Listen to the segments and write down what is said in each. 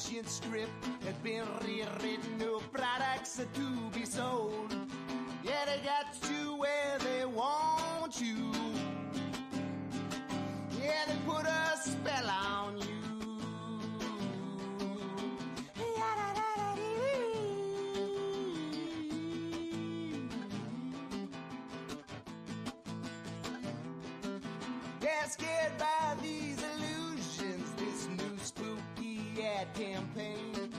ancient script had been rewritten, no products are to be sold. Yeah, they got you where they want you. Yeah, they put a spell on you. Yeah, scared by these illusions, this new spooky ad campaign.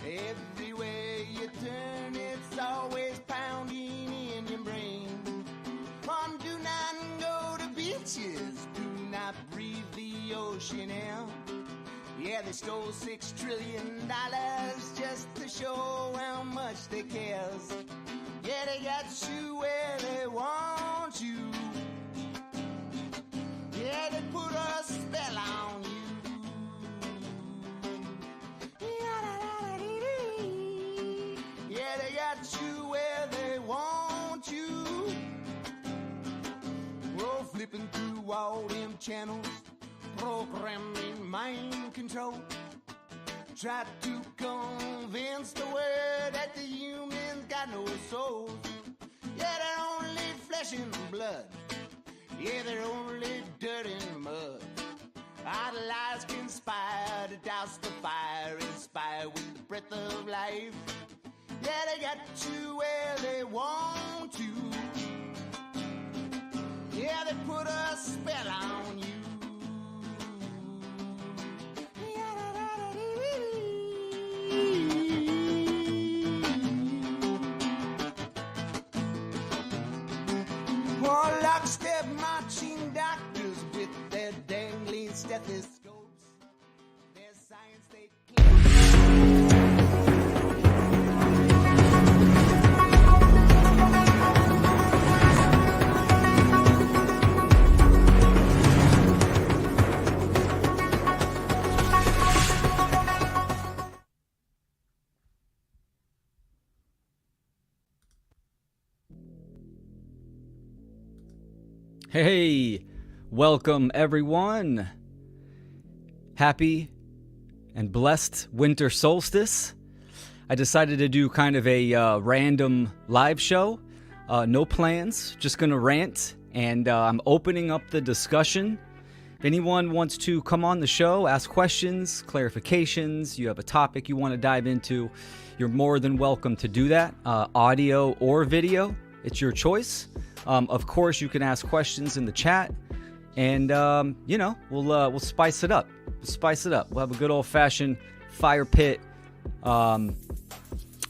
Everywhere you turn, it's always pounding in your brain. From do not go to beaches, do not breathe the ocean air. Yeah, they stole $6 trillion just to show how much they cares. Yeah, they got you where they want you. Yeah, they put a spell on you. Yeah, they got you where they want you. We're flipping through all them channels, programming mind control. Try to convince the world that the humans got no souls. Yeah, they're only flesh and blood. Yeah, they're only dirt and mud. Our lies conspire to douse the fire, inspire with the breath of life. Yeah, they got you where they want you. Yeah, they put a spell on you. More lockstep marching doctors with their dangling stethoscopes. Their science they Hey, welcome everyone. Happy and blessed winter solstice. I decided to do kind of a random live show. No plans, just gonna rant, and I'm opening up the discussion. If anyone wants to come on the show, ask questions, clarifications, you have a topic you want to dive into, you're more than welcome to do that, audio or video. It's your choice. Of course, you can ask questions in the chat, and we'll spice it up. We'll have a good old-fashioned fire pit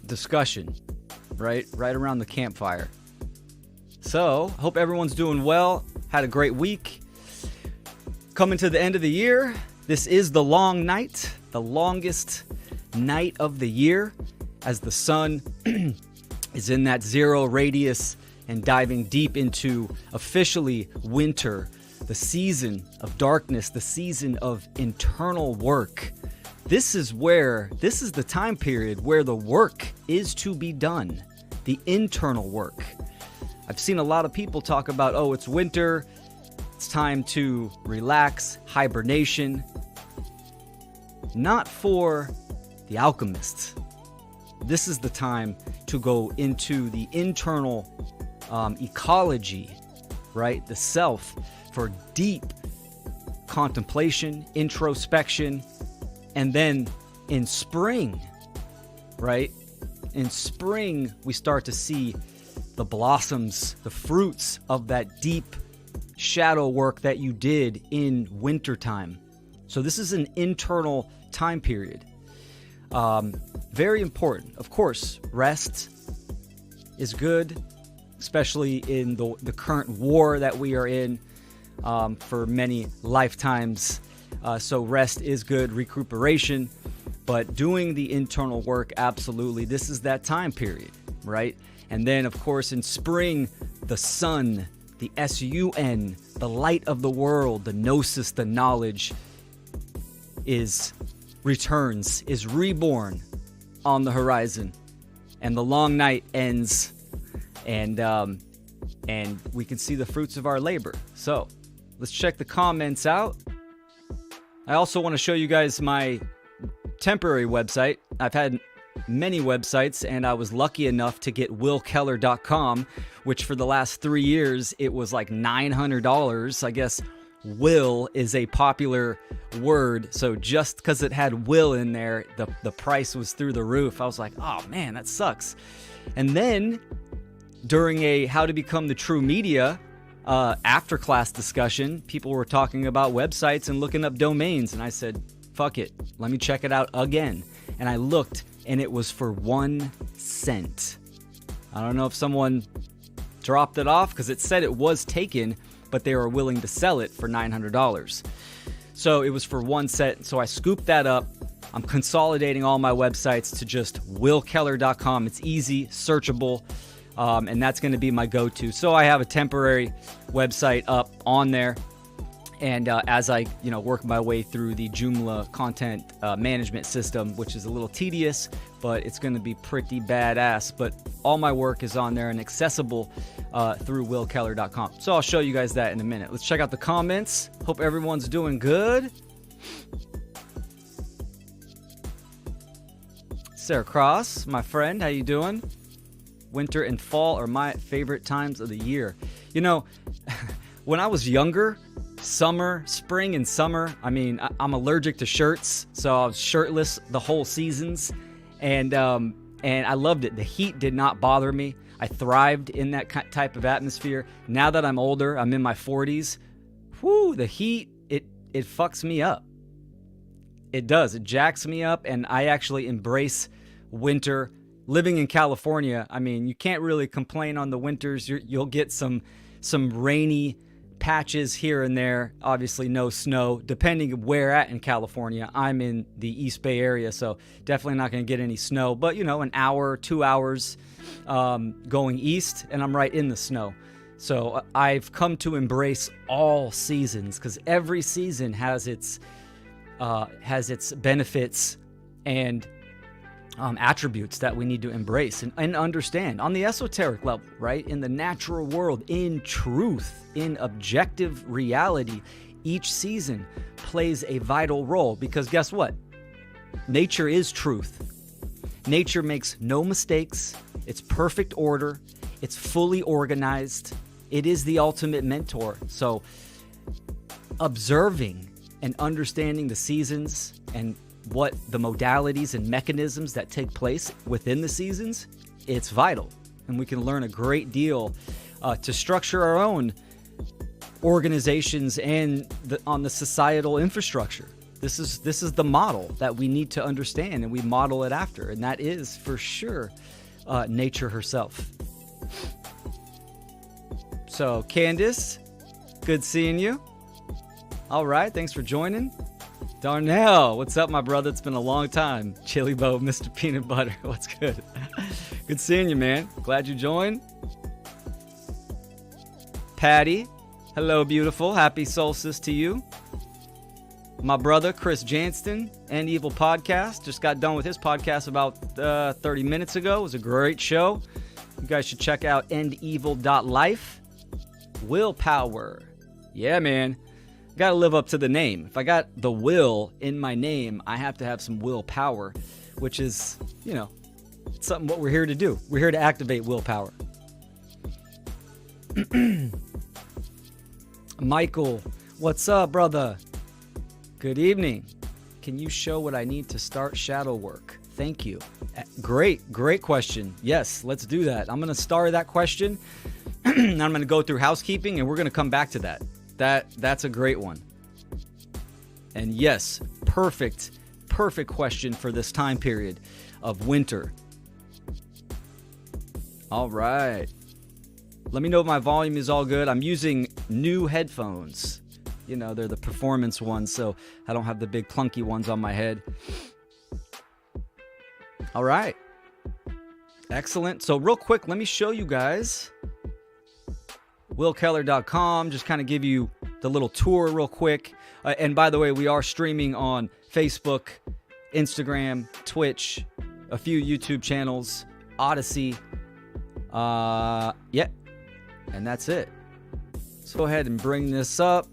discussion, right around the campfire. So, hope everyone's doing well. Had a great week. Coming to the end of the year, this is the long night, the longest night of the year, as the sun is in that zero radius and diving deep into officially winter, the season of darkness, the season of internal work. This is the time period where the work is to be done, the internal work. I've seen a lot of people talk about, oh, it's winter, it's time to relax, hibernation. Not for the alchemists. This is the time to go into the internal ecology, right? The self, for deep contemplation, introspection, and then in spring, right? In spring, we start to see the blossoms, the fruits of that deep shadow work that you did in wintertime. So this is an internal time period. Very important. Of course, rest is good, especially in the current war that we are in for many lifetimes. So rest is good, recuperation, but doing the internal work, absolutely. This is that time period, right? And then, of course, in spring, the sun, the sun, the light of the world, the gnosis, the knowledge returns, is reborn on the horizon, and the long night ends, and we can see the fruits of our labor. So let's check the comments out. I also want to show you guys my temporary website. I've had many websites, and I was lucky enough to get willkeller.com, which for the last 3 years, it was like $900. I guess will is a popular word, so just because it had will in there, the price was through the roof. I was like, oh man, that sucks. And then during a how to become the true media after class discussion, people were talking about websites and looking up domains, and I said, fuck it, let me check it out again. And I looked, and it was for 1 cent. I don't know if someone dropped it off because it said it was taken, but they were willing to sell it for $900. So it was for 1 cent. So I scooped that up. I'm consolidating all my websites to just willkeller.com. It's easy, searchable, and that's going to be my go-to. So I have a temporary website up on there. And as I, work my way through the Joomla content management system, which is a little tedious, but it's going to be pretty badass. But all my work is on there and accessible through willkeller.com. So I'll show you guys that in a minute. Let's check out the comments. Hope everyone's doing good. Sarah Cross, my friend, how you doing? Winter and fall are my favorite times of the year. When I was younger, spring and summer, I'm allergic to shirts, so I was shirtless the whole seasons, and I loved it. The heat did not bother me. I thrived in that type of atmosphere. Now that I'm older, I'm in my 40s, the heat, it fucks me up. It does. It jacks me up, and I actually embrace winter. Living in California, you can't really complain on the winters. You'll get some rainy patches here and there. Obviously no snow, depending where at in California. I'm in the East Bay area, so definitely not going to get any snow. But, an hour, 2 hours going east, and I'm right in the snow. So I've come to embrace all seasons because every season has its benefits and attributes that we need to embrace and understand on the esoteric level, right? In the natural world, in truth, in objective reality, each season plays a vital role because guess what? Nature is truth. Nature makes no mistakes. It's perfect order. It's fully organized. It is the ultimate mentor. So observing and understanding the seasons and what the modalities and mechanisms that take place within the seasons, it's vital. And we can learn a great deal to structure our own organizations and on the societal infrastructure. This is the model that we need to understand, and we model it after. And that is, for sure, nature herself. So, Candace, good seeing you. All right, thanks for joining. Darnell, what's up, my brother? It's been a long time. Chili Bo, Mr. Peanut Butter, what's good? Good seeing you, man. Glad you joined. Patty, hello, beautiful. Happy solstice to you. My brother, Chris Janston, End Evil Podcast. Just got done with his podcast about 30 minutes ago. It was a great show. You guys should check out endevil.life. Willpower. Yeah, man. Got to live up to the name. If I got the will in my name, I have to have some willpower, which is, it's something what we're here to do. We're here to activate willpower. Michael, what's up, brother? Good evening. Can you show what I need to start shadow work? Thank you. Great question. Yes, let's do that. I'm going to star that question. I'm going to go through housekeeping, and we're going to come back to that. That's a great one. And yes, perfect question for this time period of winter. All right. Let me know if my volume is all good. I'm using new headphones. They're the performance ones, so I don't have the big clunky ones on my head. All right. Excellent. So real quick, let me show you guys willkeller.com, just kind of give you the little tour real quick. And by the way, we are streaming on Facebook, Instagram, Twitch, a few YouTube channels, Odyssey. Yeah. And that's it. Let's go ahead and bring this up.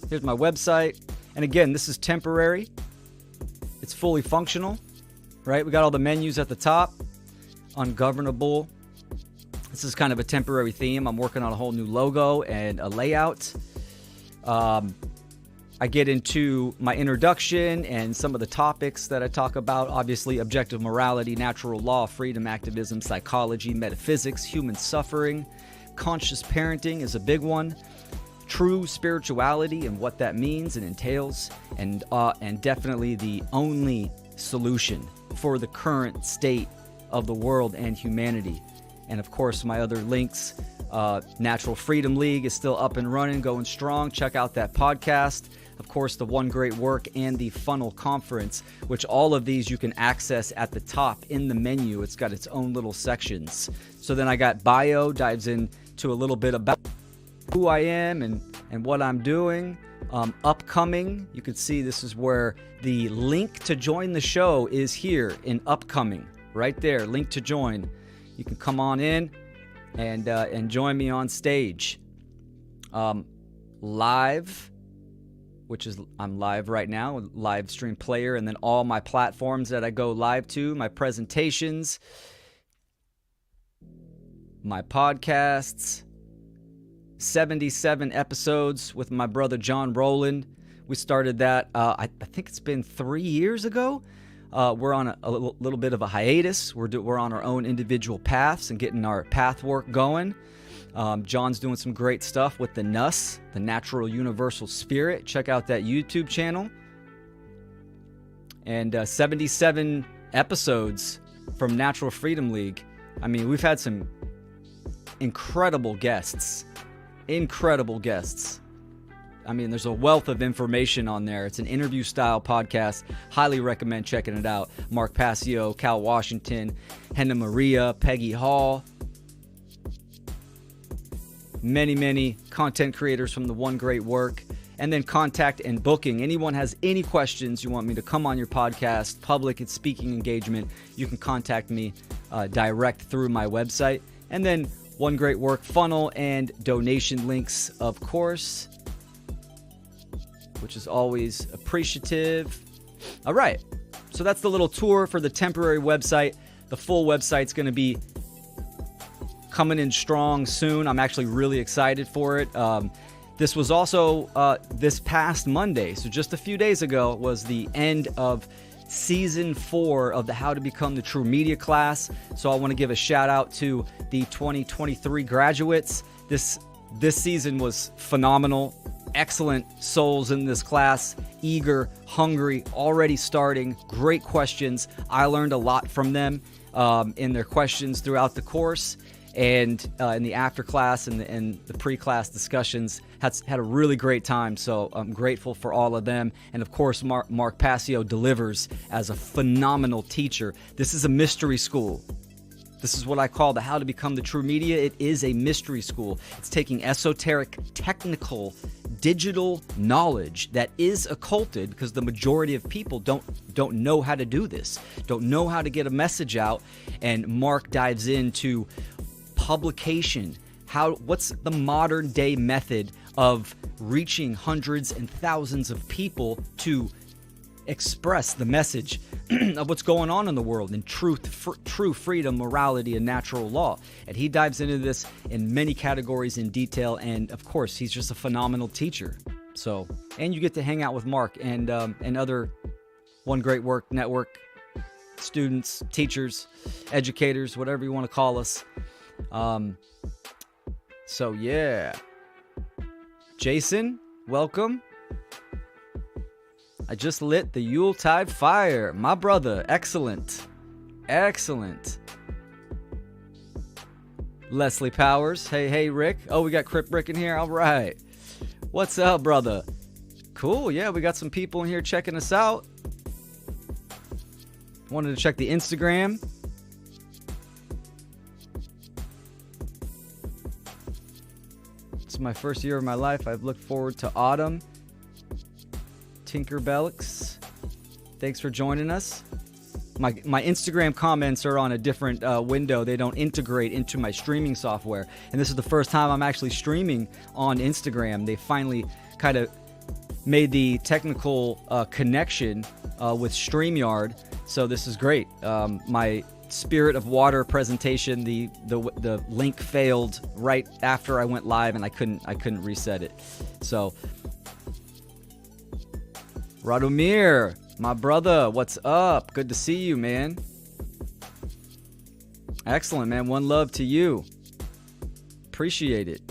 Here's my website. And again, this is temporary. It's fully functional, right? We got all the menus at the top. Ungovernable. This is kind of a temporary theme. I'm working on a whole new logo and a layout. I get into my introduction and some of the topics that I talk about. Obviously, objective morality, natural law, freedom, activism, psychology, metaphysics, human suffering. Conscious parenting is a big one. True spirituality and what that means and entails. And definitely the only solution for the current state of the world and humanity. And of course, my other links. Natural Freedom League is still up and running, going strong. Check out that podcast. Of course, the One Great Work and the Funnel Conference, which all of these you can access at the top in the menu. It's got its own little sections. So then I got bio, dives into a little bit about who I am and what I'm doing. Upcoming, you can see this is where the link to join the show is here in upcoming. Right there, link to join. You can come on in and join me on stage. Live, which is I'm live right now, live stream player, and then all my platforms that I go live to, my presentations, my podcasts, 77 episodes with my brother John Rowland. We started that, I think it's been 3 years ago. We're on a little bit of a hiatus. We're on our own individual paths and getting our path work going. John's doing some great stuff with the NUS, the Natural Universal Spirit. Check out that YouTube channel. And 77 episodes from Natural Freedom League. I mean, we've had some incredible guests. Incredible guests. I mean, there's a wealth of information on there. It's an interview-style podcast. Highly recommend checking it out. Mark Passio, Cal Washington, Henna Maria, Peggy Hall. Many, many content creators from the One Great Work. And then contact and booking. Anyone has any questions you want me to come on your podcast, public and speaking engagement, you can contact me direct through my website. And then One Great Work funnel and donation links, of course, which is always appreciative. All right, so that's the little tour for the temporary website. The full website's going to be coming in strong soon. I'm actually really excited for it. This was also this past Monday, so just a few days ago, was the end of Season 4 of the How to Become the True Media class. So I want to give a shout out to the 2023 graduates. This season was phenomenal. Excellent souls in this class, eager, hungry, already starting, great questions. I learned a lot from them in their questions throughout the course, and in the after class and the pre-class discussions. Had a really great time, so I'm grateful for all of them. And of course, Mark Passio delivers as a phenomenal teacher. This is a mystery school. This is what I call the How to Become the True Media. It is a mystery school. It's taking esoteric, technical, digital knowledge that is occulted, because the majority of people don't know how to do this, don't know how to get a message out. And Mark dives into publication. What's the modern day method of reaching hundreds and thousands of people to express the message of what's going on in the world in truth, true freedom, morality, and natural law. And he dives into this in many categories in detail. And of course, he's just a phenomenal teacher. So, and you get to hang out with Mark and other One Great Work Network students, teachers, educators, whatever you want to call us. So yeah, Jason, welcome. I just lit the Yuletide fire. My brother, excellent. Excellent. Leslie Powers, hey, Rick. Oh, we got Crip Rick in here. All right. What's up, brother? Cool, yeah, we got some people in here checking us out. Wanted to check the Instagram. It's my first year of my life. I've looked forward to autumn. Tinkerbellix, thanks for joining us. My Instagram comments are on a different window. They don't integrate into my streaming software. And this is the first time I'm actually streaming on Instagram. They finally kind of made the technical connection with StreamYard. So this is great. My Spirit of Water presentation, the link failed right after I went live, and I couldn't reset it. So Radomir, my brother, what's up? Good to see you, man. Excellent, man. One love to you. Appreciate it.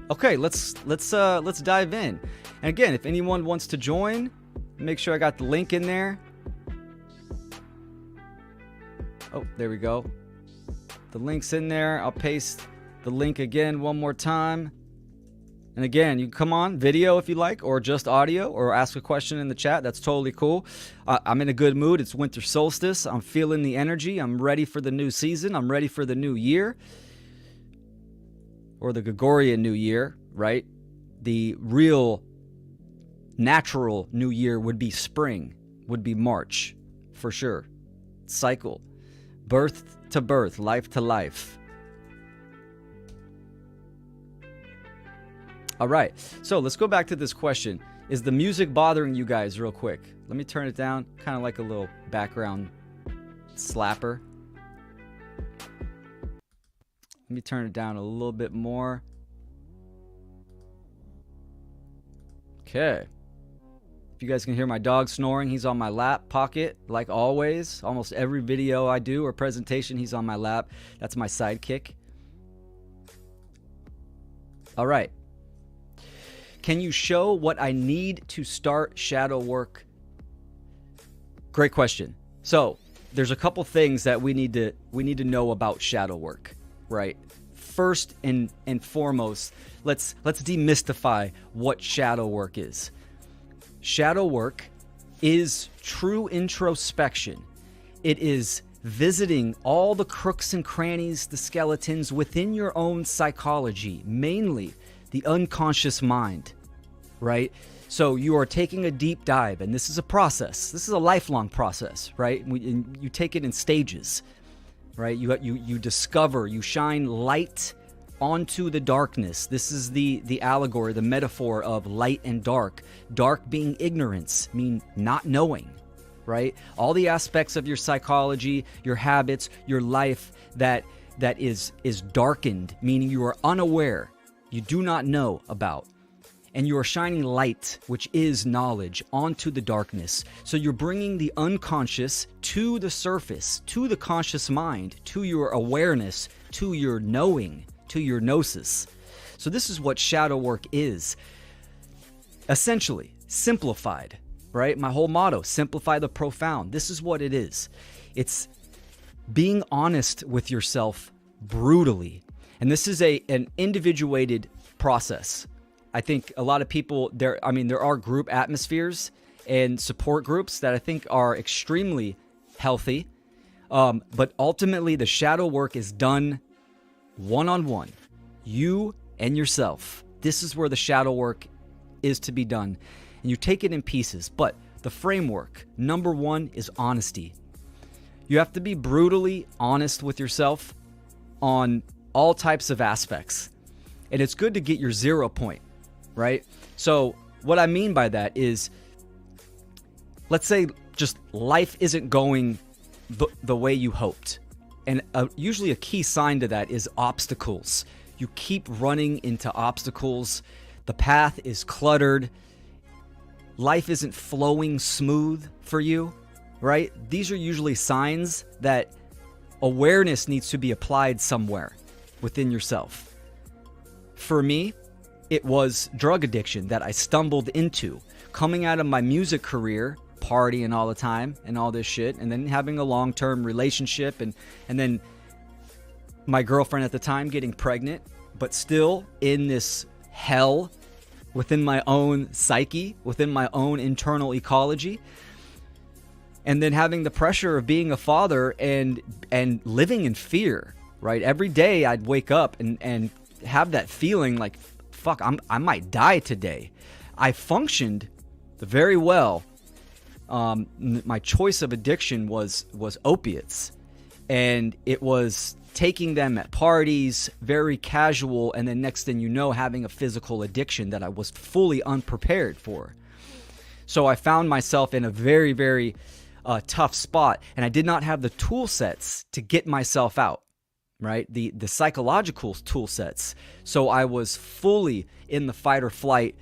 Okay, let's dive in. And again, if anyone wants to join, make sure I got the link in there. Oh, there we go. The link's in there. I'll paste the link again one more time. And again, you can come on video if you like, or just audio, or ask a question in the chat. That's totally cool. I'm in a good mood. It's winter solstice. I'm feeling the energy. I'm ready for the new season. I'm ready for the new year. Or the Gregorian New Year, right? The real natural new year would be spring, would be March, for sure. Cycle. Birth to birth, life to life. All right, so let's go back to this question. Is the music bothering you guys real quick? Let me turn it down, kind of like a little background slapper. Let me turn it down a little bit more. Okay. If you guys can hear my dog snoring, he's on my lap pocket, like always. Almost every video I do or presentation, he's on my lap. That's my sidekick. All right. Can you show what I need to start shadow work? Great question. So there's a couple things that we need to know about shadow work, right? First and foremost, let's demystify what shadow work is. Shadow work is true introspection. It is visiting all the crooks and crannies, the skeletons within your own psychology, mainly the unconscious mind, right? So you are taking a deep dive, and this is a process. This is a lifelong process, right? And you take it in stages, right? You discover, you shine light onto the darkness. This is the allegory, the metaphor of light and dark. Dark being ignorance, mean not knowing, right? All the aspects of your psychology, your habits, your life that is darkened, meaning you are unaware, you do not know about. And you are shining light, which is knowledge, onto the darkness. So you're bringing the unconscious to the surface, to the conscious mind, to your awareness, to your knowing, to your gnosis. So this is what shadow work is. Essentially, simplified, right? My whole motto, simplify the profound. This is what it is. It's being honest with yourself brutally. And this is an individuated process. I think a lot of people, there are group atmospheres and support groups that I think are extremely healthy. But ultimately, the shadow work is done one-on-one, you and yourself. This is where the shadow work is to be done. And you take it in pieces. But the framework, number one, is honesty. You have to be brutally honest with yourself on all types of aspects. And it's good to get your 0 point, right? So what I mean by that is, let's say just life isn't going the way you hoped. And usually a key sign to that is obstacles. You keep running into obstacles. The path is cluttered. Life isn't flowing smooth for you, right? These are usually signs that awareness needs to be applied somewhere within yourself. For me, it was drug addiction that I stumbled into. Coming out of my music career, partying all the time and all this shit, and then having a long-term relationship, and then my girlfriend at the time getting pregnant, but still in this hell within my own psyche, within my own internal ecology, and then having the pressure of being a father and living in fear, right? Every day I'd wake up and have that feeling like, fuck, I might die today. I functioned very well. My choice of addiction was opiates, and it was taking them at parties, very casual, and then next thing you know, having a physical addiction that I was fully unprepared for. So I found myself in a very, very tough spot, and I did not have the tool sets to get myself out, right? The psychological tool sets. So I was fully in the fight or flight,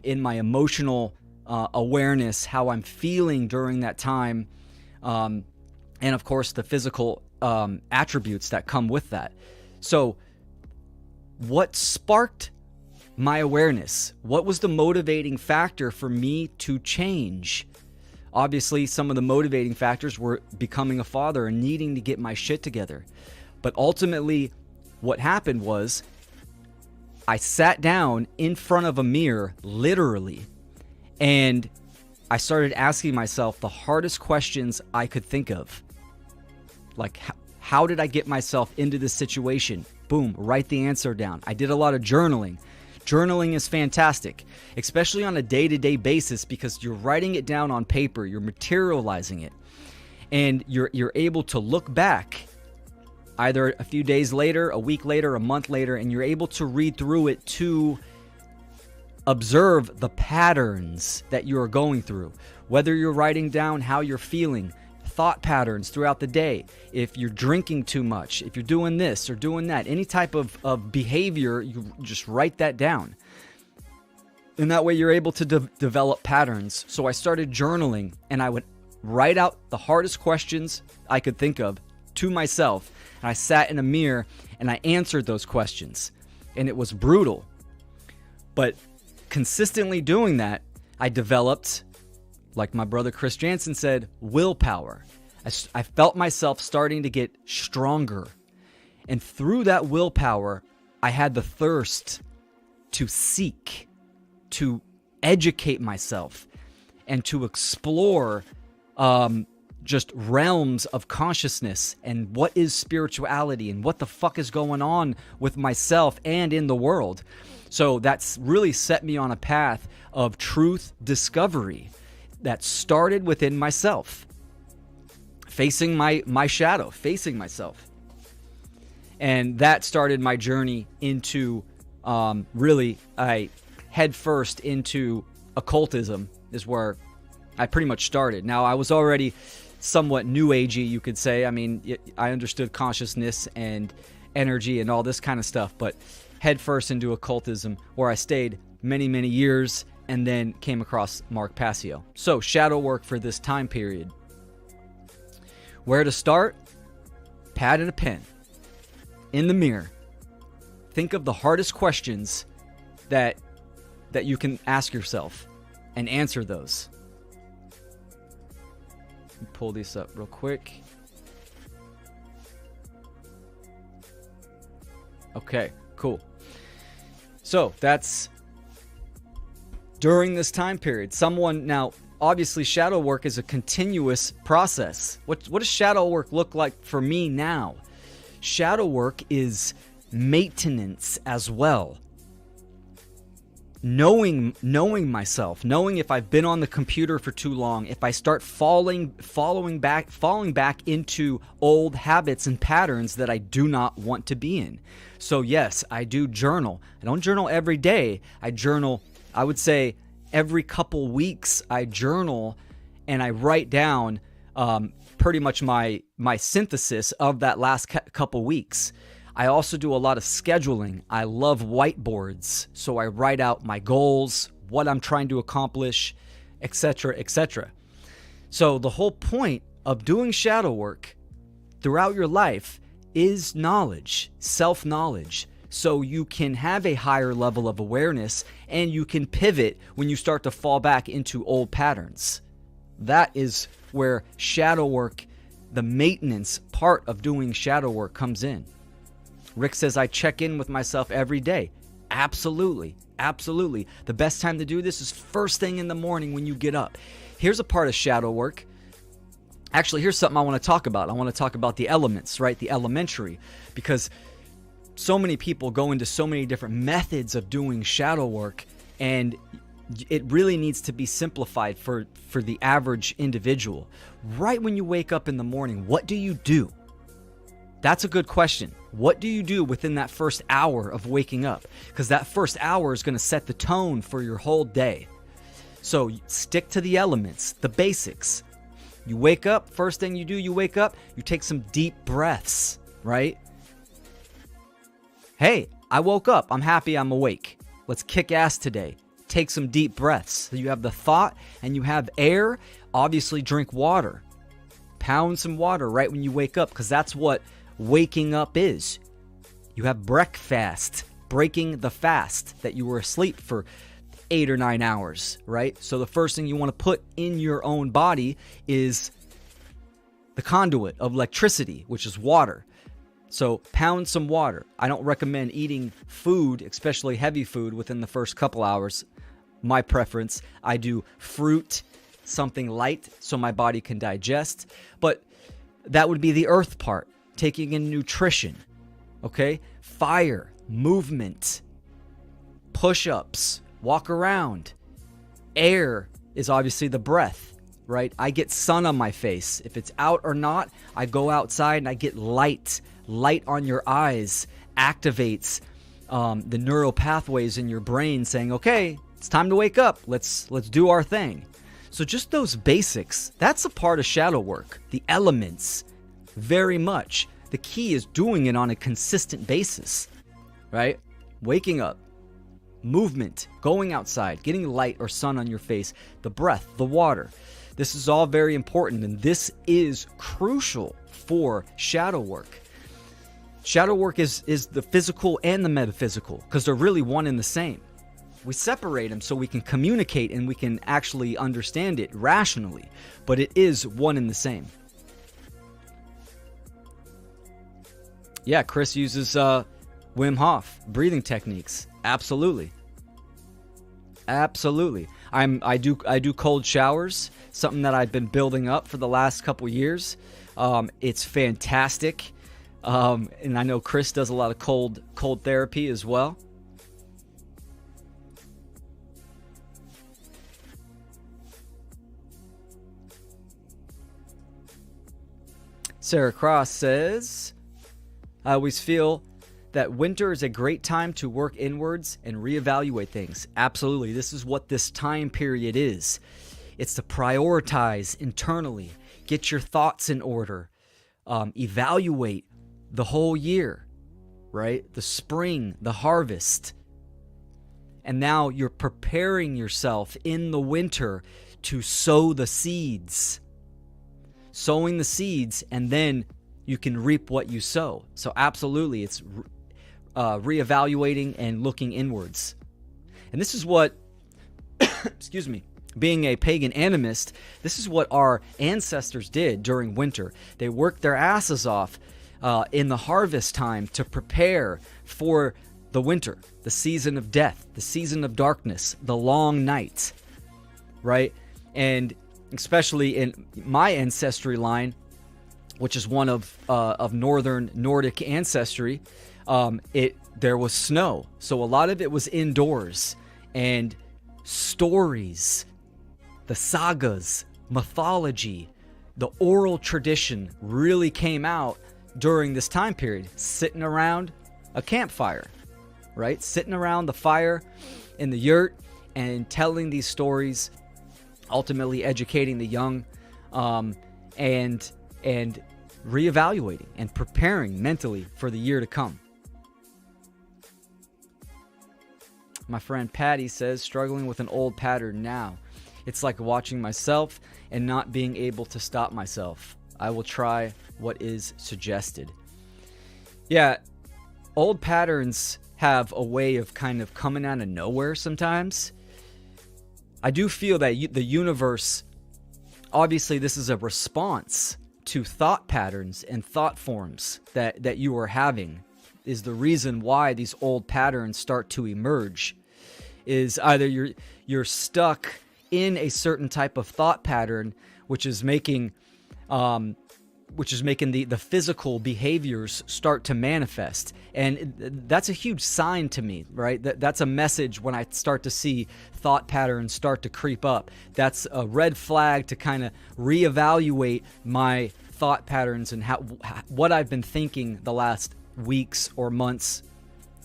in my emotional awareness, how I'm feeling during that time, and of course the physical attributes that come with that. So what sparked my awareness? What was the motivating factor for me to change? Obviously, some of the motivating factors were becoming a father and needing to get my shit together. But ultimately, what happened was I sat down in front of a mirror, literally, and I started asking myself the hardest questions I could think of. Like, how did I get myself into this situation? Boom, write the answer down. I did a lot of journaling. Journaling is fantastic, especially on a day-to-day basis, because you're writing it down on paper, you're materializing it, and you're able to look back either a few days later, a week later, a month later, and you're able to read through it to observe the patterns that you are going through, whether you're writing down how you're feeling, thought patterns throughout the day, if you're drinking too much, if you're doing this or doing that, any type of behavior, you just write that down. And that way you're able to develop patterns. So I started journaling, and I would write out the hardest questions I could think of to myself. And I sat in a mirror and I answered those questions. And it was brutal. But consistently doing that, I developed, like my brother Chris Jansen said, willpower. I felt myself starting to get stronger. And through that willpower, I had the thirst to seek, to educate myself, and to explore just realms of consciousness and what is spirituality and what the fuck is going on with myself and in the world. So that's really set me on a path of truth discovery that started within myself, facing my shadow, facing myself. And that started my journey into I head first into occultism is where I pretty much started. Now, I was already somewhat new agey, you could say. I mean, I understood consciousness and energy and all this kind of stuff, but head first into occultism, where I stayed many, many years, and then came across Mark Passio. So, shadow work for this time period. Where to start? Pad and a pen. In the mirror. Think of the hardest questions that you can ask yourself and answer those. Let me pull these up real quick. Okay, cool. So that's during this time period. Now, obviously, shadow work is a continuous process. What does shadow work look like for me now? Shadow work is maintenance as well. Knowing myself, knowing if I've been on the computer for too long, if I start falling back into old habits and patterns that I do not want to be in. So yes, I do journal. I don't journal every day. I journal, I would say every couple weeks I journal, and I write down pretty much my synthesis of that last couple weeks. I also do a lot of scheduling. I love whiteboards, so I write out my goals, what I'm trying to accomplish, etc., etc. So the whole point of doing shadow work throughout your life is knowledge, self-knowledge, so you can have a higher level of awareness and you can pivot when you start to fall back into old patterns. That is where shadow work, the maintenance part of doing shadow work, comes in. Rick says, I check in with myself every day. Absolutely. Absolutely. The best time to do this is first thing in the morning when you get up. Here's a part of shadow work. Actually, here's something I want to talk about. I want to talk about the elements, right? The elementary. Because so many people go into so many different methods of doing shadow work, and it really needs to be simplified for the average individual. Right when you wake up in the morning, what do you do? That's a good question. What do you do within that first hour of waking up? Because that first hour is going to set the tone for your whole day. So stick to the elements, the basics. You wake up, first thing you do, you wake up, you take some deep breaths, right? Hey, I woke up. I'm happy I'm awake. Let's kick ass today. Take some deep breaths. So you have the thought and you have air. Obviously, drink water. Pound some water right when you wake up, because that's what waking up is. You have breakfast, breaking the fast that you were asleep for 8 or 9 hours, right? So the first thing you want to put in your own body is the conduit of electricity, which is water. So pound some water. I don't recommend eating food, especially heavy food, within the first couple hours. My preference, I do fruit, something light so my body can digest. But that would be the earth part, taking in nutrition, okay? Fire, movement, push-ups, walk around. Air is obviously the breath, right? I get sun on my face. If it's out or not, I go outside and I get light. Light on your eyes activates the neural pathways in your brain saying, okay, it's time to wake up. Let's do our thing. So just those basics, that's a part of shadow work. The elements, very much. The key is doing it on a consistent basis, right? Waking up, movement, going outside, getting light or sun on your face, the breath, the water. This is all very important, and this is crucial for shadow work. Shadow work is the physical and the metaphysical, because they're really one and the same. We separate them so we can communicate and we can actually understand it rationally, but it is one and the same. Yeah, Chris uses Wim Hof breathing techniques. Absolutely. Absolutely. I do cold showers, something that I've been building up for the last couple years. It's fantastic. And I know Chris does a lot of cold therapy as well. Sarah Cross says, I always feel that winter is a great time to work inwards and reevaluate things. Absolutely. This is what this time period is. It's to prioritize internally, get your thoughts in order, evaluate the whole year, right? The spring, the harvest. And now you're preparing yourself in the winter to sow the seeds. Sowing the seeds, and then you can reap what you sow. So absolutely, it's reevaluating and looking inwards. And this is what, excuse me, being a pagan animist, this is what our ancestors did during winter. They worked their asses off in the harvest time to prepare for the winter, the season of death, the season of darkness, the long night, right? And especially in my ancestry line, which is one of northern Nordic ancestry, there was snow. So a lot of it was indoors, and stories, the sagas, mythology, the oral tradition really came out during this time period, sitting around a campfire, right? Sitting around the fire in the yurt and telling these stories, ultimately educating the young, and reevaluating and preparing mentally for the year to come. My friend Patty says, struggling with an old pattern now. It's like watching myself and not being able to stop myself. I will try what is suggested. Yeah, old patterns have a way of kind of coming out of nowhere sometimes. I do feel that the universe, obviously this is a response to thought patterns and thought forms that you are having, is the reason why these old patterns start to emerge. Is either you're stuck in a certain type of thought pattern, which is making the physical behaviors start to manifest. And that's a huge sign to me, right? That's a message when I start to see thought patterns start to creep up. That's a red flag to kind of reevaluate my thought patterns and what I've been thinking the last weeks or months,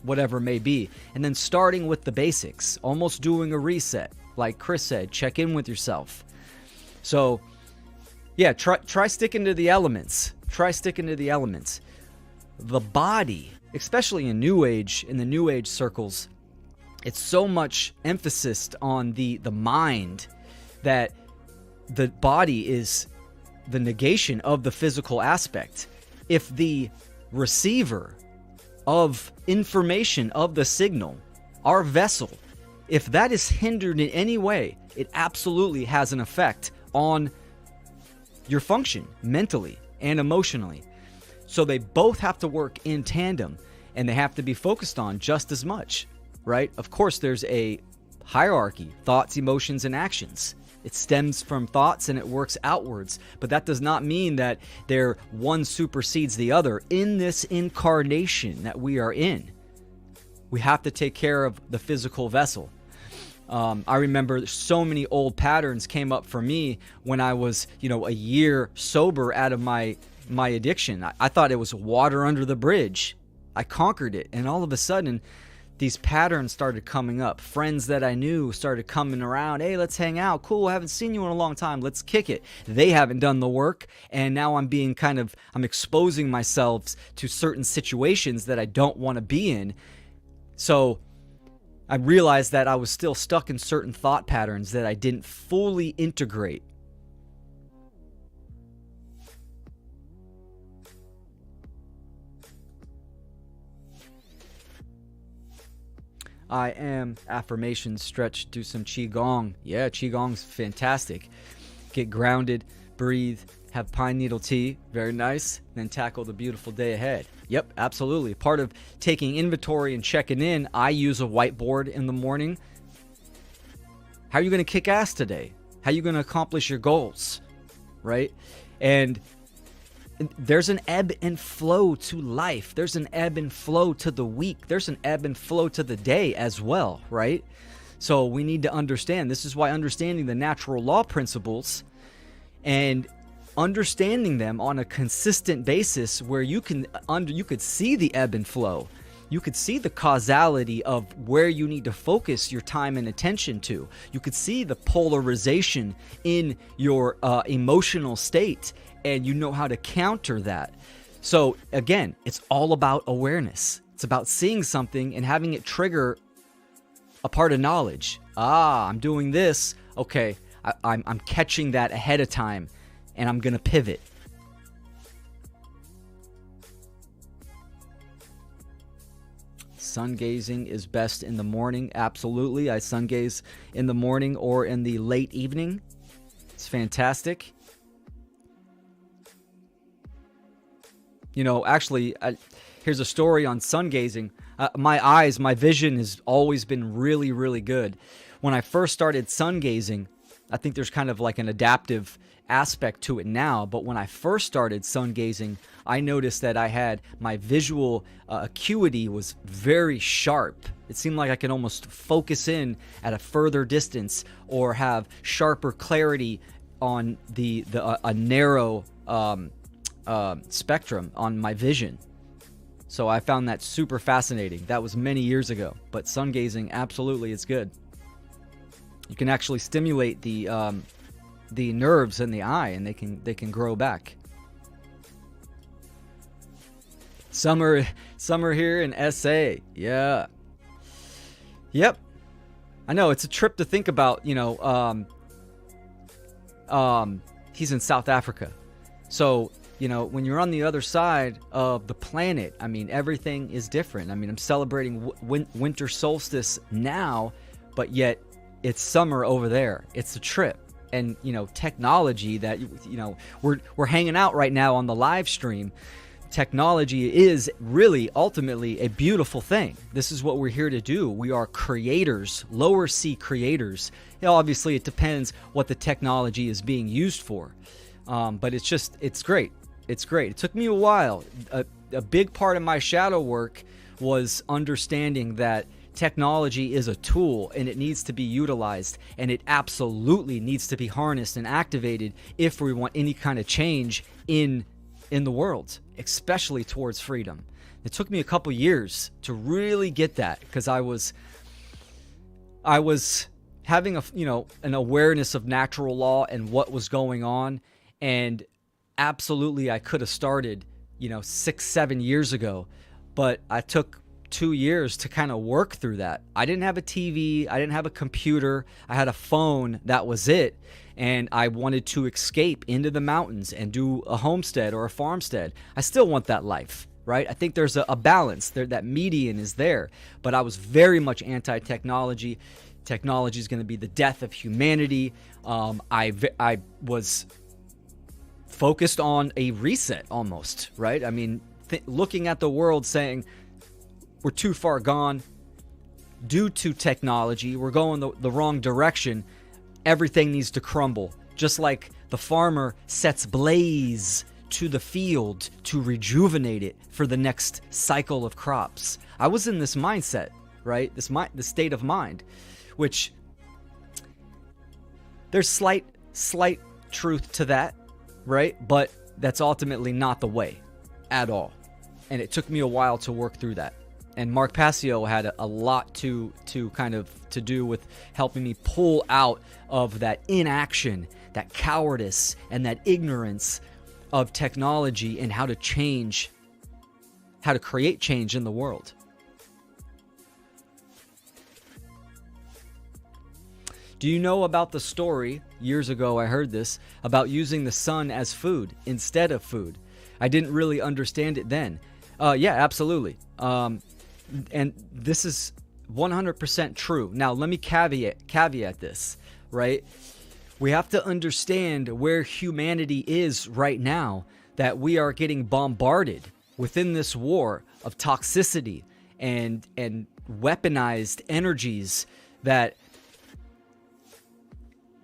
whatever it may be. And then starting with the basics, almost doing a reset, Like Chris said, check in with yourself. So yeah, try sticking to the elements. Try sticking to the elements. The body, especially in New Age, in the New Age circles, it's so much emphasis on the mind that the body is the negation of the physical aspect. If the receiver of information of the signal, our vessel, if that is hindered in any way, it absolutely has an effect on your function mentally and emotionally. So they both have to work in tandem, and they have to be focused on just as much, right? Of course, there's a hierarchy: thoughts, emotions, and actions. It stems from thoughts and it works outwards, but that does not mean that one supersedes the other. In this incarnation that we are in, we have to take care of the physical vessel. I remember so many old patterns came up for me when I was, a year sober out of my addiction. I thought it was water under the bridge. I conquered it, and all of a sudden, these patterns started coming up. Friends that I knew started coming around. Hey, let's hang out. Cool, I haven't seen you in a long time. Let's kick it. They haven't done the work, and now I'm exposing myself to certain situations that I don't want to be in. So I realized that I was still stuck in certain thought patterns that I didn't fully integrate. I am affirmations, stretch, do some Qigong. Yeah, Qigong's fantastic. Get grounded, breathe, have pine needle tea. Very nice. Then tackle the beautiful day ahead. Yep, absolutely. Part of taking inventory and checking in, I use a whiteboard in the morning. How are you going to kick ass today? How are you going to accomplish your goals? Right? And there's an ebb and flow to life. There's an ebb and flow to the week. There's an ebb and flow to the day as well, right? So we need to understand. This is why understanding the natural law principles and understanding them on a consistent basis, where you could see the ebb and flow. You could see the causality of where you need to focus your time and attention to. You could see the polarization in your emotional state, and you know how to counter that. So again, it's all about awareness. It's about seeing something and having it trigger a part of knowledge. I'm doing this. Okay, I'm catching that ahead of time, and I'm going to pivot. Sun gazing is best in the morning. Absolutely. I sun gaze in the morning or in the late evening. It's fantastic. Actually, here's a story on sun gazing. My vision has always been really, really good. When I first started sun gazing, I think there's kind of like an adaptive aspect to it now, but when I first started sun gazing, I noticed that my visual acuity was very sharp. It seemed like I could almost focus in at a further distance or have sharper clarity on a narrow spectrum on my vision. So I found that super fascinating. That was many years ago, but sun gazing absolutely is good. You can actually stimulate the nerves in the eye, and they can grow back. Summer here in SA. Yeah. Yep. I know it's a trip to think about. He's in South Africa, so when you're on the other side of the planet, everything is different. I'm celebrating winter solstice now, but yet it's summer over there. It's a trip. And technology that we're hanging out right now on the live stream. Technology is really ultimately a beautiful thing. This is what we're here to do. We are creators, lower C creators. Obviously, it depends what the technology is being used for, but it's great. It's great. It took me a while. A big part of my shadow work was understanding that technology is a tool, and it needs to be utilized, and it absolutely needs to be harnessed and activated if we want any kind of change in the world, especially towards freedom. It took me a couple years to really get that, because I was having an awareness of natural law and what was going on. And absolutely, I could have started, 6-7 years ago, but I took 2 years to kind of work through that. I didn't have a TV. I didn't have a computer. I had a phone. That was it. And I wanted to escape into the mountains and do a homestead or a farmstead. I still want that life, right? I think there's a balance there. That median is there, but I was very much anti-technology. Technology is going to be the death of humanity. I was focused on a reset almost, right? I mean, looking at the world saying we're too far gone due to technology. We're going the wrong direction. Everything needs to crumble. Just like the farmer sets blaze to the field to rejuvenate it for the next cycle of crops. I was in this mindset, right? The state of mind, which there's slight truth to that, right? But that's ultimately not the way at all. And it took me a while to work through that. And Mark Passio had a lot to do with helping me pull out of that inaction, that cowardice, and that ignorance of technology and how to create change in the world. Do you know about the story, years ago I heard this, about using the sun as food instead of food? I didn't really understand it then. Yeah, absolutely. And this is 100% true. Now, let me caveat this, right? We have to understand where humanity is right now, that we are getting bombarded within this war of toxicity and weaponized energies that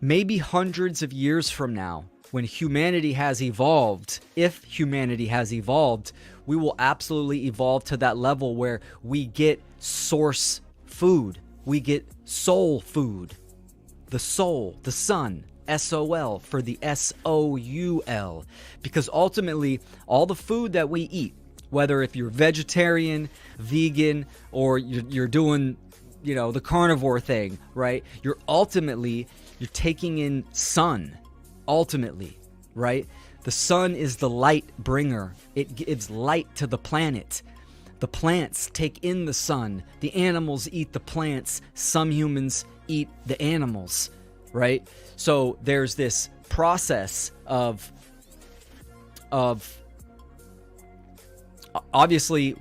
maybe hundreds of years from now, when humanity has evolved, if humanity has evolved, we will absolutely evolve to that level where we get source food. We get soul food. The soul, the sun, S-O-L for the S-O-U-L. Because ultimately, all the food that we eat, whether if you're vegetarian, vegan, or you're doing, the carnivore thing, right? You're taking in sun, ultimately, right? The sun is the light bringer. It gives light to the planet. The plants take in the sun. The animals eat the plants. Some humans eat the animals, right? So there's this process of obviously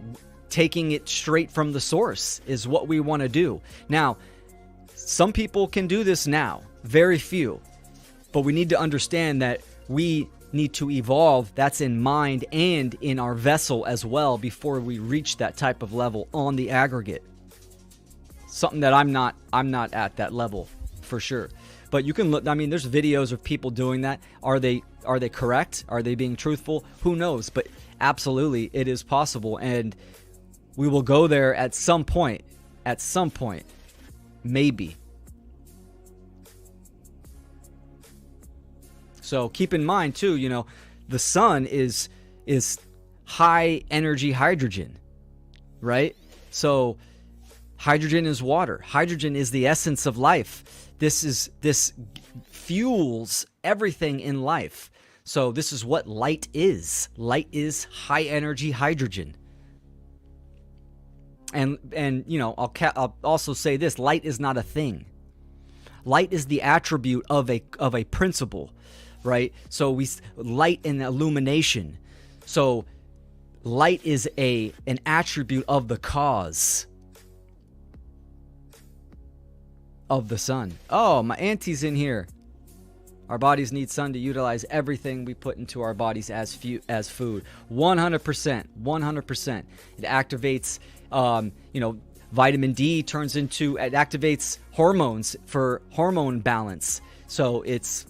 taking it straight from the source is what we want to do. Now, some people can do this now, very few, but we need to understand that we need to evolve. That's in mind and in our vessel as well before we reach that type of level on the aggregate. Something that I'm not at that level for sure. But you can look, there's videos of people doing that. Are they correct? Are they being truthful? Who knows? But absolutely it is possible, and we will go there at some point. Maybe. So keep in mind too, the sun is high energy hydrogen, right? So hydrogen is water. Hydrogen is the essence of life. This fuels everything in life. So this is what light is. Light is high energy hydrogen. And I'll also say this: light is not a thing. Light is the attribute of a principle. Right? So light and illumination. So light is an attribute of the cause of the sun. Oh, my auntie's in here. Our bodies need sun to utilize everything we put into our bodies as food. 100%. 100%. It activates, vitamin D it activates hormones for hormone balance. So it's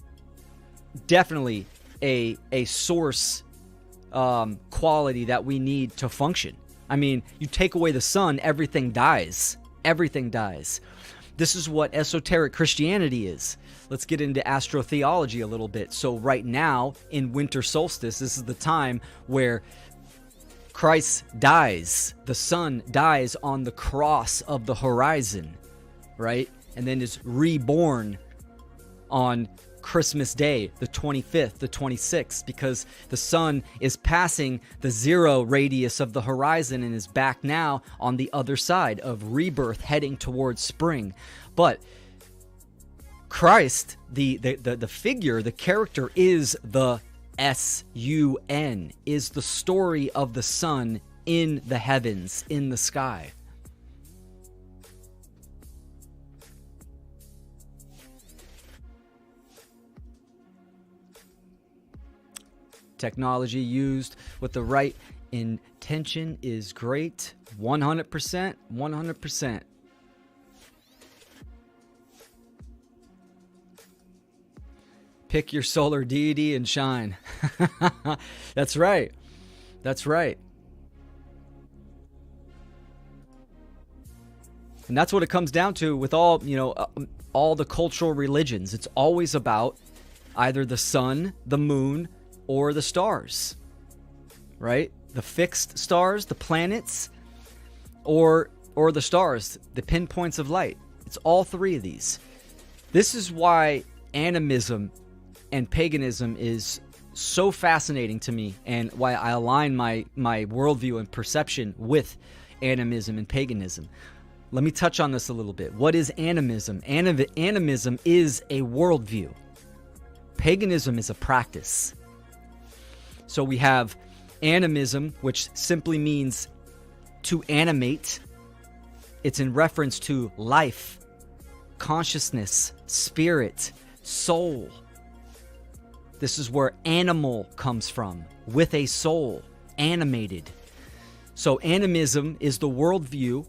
definitely a source quality that we need to function. You take away the sun, everything dies. Everything dies. This is what esoteric Christianity is. Let's get into astrotheology a little bit. So right now, in winter solstice, this is the time where Christ dies. The sun dies on the cross of the horizon, right? and then is reborn on Christmas Day, the 25th, the 26th, because the sun is passing the 0 radius of the horizon and is back now on the other side of rebirth, heading towards spring. But Christ, the figure, the character, is the sun, is the story of the sun in the heavens, in the sky. Technology used with the right intention is great. 100%, 100%. Pick your solar deity and shine. That's right. That's right. And that's what it comes down to with all, all the cultural religions. It's always about either the sun, the moon, or the stars, right? The fixed stars, the planets, or the stars, the pinpoints of light. It's all three of these. This is why animism and paganism is so fascinating to me, and why I align my worldview and perception with animism and paganism. Let me touch on this a little bit. What is animism? Animism is a worldview. Paganism is a practice. So we have animism, which simply means to animate. It's in reference to life, consciousness, spirit, soul. This is where animal comes from, with a soul, animated. So animism is the worldview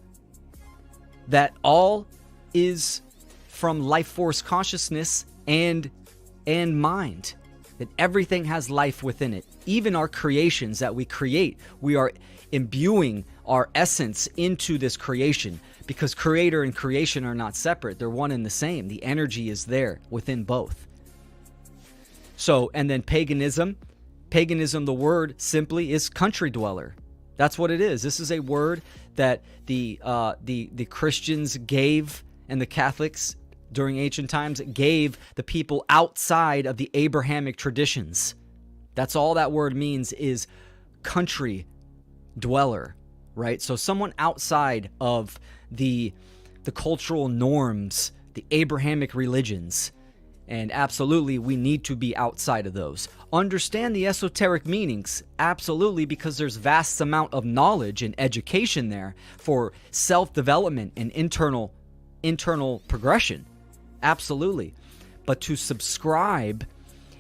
that all is from life force consciousness and mind. That everything has life within it. Even our creations that we create, we are imbuing our essence into this creation, because creator and creation are not separate. They're one and the same. The energy is there within both. So, and then paganism, the word simply is country dweller. That's what it is. This is a word that the Christians gave, and the Catholics during ancient times gave the people outside of the Abrahamic traditions. That's all that word means, is country dweller, right? So someone outside of the cultural norms, the Abrahamic religions. And absolutely, we need to be outside of those. Understand the esoteric meanings, absolutely, because there's vast amount of knowledge and education there for self-development and internal progression. Absolutely. But to subscribe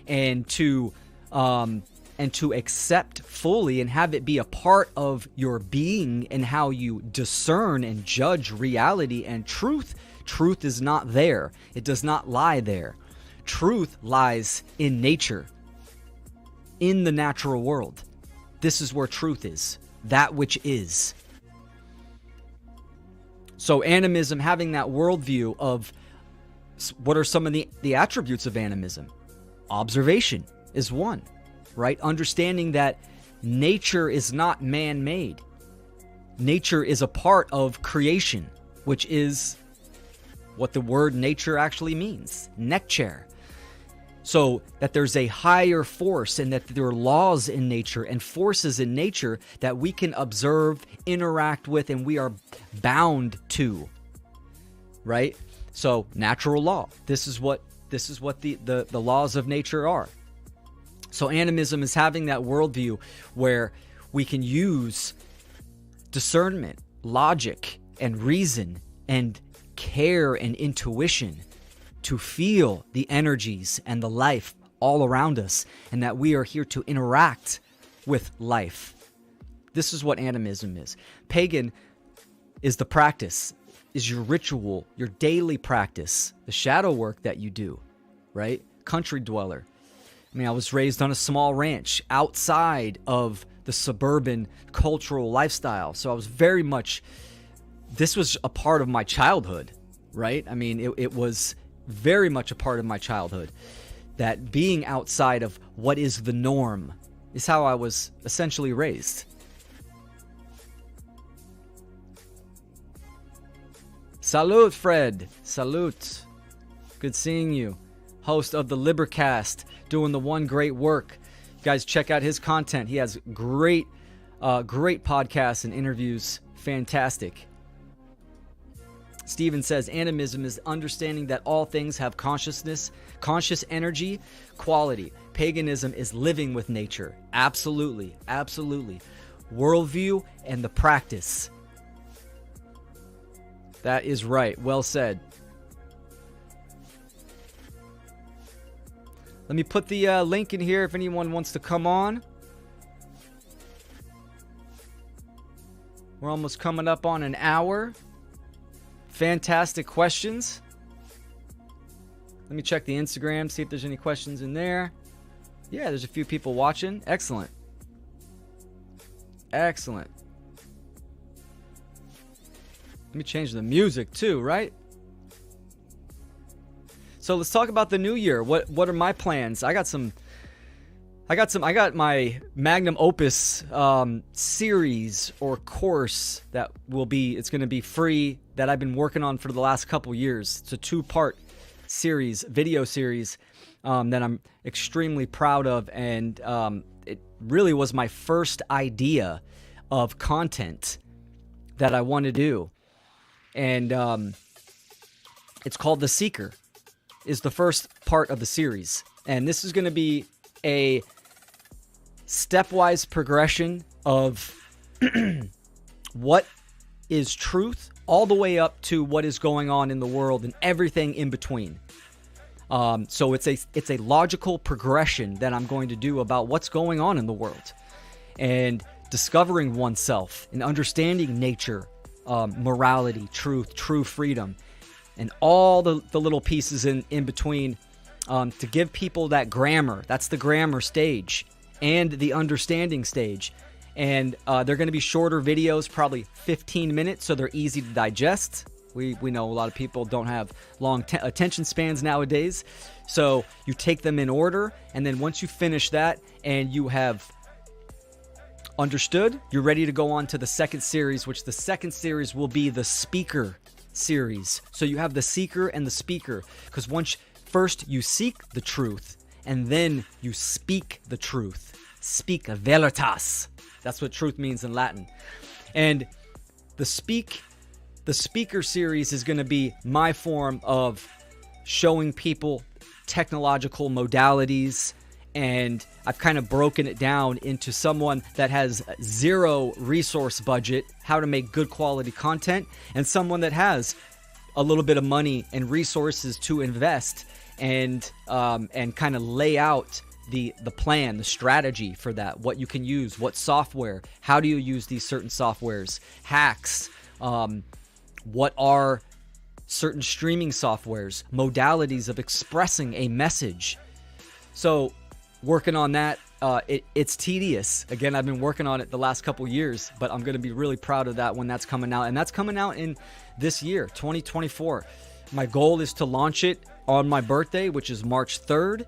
and to accept fully and have it be a part of your being and how you discern and judge reality and truth is not there. It does not lie there. Truth lies in nature, in the natural world. This is where truth is, that which is. So animism, having that worldview of what are some of the attributes of animism? Observation is one, right? Understanding that nature is not man-made. Nature is a part of creation, which is what the word nature actually means, nekcher. So that there's a higher force, and that there are laws in nature and forces in nature that we can observe, interact with, and we are bound to, right? So natural law. This is what the laws of nature are. So animism is having that worldview where we can use discernment, logic, and reason, and care and intuition to feel the energies and the life all around us, and that we are here to interact with life. This is what animism is. Pagan is the practice, is your ritual, your daily practice, the shadow work that you do, right? Country dweller. I mean, I was raised on a small ranch outside of the suburban cultural lifestyle. So I was very much, this was a part of my childhood, right? I mean, it was very much a part of my childhood. That being outside of what is the norm is how I was essentially raised. Salute, Fred. Salute. Good seeing you. Host of the Libercast, doing the one great work. You guys check out his content. He has great podcasts and interviews. Fantastic. Steven says, animism is understanding that all things have consciousness, conscious energy, quality. Paganism is living with nature. Absolutely. Absolutely. Worldview and the practice. That is right. Well said. Let me put the link in here if anyone wants to come on. We're almost coming up on an hour. Fantastic questions. Let me check the Instagram, see if there's any questions in there. Yeah, there's a few people watching. Excellent. Excellent. Let me change the music too, right? So let's talk about the new year. What are my plans? I got my magnum opus series or course that it's going to be free that I've been working on for the last couple years. It's a 2-part series, video series that I'm extremely proud of, and it really was my first idea of content that I want to do. And it's called The Seeker, is the first part of the series. And this is going to be a stepwise progression of what is truth all the way up to what is going on in the world and everything in between. So it's a logical progression that I'm going to do about what's going on in the world and discovering oneself and understanding nature, morality, truth, true freedom, and all the little pieces in between to give people that grammar. That's the grammar stage and the understanding stage. And they're going to be shorter videos, probably 15 minutes, so they're easy to digest. We know a lot of people don't have long attention spans nowadays. So you take them in order, and then once you finish that and you have understood, you're ready to go on to the second series, which the second series will be the speaker series. So you have the seeker and the speaker, because first you seek the truth, and then you speak the truth. Speak veritas. That's what truth means in Latin. And the speaker series is going to be my form of showing people technological modalities, and I've kind of broken it down into someone that has zero resource budget, how to make good quality content, and someone that has a little bit of money and resources to invest and kind of lay out the plan, the strategy for that, what you can use, what software, how do you use these certain softwares, hacks, what are certain streaming softwares, modalities of expressing a message. So working on that, it's tedious. Again, I've been working on it the last couple years, but I'm going to be really proud of that when that's coming out. And that's coming out in this year, 2024. My goal is to launch it on my birthday, which is March 3rd.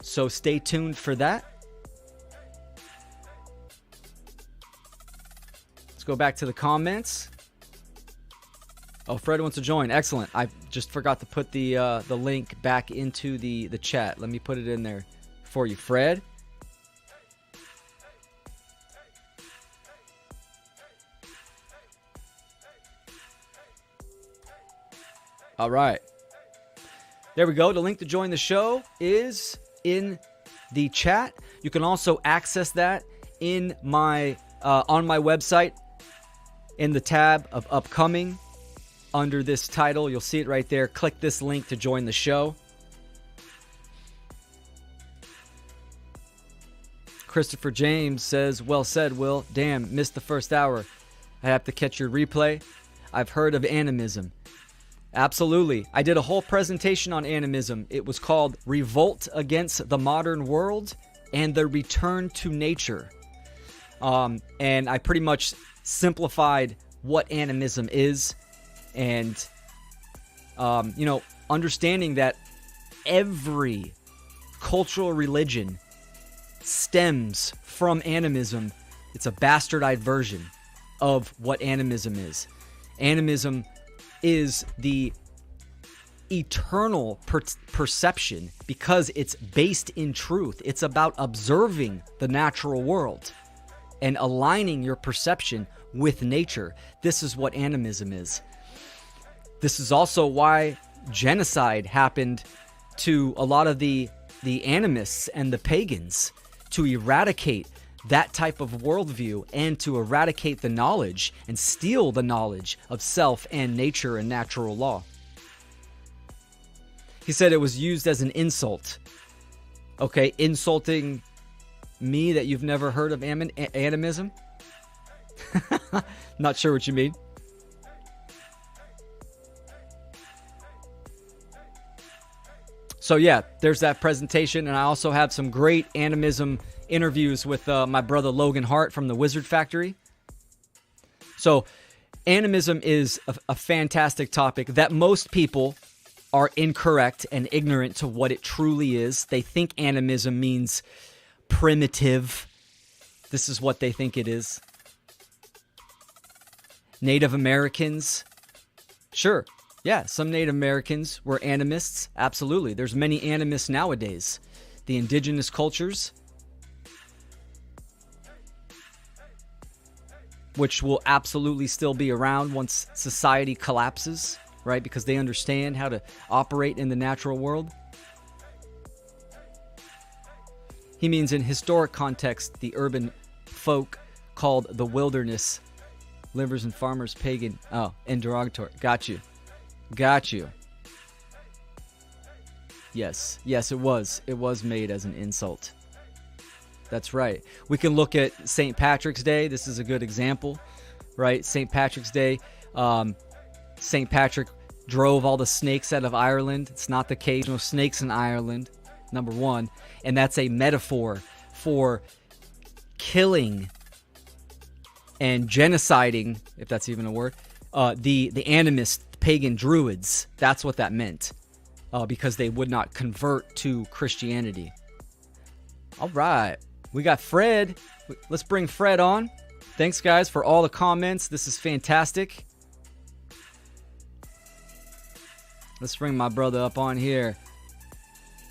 So stay tuned for that. Let's go back to the comments. Oh, Fred wants to join. Excellent. I just forgot to put the link back into the chat. Let me put it in there for you, Fred. All right. There we go. The link to join the show is in the chat. You can also access that in my on my website in the tab of upcoming. Under this title, you'll see it right there. Click this link to join the show. Christopher James says, well said, Will. Damn, missed the first hour. I have to catch your replay. I've heard of animism. Absolutely. I did a whole presentation on animism. It was called Revolt Against the Modern World and the Return to Nature. And I pretty much simplified what animism is. And, understanding that every cultural religion stems from animism. It's a bastardized version of what animism is. Animism is the eternal perception because it's based in truth. It's about observing the natural world and aligning your perception with nature. This is what animism is. This is also why genocide happened to a lot of the animists and the pagans, to eradicate that type of worldview and to eradicate the knowledge and steal the knowledge of self and nature and natural law. He said it was used as an insult. Okay, insulting me that you've never heard of animism? Not sure what you mean. So yeah, there's that presentation, and I also have some great animism interviews with my brother Logan Hart from the Wizard Factory. So animism is a fantastic topic that most people are incorrect and ignorant to what it truly is. They think animism means primitive. This is what they think it is. Native Americans, sure. Yeah, some Native Americans were animists. Absolutely. There's many animists nowadays. The indigenous cultures, which will absolutely still be around once society collapses, right? Because they understand how to operate in the natural world. He means in historic context, the urban folk called the wilderness, livers and farmers, pagan, and derogatory. Got you. Got you. Yes, it was. It was made as an insult. That's right. We can look at St. Patrick's Day. This is a good example, right? St. Patrick's Day. St. Patrick drove all the snakes out of Ireland. It's not the case. No snakes in Ireland, number one. And that's a metaphor for killing and genociding, if that's even a word, the animist pagan druids. That's what that meant, because they would not convert to Christianity. All right, we got Fred. Let's bring Fred on. Thanks, guys, for all the comments. This is fantastic. Let's bring my brother up on here.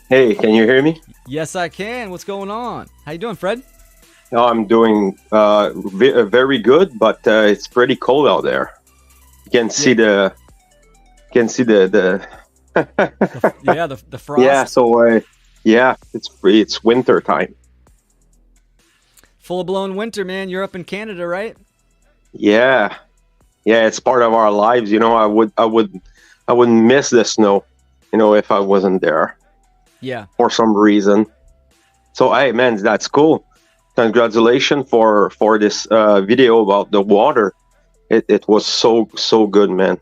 Hey, can you hear me? Yes, I can. What's going on? How you doing, Fred? No, I'm doing very good, but it's pretty cold out there. You can see the the frost. Yeah, so it's winter time. Full blown winter, man. You're up in Canada, right? Yeah, it's part of our lives. You know, I wouldn't miss the snow, you know, if I wasn't there. Yeah. For some reason. So, hey, man, that's cool. Congratulations for this video about the water. It was so good, man.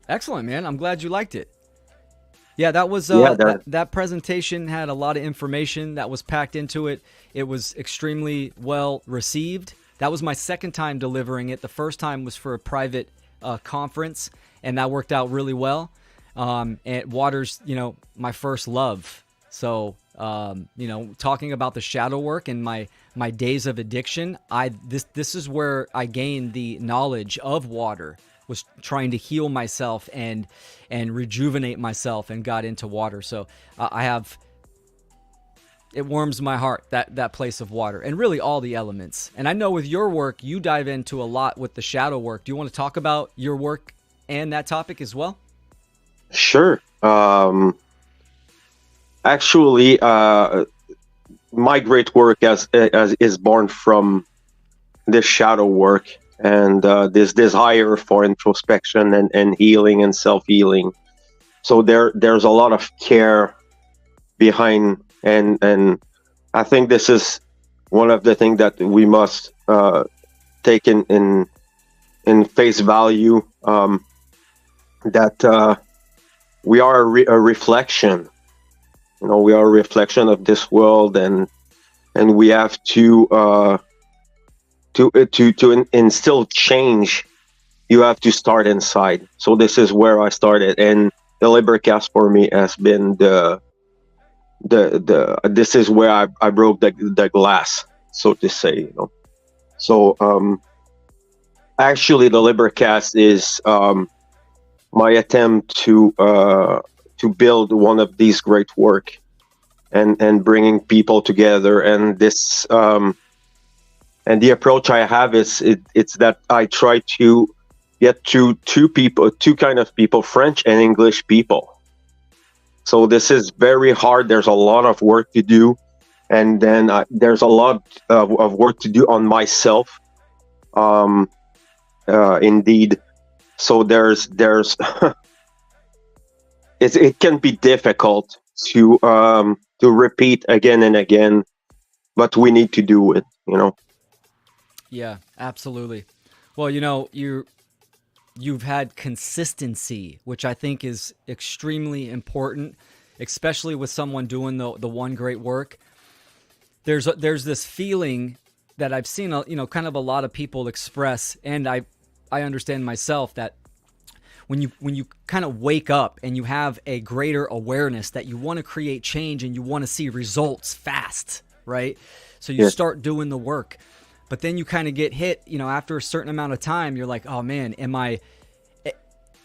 Excellent, man. I'm glad you liked it. Yeah, that was that presentation had a lot of information that was packed into it. It was extremely well received. That was my second time delivering it. The first time was for a private conference, and that worked out really well. And water's, my first love. So, talking about the shadow work and my days of addiction, this is where I gained the knowledge of water. Was trying to heal myself and rejuvenate myself, and got into water. So it warms my heart, that place of water, and really all the elements. And I know with your work, you dive into a lot with the shadow work. Do you want to talk about your work and that topic as well? Sure. Actually, my great work is born from this shadow work. And this desire for introspection and healing and self-healing. So there's a lot of care behind, and I think this is one of the things that we must take in face value, that we are a reflection. We are a reflection of this world, and we have to instill change. You have to start inside. So this is where I started, and the Libercast for me has been this is where I broke the glass, so to say. So actually the Libercast is my attempt to build one of these great work, and bringing people together. And this and the approach I have is it's that I try to get to two kind of people, French and English people. So this is very hard. There's a lot of work to do, and then there's a lot of work to do on myself. Indeed. So there's it can be difficult to repeat again and again, but we need to do it. Yeah, absolutely. Well, you've had consistency, which I think is extremely important, especially with someone doing the one great work. There's this feeling that I've seen, kind of a lot of people express, and I understand myself, that when you kind of wake up and you have a greater awareness that you want to create change and you want to see results fast, right? So you start doing the work. But then you kind of get hit, after a certain amount of time, you're like, oh man,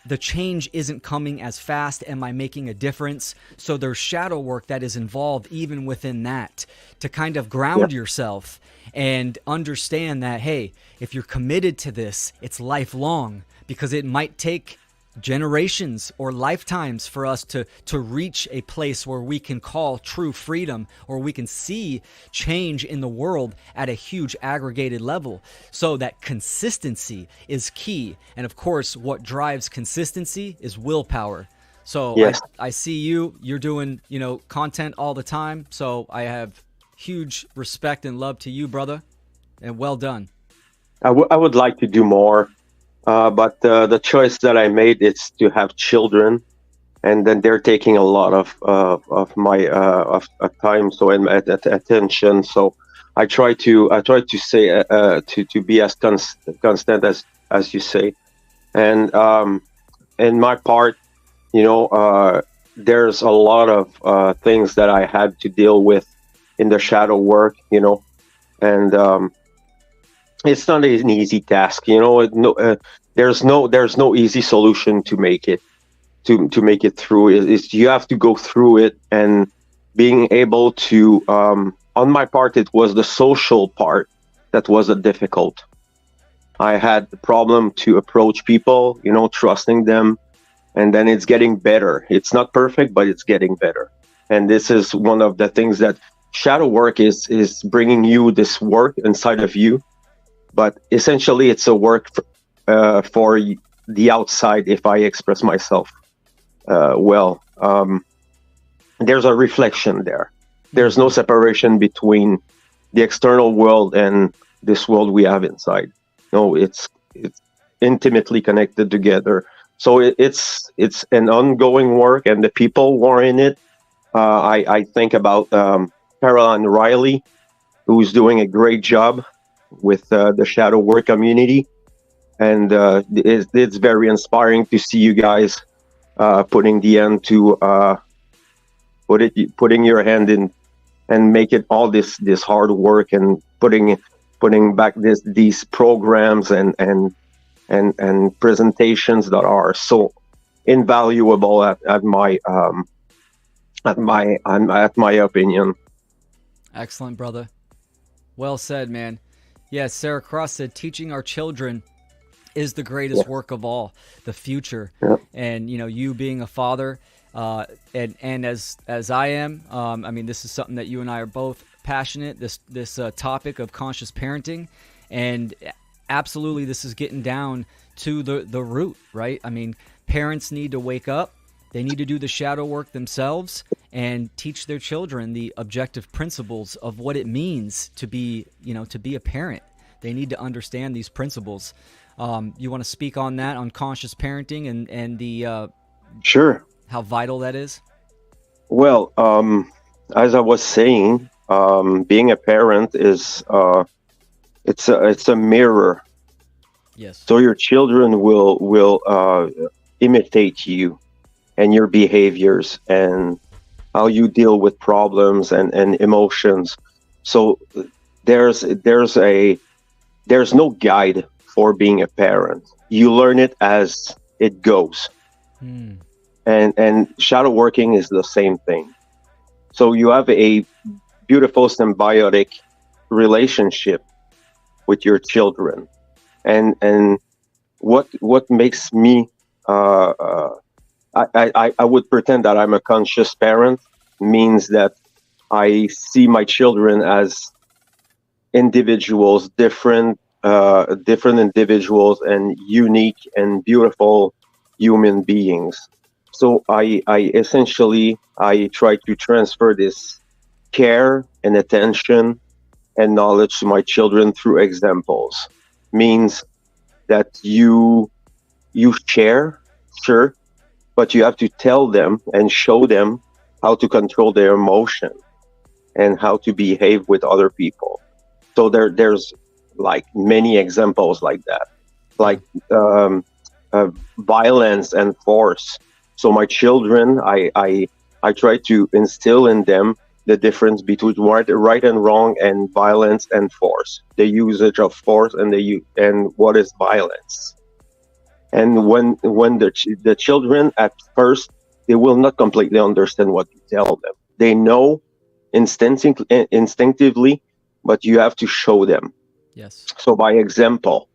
the change isn't coming as fast. Am I making a difference? So there's shadow work that is involved even within that, to kind of ground yourself and understand that, hey, if you're committed to this, it's lifelong, because it might take generations or lifetimes for us to reach a place where we can call true freedom, or we can see change in the world at a huge aggregated level. So that consistency is key. And of course, what drives consistency is willpower. So I see you're doing, content all the time. So I have huge respect and love to you, brother, and well done. I would like to do more. But the choice that I made is to have children, and then they're taking a lot of my of time, so and attention. So I try to say to be as constant as you say, and in my part, there's a lot of things that I had to deal with in the shadow work, and it's not an easy task, there's no easy solution to make it through. You have to go through it, and being able to on my part, it was the social part that was difficult. I had the problem to approach people, trusting them, and then it's getting better. It's not perfect, but it's getting better. And this is one of the things that shadow work is bringing you this work inside of you. But essentially, it's a work for the outside. If I express myself well, there's a reflection there. There's no separation between the external world and this world we have inside. No, it's intimately connected together. So it's an ongoing work, and the people who are in it. I think about Caroline Riley, who's doing a great job with the shadow work community, and it's very inspiring to see you guys putting the end to putting your hand in and make it all this hard work, and putting back these programs and presentations that are so invaluable at my opinion. Excellent, brother. Well said, man. Yeah, Sarah Cross said, teaching our children is the greatest work of all, the future. Yeah. And, you being a father, and as I am, I mean, this is something that you and I are both passionate, this topic of conscious parenting. And absolutely, this is getting down to the root, right? I mean, parents need to wake up. They need to do the shadow work themselves and teach their children the objective principles of what it means to be a parent. They need to understand these principles. You want to speak on that, on conscious parenting and the Sure. How vital that is? Well, as I was saying, being a parent is it's a mirror. Yes. So your children will imitate you and your behaviors and how you deal with problems and emotions. So there's no guide for being a parent. You learn it as it goes. Mm. And shadow working is the same thing. So you have a beautiful symbiotic relationship with your children, and what makes me I would pretend that I'm a conscious parent, means that I see my children as individuals, different individuals, and unique and beautiful human beings. So I essentially I try to transfer this care and attention and knowledge to my children through examples. Means that you share, sure, but you have to tell them and show them how to control their emotion and how to behave with other people. So there's like many examples like that, Yeah. like violence and force. So my children, I try to instill in them the difference between right and wrong, and violence and force, the usage of force, and what is violence. And when the children at first, they will not completely understand what you tell them. They know instinctively, but you have to show them. Yes. So by example,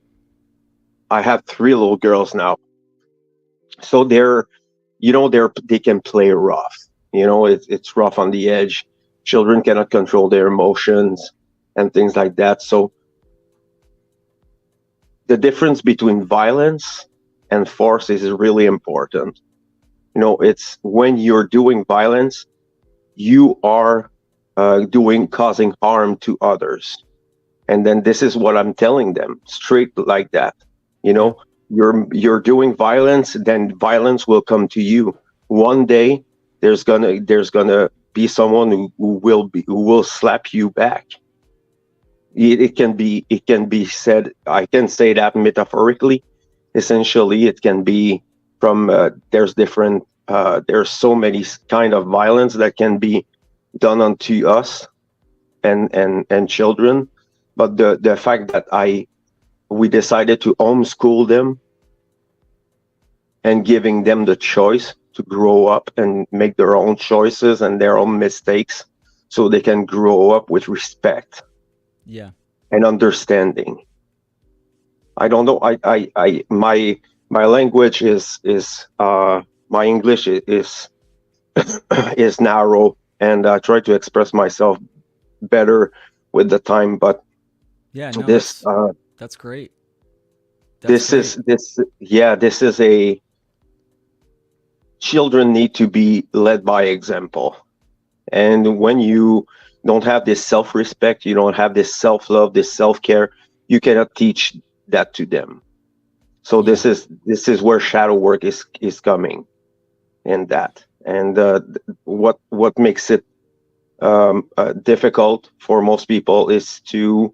I have 3 little girls now. So they can play rough. It's rough on the edge. Children cannot control their emotions and things like that. So the difference between violence and force is really important. It's when you're doing violence, you are causing harm to others. And then this is what I'm telling them straight like that. Yeah. You're doing violence, then violence will come to you. One day there's gonna be someone who will slap you back. It can be said. I can say that metaphorically. Essentially, it can be from there's so many kind of violence that can be done unto us and children. But the fact that we decided to homeschool them and giving them the choice to grow up and make their own choices and their own mistakes, so they can grow up with respect Yeah. and understanding. I don't know. My language is my English is is narrow, and I try to express myself better with the time. But Yeah. No, this that's great. That's this great. is this yeah this is a children need to be led by example. And when you don't have this self-respect, you don't have this self-love, this self-care, you cannot teach that to them. So Yeah. this is where shadow work is coming in that. And what makes it difficult for most people is to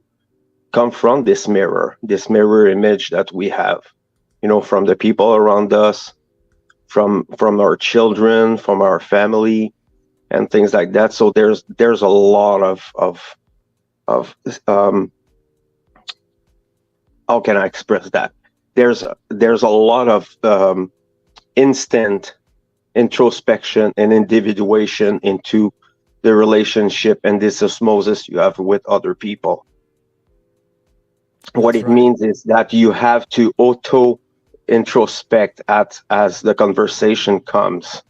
confront this mirror image that we have, from the people around us, from our children, from our family, and things like that. So there's a lot of how can I express that? There's a lot of instant introspection and individuation into the relationship and this osmosis you have with other people. What That's it right. means is that you have to auto introspect as the conversation comes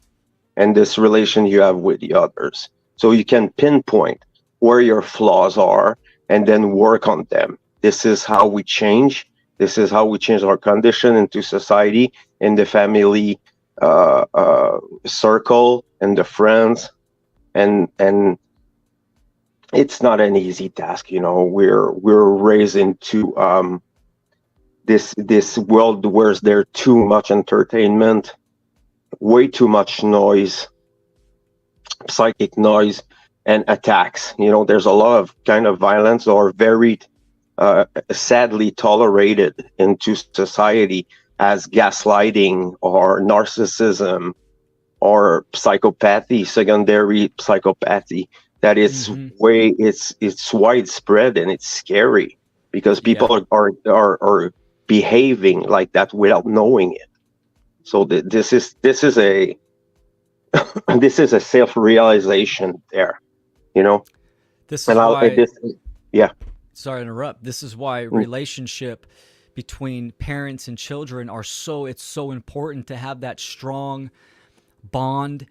and this relation you have with the others, so you can pinpoint where your flaws are and then work on them. This is how we change. This is how we change our condition into society, in the family circle, and the friends, and it's not an easy task. We're raised into this world where there's too much entertainment, way too much noise, psychic noise, and attacks. There's a lot of kind of violence or very sadly tolerated into society as gaslighting or narcissism or psychopathy, secondary psychopathy. That is Mm-hmm. it's widespread, and it's scary because Yeah. people are behaving like that without knowing it. So this is a this is a self-realization there, you know. This And is I'll why, this yeah. sorry to interrupt. This is why relationship between parents and children it's so important to have that strong bond,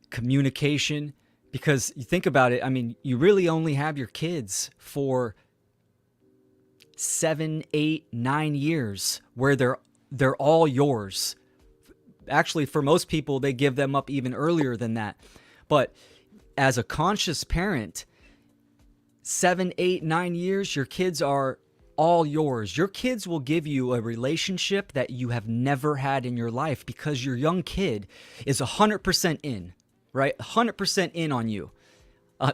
communication, because you think about it, I mean, you really only have your kids for 7, 8, 9 years where they're all yours. Actually, for most people, they give them up even earlier than that. But as a conscious parent, 7, 8, 9 years, your kids are all yours. Your kids will give you a relationship that you have never had in your life because your young kid is 100% in, right? 100% in on you.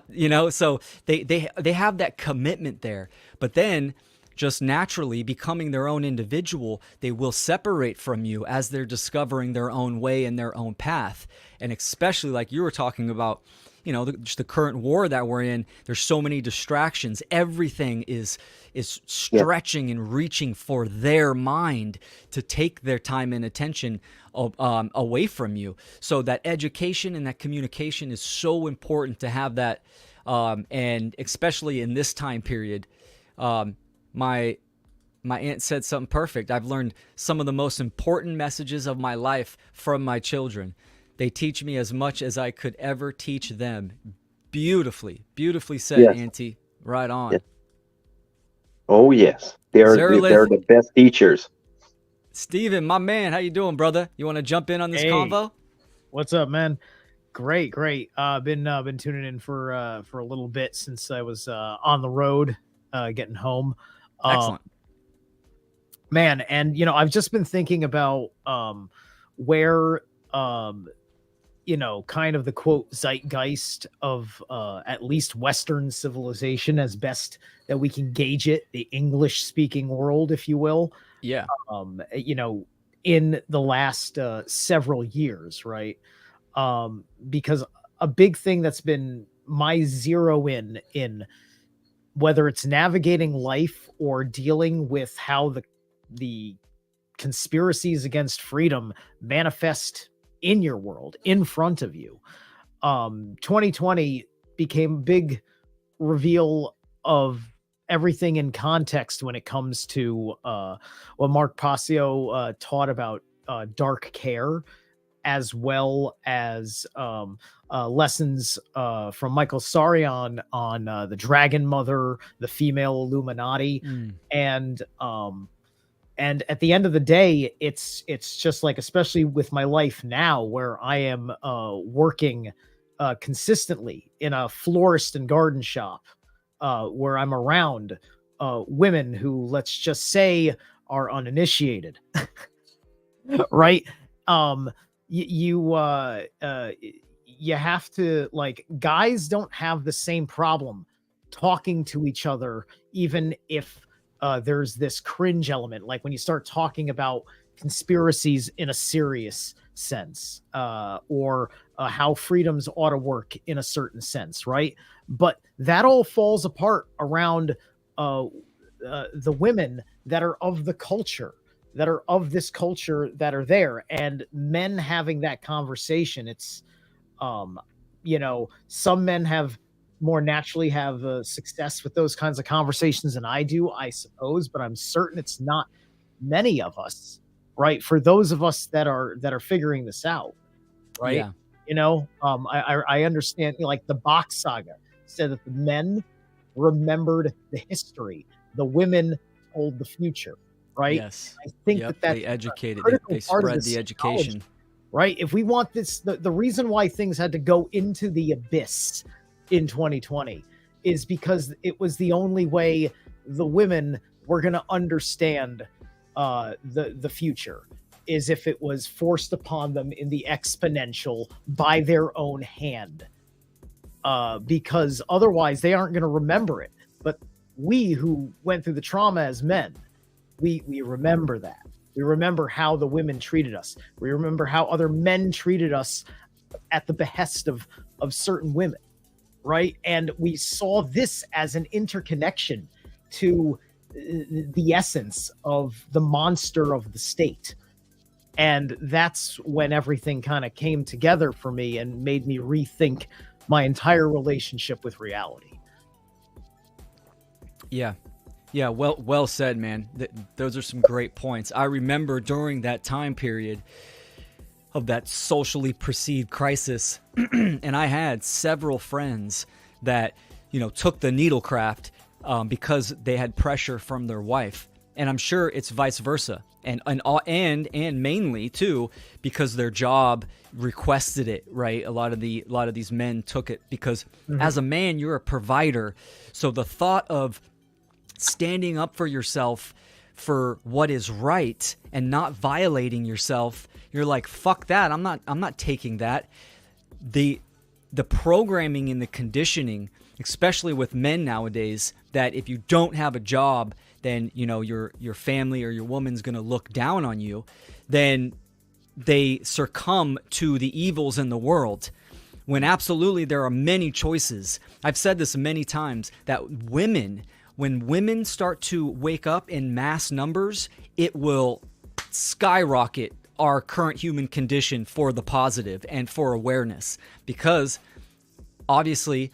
You know, so they have that commitment there. But then just naturally becoming their own individual, they will separate from you as they're discovering their own way and their own path. And especially like you were talking about, you know, just the current war that we're in, there's so many distractions. Everything is stretching and reaching for their mind to take their time and attention away from you. So that education and that communication is so important to have that. And especially in this time period, my aunt said something perfect. I've learned some of the most important messages of my life from my children. They teach me as much as I could ever teach them. Beautifully said, Yes. Auntie. Right on. Yes. Oh yes, they're the best teachers. Steven, my man, how you doing, brother? You want to jump in on this convo? What's up, man? Great. Been tuning in for a little bit since I was on the road, getting home. Excellent. Man, and you know, I've just been thinking about where you know, kind of the quote zeitgeist of at least Western civilization, as best that we can gauge it, the English speaking world, if you will. Yeah. You know, in the last several years, right? Because a big thing that's been my zero in whether it's navigating life or dealing with how the conspiracies against freedom manifest in your world, in front of you. 2020 became a big reveal of everything in context when it comes to what Mark Passio taught about dark care, as well as lessons from Michael Sarian on the Dragon Mother, the female Illuminati, and at the end of the day, it's just like, especially with my life now, where I am working consistently in a florist and garden shop, where I'm around women who, let's just say, are uninitiated, right? You have to, like, guys don't have the same problem talking to each other, even if there's this cringe element, like when you start talking about conspiracies in a serious sense, or how freedoms ought to work in a certain sense, right? But that all falls apart around the women that are of the culture, that are of this culture, that are there, and men having that conversation. It's, you know, some men have more naturally have success with those kinds of conversations than I do, I suppose, but I'm certain it's not many of us, right? For those of us that are figuring this out, right? Yeah. You know, I understand, you know, like the Bach saga said that the men remembered the history, the women told the future, right? Yes. I think that they educated, they part of spread this the education. Right? If we want this, the reason why things had to go into the abyss in 2020 is because it was the only way the women were going to understand the future, is if it was forced upon them in the exponential by their own hand, because otherwise they aren't going to remember it. But we who went through the trauma as men, we remember that. We remember how the women treated us. We remember how other men treated us at the behest of certain women. Right. And we saw this as an interconnection to the essence of the monster of the state. And that's when everything kind of came together for me and made me rethink my entire relationship with reality. Yeah. Yeah, well said, man. Those are some great points. I remember during that time period of that socially perceived crisis, and I had several friends that, took the needlecraft because they had pressure from their wife. And I'm sure it's vice versa. And mainly too because their job requested it, right? A lot of these men took it because as a man you're a provider. So the thought of standing up for yourself for what is right and not violating yourself, you're like, fuck that. I'm not taking that. The programming and the conditioning, especially with men nowadays, that if you don't have a job, then your family or your woman's going to look down on you, then they succumb to the evils in the world. When absolutely there are many choices. I've said this many times that when women start to wake up in mass numbers, it will skyrocket our current human condition for the positive and for awareness, because obviously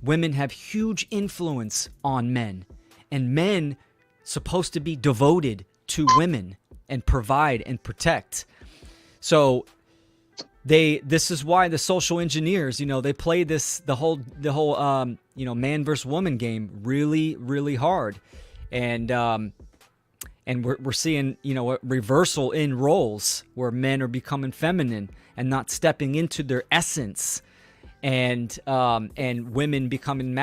women have huge influence on men, and men supposed to be devoted to women and provide and protect. So this is why the social engineers, they play the whole man versus woman game really, really hard. And we're seeing, a reversal in roles where men are becoming feminine and not stepping into their essence, and women becoming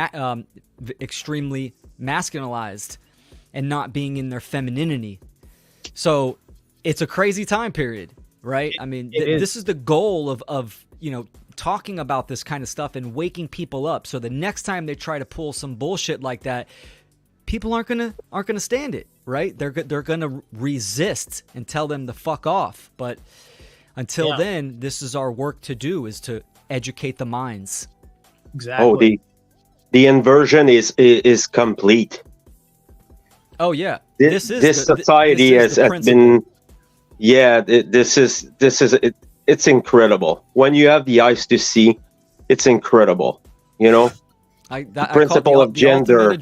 extremely masculinized and not being in their femininity. So it's a crazy time period, right? I mean, this is the goal of talking about this kind of stuff and waking people up. So the next time they try to pull some bullshit like that, people aren't gonna stand it, right? They're gonna resist and tell them to fuck off. But until then, this is our work to do, is to educate the minds. Oh, Exactly. the inversion is complete. Oh yeah, This society has been. Yeah, it's incredible. When you have the eyes to see, it's incredible. The principle of gender.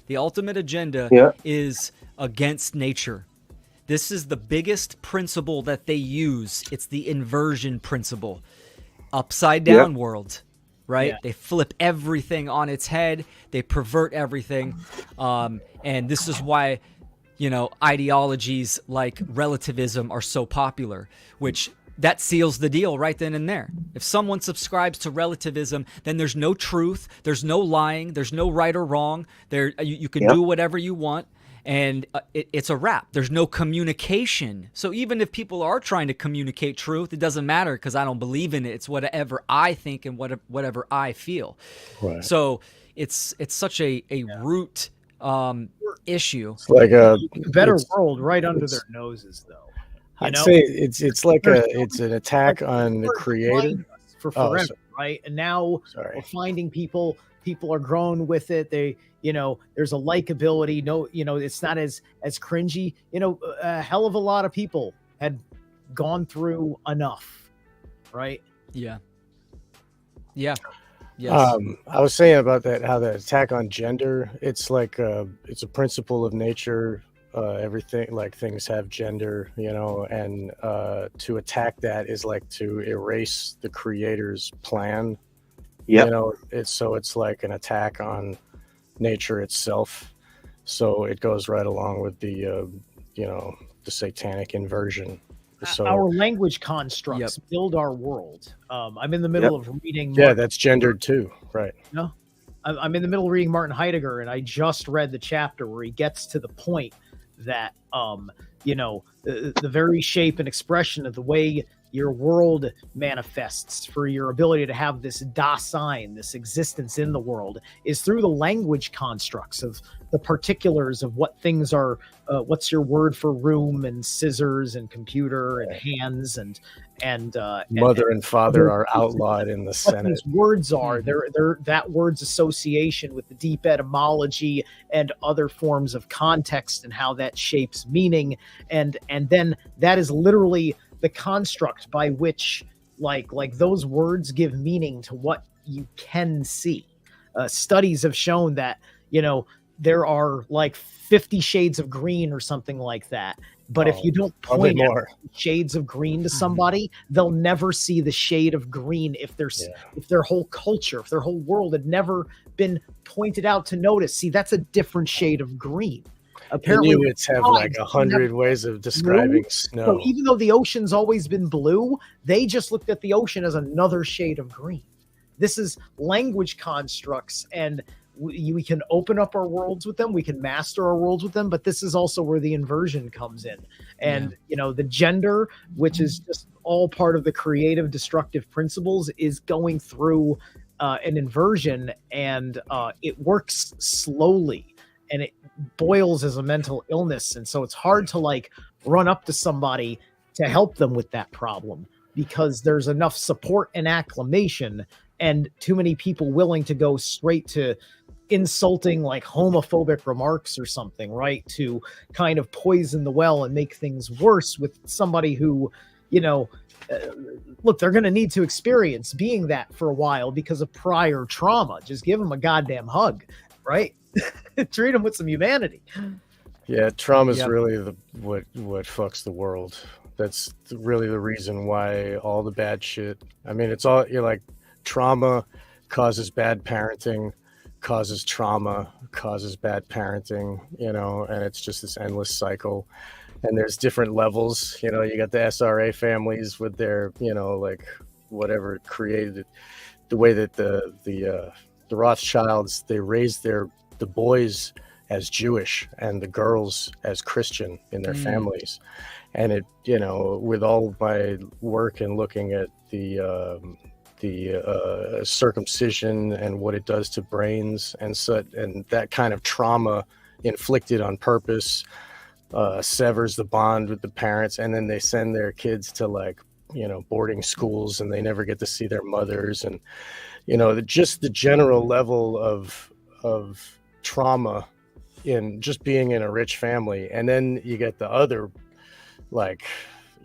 The ultimate agenda is against nature. This is the biggest principle that they use. It's the inversion principle. Upside down world, right? Yeah. They flip everything on its head. They pervert everything. And this is why, ideologies like relativism are so popular, which that seals the deal right then and there. If someone subscribes to relativism, then there's no truth, there's no lying, there's no right or wrong. You can do whatever you want, and it's a wrap. There's no communication. So even if people are trying to communicate truth, it doesn't matter, because I don't believe in it. It's whatever I think and whatever I feel. Right. So it's such a root issue. It's like a better world right under their noses, though. I'd say it's like it's an attack on the creator for forever, right? And now we're finding people are grown with it. They, there's a likability. No, it's not as cringy. A hell of a lot of people had gone through enough, right? Yeah. Yes. I was saying about that, how the attack on gender, it's like it's a principle of nature. Everything, like, things have gender, and to attack that is like to erase the creator's plan. It's like an attack on nature itself. So it goes right along with the the satanic inversion. So our language constructs build our world. I'm in the middle of reading. That's gendered too, right? I'm in the middle of reading Martin Heidegger, and I just read the chapter where he gets to the point that the very shape and expression of the way your world manifests for your ability to have this Dasein, this existence in the world, is through the language constructs of the particulars of what things are, what's your word for room and scissors and computer and hands and mother and father are outlawed in the what Senate. these words are. They're that word's association with the deep etymology and other forms of context and how that shapes meaning. And then that is literally the construct by which like those words give meaning to what you can see. Studies have shown that, there are like 50 shades of green or something like that. But if you don't point out shades of green to somebody, they'll never see the shade of green if their whole culture, if their whole world had never been pointed out to notice. See, that's a different shade of green. Apparently, Inuits have like 100 ways of describing snow. So even though the ocean's always been blue, they just looked at the ocean as another shade of green. This is language constructs, and we can open up our worlds with them. We can master our worlds with them, but this is also where the inversion comes in. And, the gender, which is just all part of the creative destructive principles, is going through an inversion, and it works slowly, and it boils as a mental illness. And so it's hard to like run up to somebody to help them with that problem, because there's enough support and acclamation and too many people willing to go straight to insulting, like homophobic remarks or something, right? To kind of poison the well and make things worse with somebody who, look, they're going to need to experience being that for a while because of prior trauma. Just give them a goddamn hug, right? Treat them with some humanity. Yeah, trauma is really what fucks the world. That's really the reason why all the bad shit. I mean, it's all, trauma causes bad parenting, causes trauma, causes bad parenting, and it's just this endless cycle. And there's different levels, you got the SRA families with their, whatever created the way that the Rothschilds, they raised the boys as Jewish and the girls as Christian in their families. And it, with all of my work and looking at the circumcision and what it does to brains and that kind of trauma inflicted on purpose severs the bond with the parents, and then they send their kids to boarding schools and they never get to see their mothers, and just the general level of trauma in just being in a rich family. And then you get the other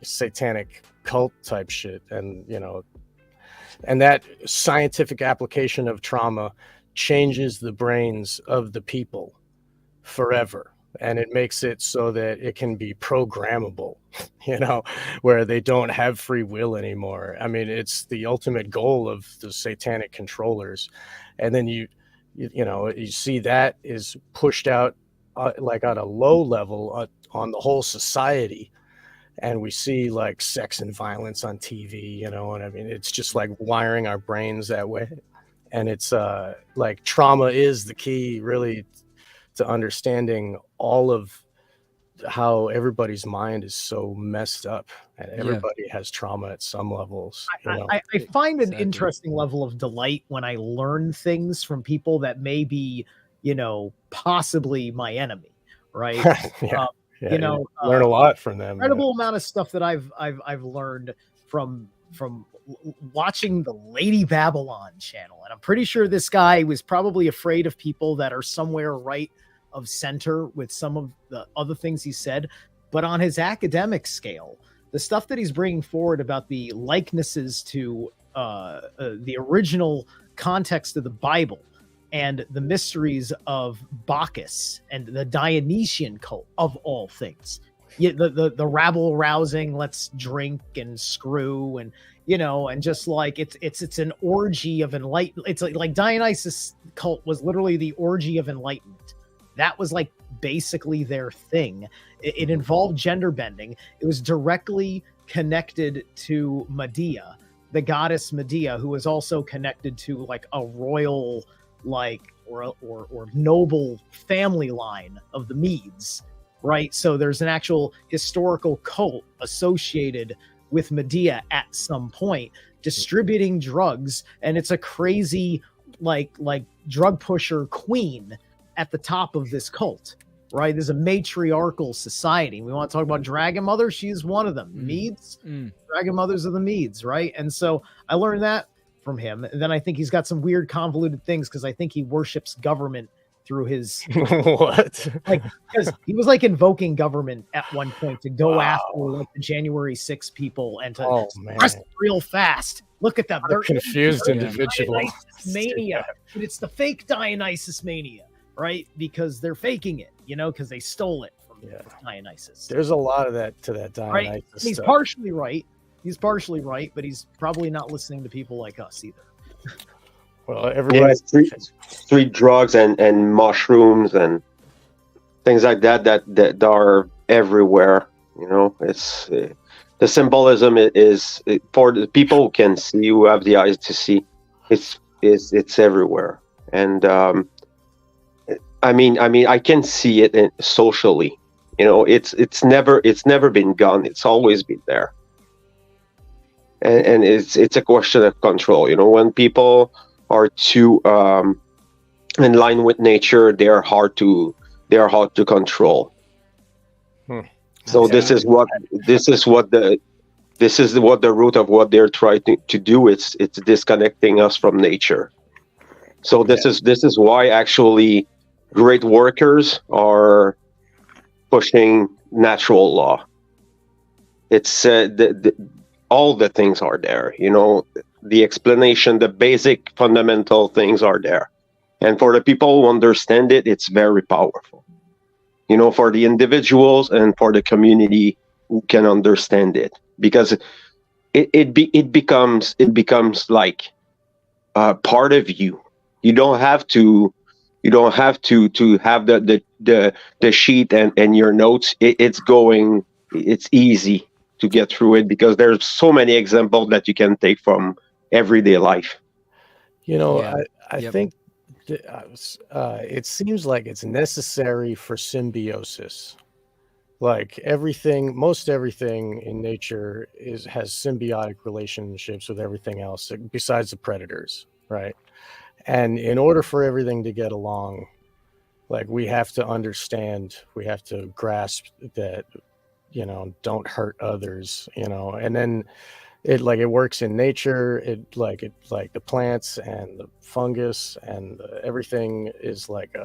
satanic cult type shit, and that scientific application of trauma changes the brains of the people forever. And it makes it so that it can be programmable, where they don't have free will anymore. I mean, it's the ultimate goal of the satanic controllers. And then you see that is pushed out at a low level on the whole society. And we see sex and violence on TV, and I mean, it's just wiring our brains that way. And it's trauma is the key really to understanding all of how everybody's mind is so messed up, and everybody has trauma at some levels. I find an interesting level of delight when I learn things from people that may be, possibly my enemy, right? Learn a lot from them. Incredible amount of stuff that I've learned from watching the Lady Babylon channel, and I'm pretty sure this guy was probably afraid of people that are somewhere right of center with some of the other things he said. But on his academic scale, the stuff that he's bringing forward about the likenesses to the original context of the Bible and the mysteries of Bacchus and the Dionysian cult of all things. Yeah, the rabble rousing, let's drink and screw and and just it's an orgy of enlightenment. It's like Dionysus cult was literally the orgy of enlightenment. That was basically their thing. It involved gender bending. It was directly connected to Medea, the goddess Medea, who was also connected to a royal or noble family line of the Medes, right? So there's an actual historical cult associated with Medea at some point, distributing drugs, and it's a crazy drug pusher queen at the top of this cult, right? There's a matriarchal society. We want to talk about Dragon Mother. She's one of them. Meads, Dragon Mothers of the Meads, right? And so I learned that from him. And then I think he's got some weird convoluted things because I think he worships government through his what? Like, because he was like invoking government at one point to go after like the January 6 people and to press real fast. Look at them. They're confused individual. Dionysus mania. But it's the fake Dionysus mania, right? Because they're faking it, you know, because they stole it from Dionysus. There's a lot of that to that Dionysus. Right? He's partially right. He's partially right, but he's probably not listening to people like us either. Well, everybody street drugs and mushrooms and things like that are everywhere. You know, it's the symbolism is for the people who can see, who have the eyes to see. It's everywhere, and I mean, I can see it socially. You know, it's never been gone. It's always been there, and it's a question of control. You know, when people are too in line with nature, they're hard to control. So this is what the root of what they're trying to do. It's disconnecting us from nature. So this is why actually great workers are pushing natural law. It's all the things are there, you know. The explanation, the basic fundamental things are there. And for the people who understand it, it's very powerful. You know, for the individuals and for the community who can understand it. Because it becomes like part of you. You don't have to have the sheet and your notes. It's easy to get through it because there's so many examples that you can take from everyday life. You know, I think it seems like it's necessary for symbiosis. Like most everything in nature has symbiotic relationships with everything else besides the predators, right? And in order for everything to get along, like we have to understand, we have to grasp that, you know, don't hurt others, you know, and then it works in nature. It like the plants and the fungus and everything is like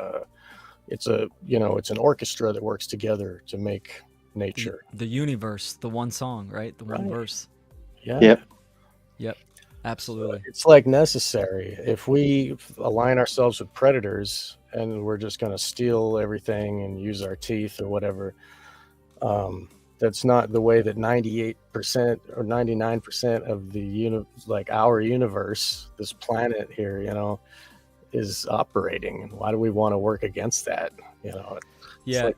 it's an orchestra that works together to make nature. The universe, the one song, right? The one verse. Yeah. Yep. Absolutely. So it's like necessary. If we align ourselves with predators and we're just going to steal everything and use our teeth or whatever, that's not the way that 98% or 99% of the our universe, this planet here, you know, is operating. And why do we want to work against that? You know, it's like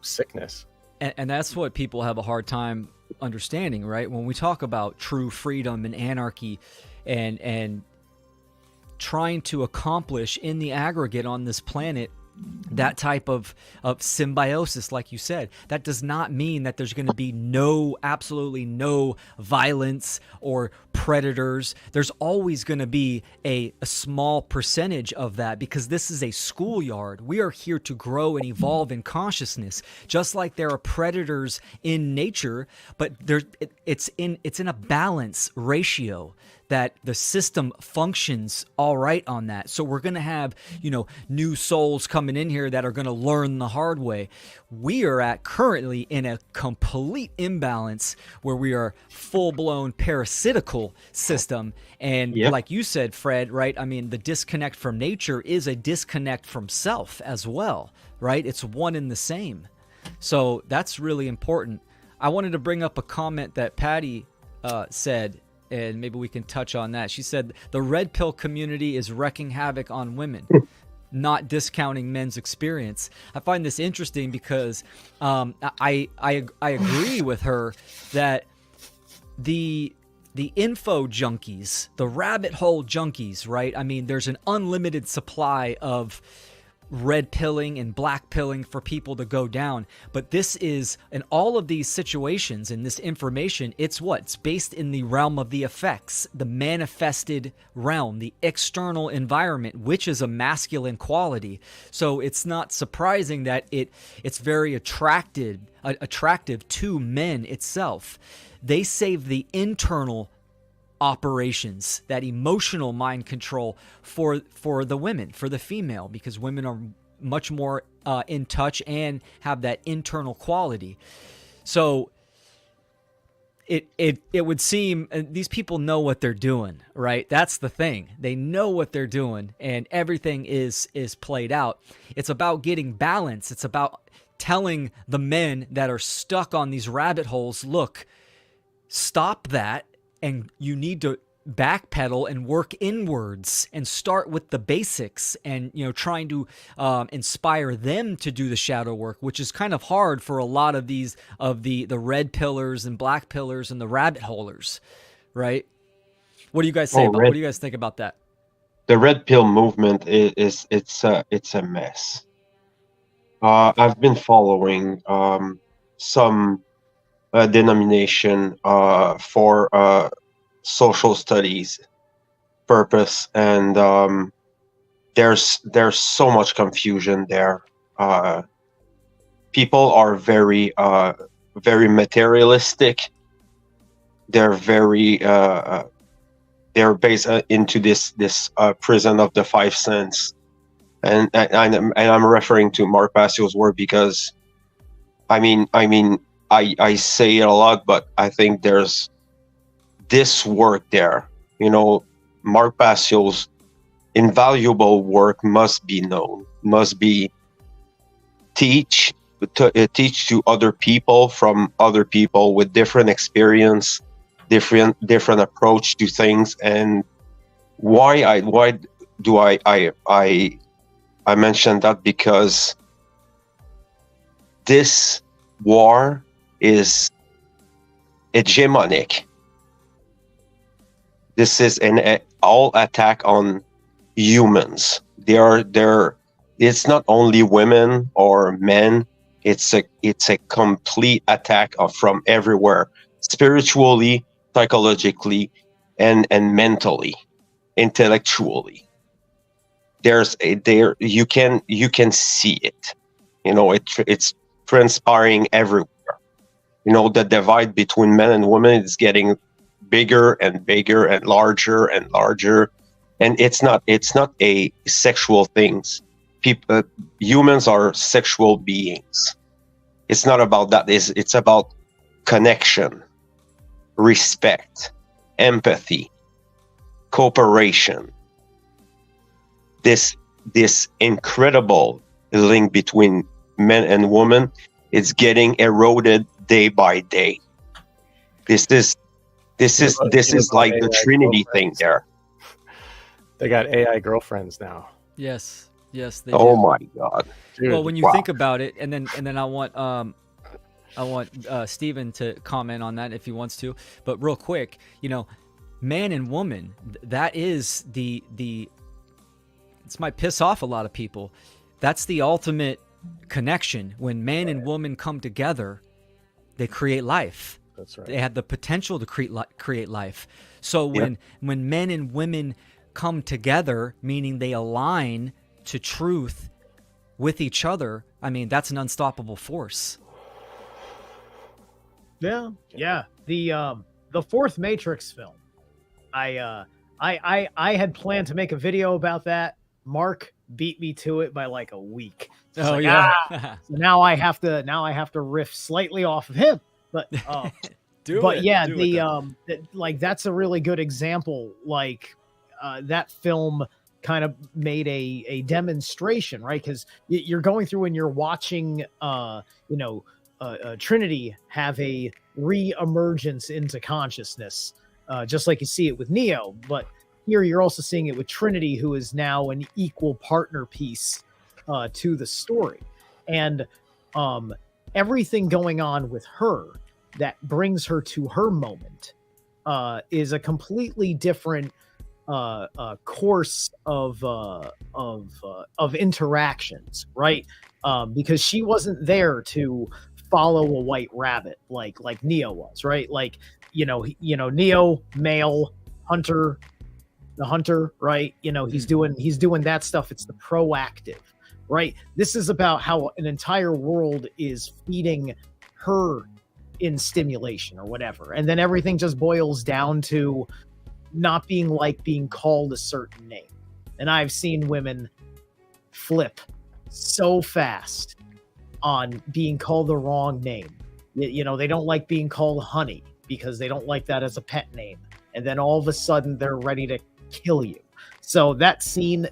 sickness. And that's what people have a hard time understanding, right? When we talk about true freedom and anarchy and trying to accomplish in the aggregate on this planet that type of symbiosis, like you said, that does not mean that there's going to be absolutely no violence or predators. There's always going to be a small percentage of that because this is a schoolyard. We are here to grow and evolve in consciousness, just like there are predators in nature, but it's in a balance ratio that the system functions all right on that. So we're going to have, you know, new souls coming in here that are going to learn the hard way. We are currently in a complete imbalance where we are full-blown parasitical system. And like you said, Fred, right? I mean, the disconnect from nature is a disconnect from self as well, right? It's one and the same. So that's really important. I wanted to bring up a comment that Patty said, and maybe we can touch on that. She said, the red pill community is wreaking havoc on women, not discounting men's experience. I find this interesting because I agree with her that the info junkies, the rabbit hole junkies, right? I mean, there's an unlimited supply of red pilling and black pilling for people to go down. But this is, in all of these situations and this information, it's what? It's based in the realm of the effects, the manifested realm, the external environment, which is a masculine quality. So it's not surprising that it's very attractive to men itself. They save the internal operations, that emotional mind control for the women, for the female, because women are much more in touch and have that internal quality. So it would seem these people know what they're doing, right? That's the thing. They know what they're doing, and everything is played out. It's about getting balance. It's about telling the men that are stuck on these rabbit holes, look, stop that. And you need to backpedal and work inwards and start with the basics, and trying to inspire them to do the shadow work, which is kind of hard for a lot of these the red pillars and black pillars and the rabbit holers, right? What do you guys say about? What do you guys think about that? The red pill movement is a mess. I've been following some denomination for social studies purpose, and there's so much confusion there. People are very materialistic. They're they're based into this prison of the 5 cents, and I'm referring to Mark Passio's work, because I say it a lot, but I think there's this work there. Mark Passio's invaluable work must be known, must be teach to other people, from other people with different experience, different approach to things. And why do I mention that? Because this war is hegemonic. This is an all attack on humans. It's not only women or men. It's a complete attack from everywhere, spiritually, psychologically, and mentally, intellectually. You can see it. It's transpiring everywhere. The divide between men and women is getting bigger and bigger and larger, and it's not a sexual things. Humans are sexual beings. It's not about that. It's about connection, respect, empathy, cooperation. This incredible link between men and women is getting eroded day by day. This is like the Trinity thing there. They got AI girlfriends now. Yes, they oh do. My God. Dude, well, when you think about it, and then I want Steven to comment on that if he wants to. But real quick, man and woman, that is the this might piss off a lot of people. That's the ultimate connection. When man and woman come together, they create life. That's right. They have the potential to create life. So when men and women come together, meaning they align to truth with each other, that's an unstoppable force. Yeah. The fourth Matrix film. I had planned to make a video about that. Mark beat me to it by like a week. So so now I have to riff slightly off of him. But that's a really good example. Like that film kind of made a demonstration, right? Because you're going through and you're watching Trinity have a re-emergence into consciousness, just like you see it with Neo. But here you're also seeing it with Trinity, who is now an equal partner piece to the story. And everything going on with her that brings her to her moment is a completely different course of interactions, right? Because she wasn't there to follow a white rabbit like Neo was, right? Like, Neo, male, hunter, the hunter, right? He's doing that stuff. It's the proactive, right? This is about how an entire world is feeding her in stimulation or whatever, and then everything just boils down to not being called a certain name. And I've seen women flip so fast on being called the wrong name. They don't like being called honey because they don't like that as a pet name, and then all of a sudden they're ready to kill you. So that scene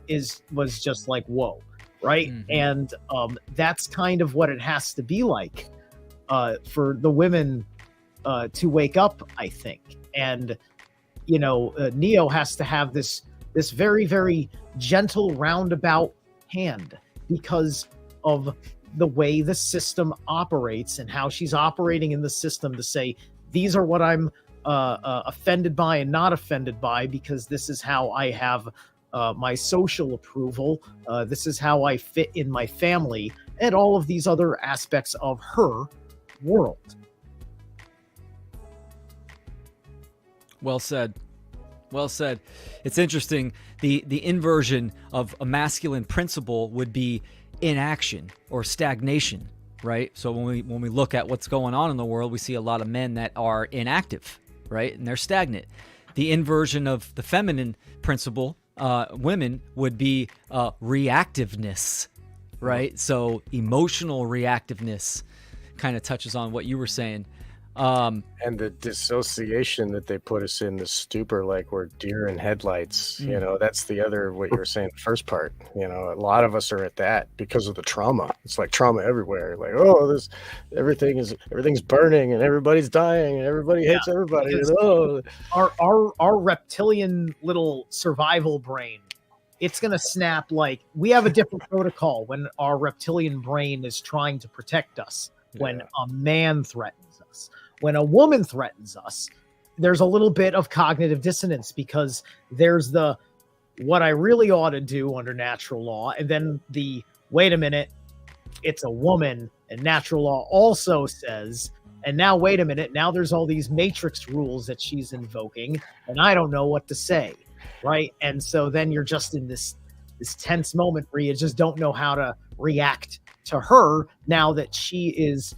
was just like, whoa, right? And that's kind of what it has to be like for the women to wake up, I think. And Neo has to have this very, very gentle roundabout hand because of the way the system operates and how she's operating in the system to say, these are what I'm offended by and not offended by, because this is how I have my social approval. This is how I fit in my family, and all of these other aspects of her world. Well said. Well said. It's interesting. The inversion of a masculine principle would be inaction or stagnation, right? So when we look at what's going on in the world, we see a lot of men that are inactive, right? And they're stagnant. The inversion of the feminine principle, women, would be reactiveness, right? So emotional reactiveness kind of touches on what you were saying. And the dissociation that they put us in, the stupor, like we're deer in headlights, that's the other, what you were saying, the first part, a lot of us are at that because of the trauma. It's like trauma everywhere. Like, oh, everything's burning and everybody's dying and everybody hates everybody. Our reptilian little survival brain, it's going to snap. Like, we have a different protocol when our reptilian brain is trying to protect us. When a man threatens us, when a woman threatens us, there's a little bit of cognitive dissonance, because there's the what I really ought to do under natural law, and then the wait a minute, it's a woman, and natural law also says, and now wait a minute, now there's all these matrix rules that she's invoking, and I don't know what to say, right? And so then you're just in this tense moment where you just don't know how to react to her now that she is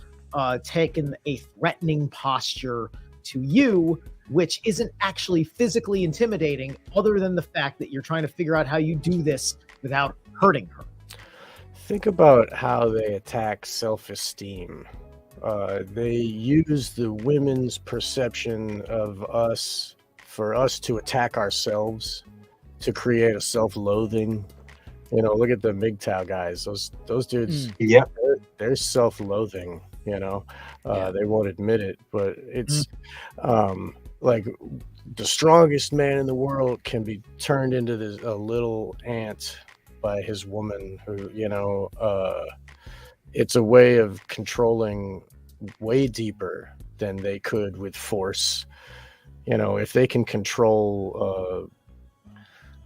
taken a threatening posture to you, which isn't actually physically intimidating, other than the fact that you're trying to figure out how you do this without hurting her. Think about how they attack self-esteem. They use the women's perception of us for us to attack ourselves, to create a self-loathing. Look at the MGTOW guys. Those dudes, they're self-loathing. They won't admit it, but it's like the strongest man in the world can be turned into a little ant by his woman, who it's a way of controlling way deeper than they could with force. If they can control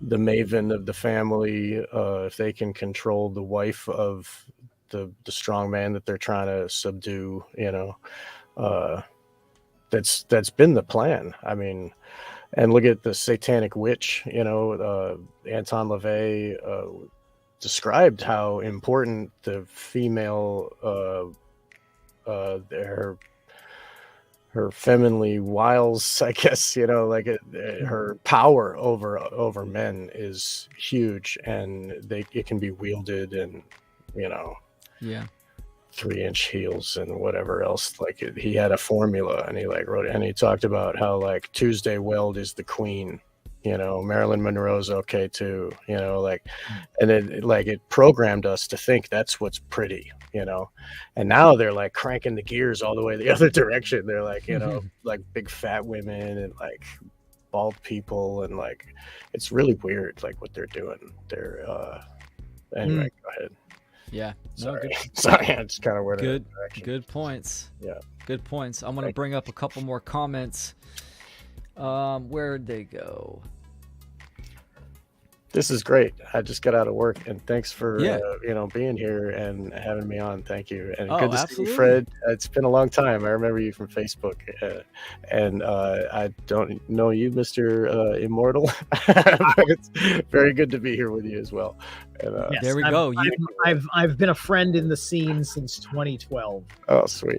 the maven of the family, if they can control the wife of the strong man that they're trying to subdue, that's been the plan. I mean, and look at the satanic witch, Anton LaVey described how important the female, her femininely wiles, I guess, her power over men is huge, and it can be wielded, and 3-inch heels and whatever else. Like, he had a formula, and he wrote it, and he talked about how Tuesday Weld is the queen, Marilyn Monroe's okay too, and it programmed us to think that's what's pretty, and now they're cranking the gears all the way the other direction. They're big fat women and bald people, and it's really weird what they're doing. They're anyway, go ahead. Yeah. Sorry. Sorry, I just kind of went good. Good points. Yeah. Good points. I'm going to bring up a couple more comments. Where'd they go? This is great. I just got out of work, and thanks for Yeah. being here and having me on. Thank you, and Oh, good to see absolutely. you, Fred. It's been a long time. I remember you from Facebook, and I don't know you, Mister Immortal, but it's very good to be here with you as well. And, Yes, There we I've- go. I've been a friend in the scene since 2012. Oh, sweet.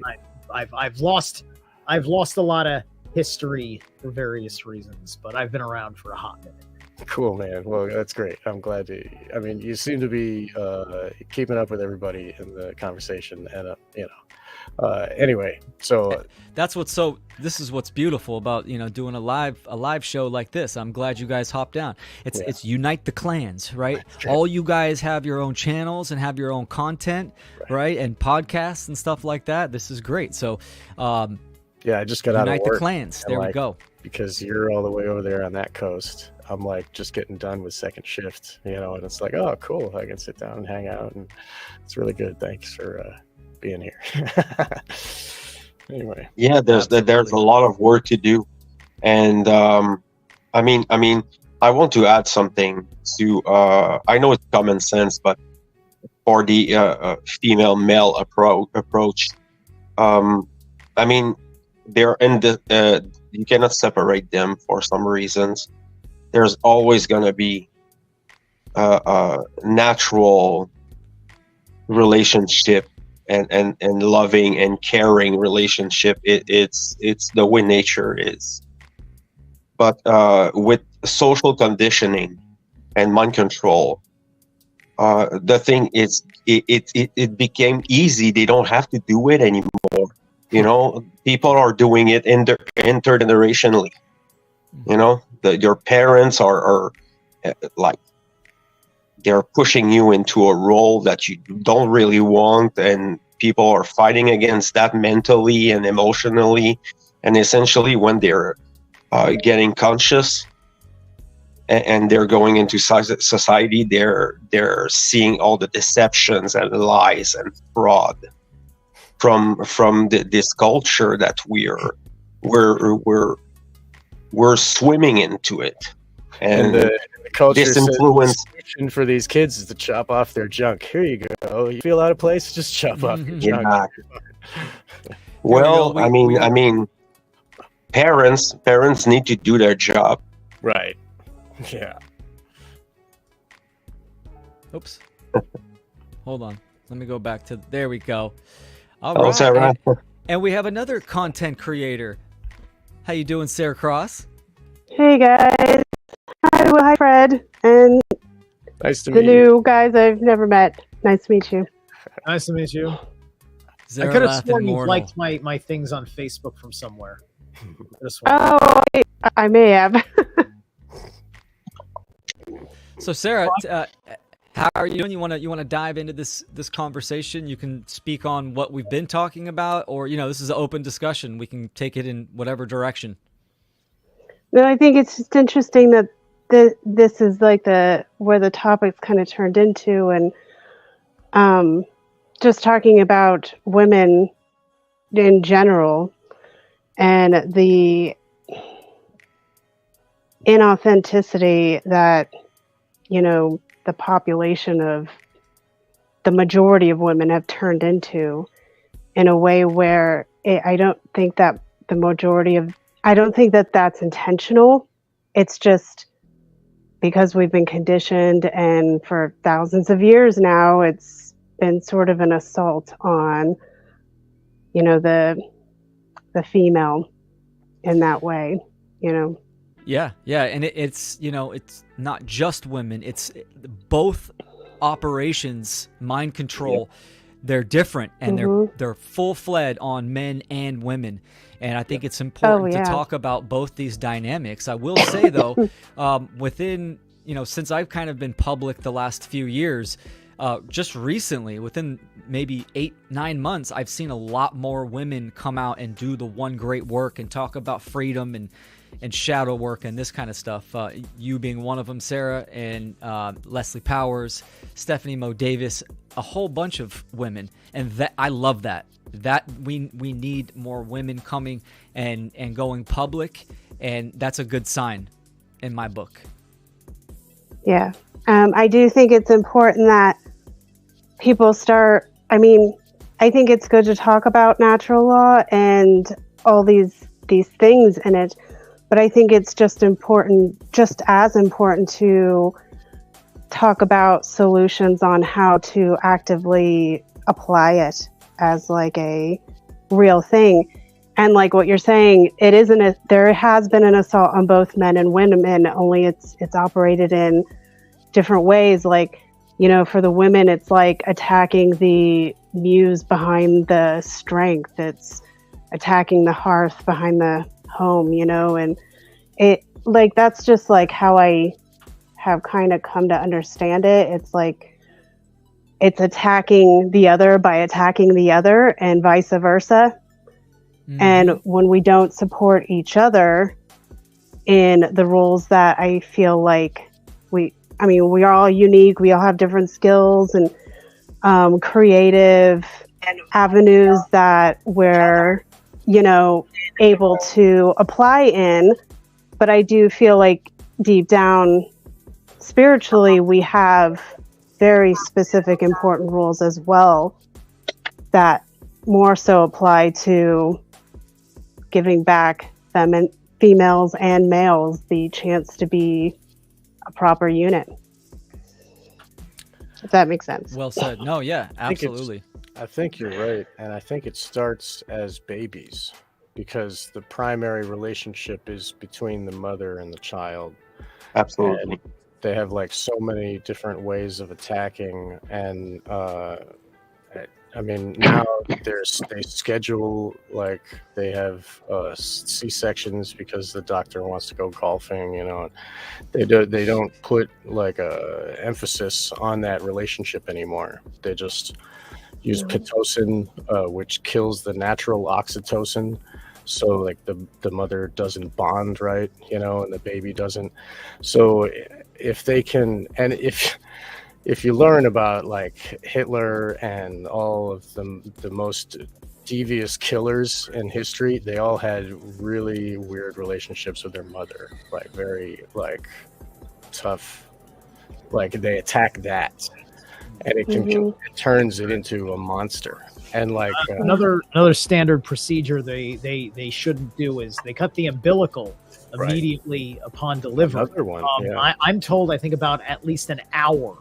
I've lost a lot of history for various reasons, but I've been around for a hot minute. Cool, man. Well, that's great. I'm glad to. I mean, you seem to be keeping up with everybody in the conversation, and anyway. So this is what's beautiful about doing a live show like this. I'm glad you guys hopped down. It's unite the clans, right? All you guys have your own channels and have your own content, right? And podcasts and stuff like that. This is great. So yeah, I just got out of work. Unite the clans. There we go. Because you're all the way over there on that coast. I'm like just getting done with second shift, and it's like, oh, cool. I can sit down and hang out, and it's really good. Thanks for being here. Anyway. Yeah, there's a lot of work to do, and I mean, I want to add something to. I know it's common sense, but for the female male approach, I mean, they're in the. You cannot separate them for some reasons. There's always going to be a natural relationship and loving and caring relationship. It's the way nature is. But with social conditioning and mind control, the thing is, it became easy. They don't have to do it anymore. People are doing it intergenerationally. Your parents are like, they're pushing you into a role that you don't really want, and people are fighting against that mentally and emotionally. And essentially, when they're getting conscious and they're going into society, they're seeing all the deceptions and lies and fraud from this culture that we're swimming into it, and the culture this says influence the solution for these kids is to chop off their junk. Here you go. You feel out of place? Just chop off your junk. Yeah. Well, I mean, parents need to do their job. Right. Yeah. Oops. Hold on. Let me go back to. There we go. All Oh, is that right? And we have another content creator. How you doing, Sarah Cross? Hey guys. Hi Fred. And Nice to the meet you. new guys I've never met. Nice to meet you. Nice to meet you. I Zara could have Lath sworn you Immortal. liked my things on Facebook from somewhere. Could've sworn. Oh, I may have. So Sarah, how are you doing? You want to dive into this conversation? You can speak on what we've been talking about, or this is an open discussion. We can take it in whatever direction. No, I think it's just interesting that this is like where the topic's kind of turned into, and just talking about women in general and the inauthenticity that the population of the majority of women have turned into, in a way where I don't think that that's intentional. It's just because we've been conditioned, and for thousands of years now, it's been sort of an assault on, the female in that way, Yeah, and it's it's not just women. It's both operations, mind control. They're different, and they're full-fledged on men and women. And I think it's important to talk about both these dynamics. I will say though, within since I've kind of been public the last few years, just recently, within maybe 8-9 months, I've seen a lot more women come out and do the one great work and talk about freedom and shadow work and this kind of stuff. You being one of them, Sarah, and Leslie Powers, Stephanie Mo Davis, a whole bunch of women, and that I love that. That we need more women coming and going public, and that's a good sign in my book. Yeah. I do think it's important that people start, I think it's good to talk about natural law and all these things in it, but I think it's just as important to talk about solutions on how to actively apply it as like a real thing. And like what you're saying, there has been an assault on both men and women, only it's operated in different ways. Like, for the women, it's like attacking the muse behind the strength. It's attacking the hearth behind the home, and it like, that's just like how I have kind of come to understand it. It's like, it's attacking the other by attacking the other and vice versa. Mm-hmm. And when we don't support each other in the roles that I feel like we are all unique. We all have different skills and creative avenues that we're, able to apply in. But I do feel like deep down, spiritually, we have very specific, important rules as well that more so apply to giving back females and males the chance to be a proper unit. If that makes sense. Well said. No, yeah, absolutely. I think you're right. And I think it starts as babies because the primary relationship is between the mother and the child. Absolutely. And they have like so many different ways of attacking. And now they schedule, like they have C-sections because the doctor wants to go golfing, they don't put like a emphasis on that relationship anymore. They just use Pitocin, which kills the natural oxytocin. So like the mother doesn't bond right, and the baby doesn't. So if they can, and if you learn about like Hitler and all of the most devious killers in history, they all had really weird relationships with their mother, like very like tough, like they attack that, and it turns it into a monster. And like another standard procedure they shouldn't do is they cut the umbilical immediately upon delivery. Another one. I'm told, I think about at least an hour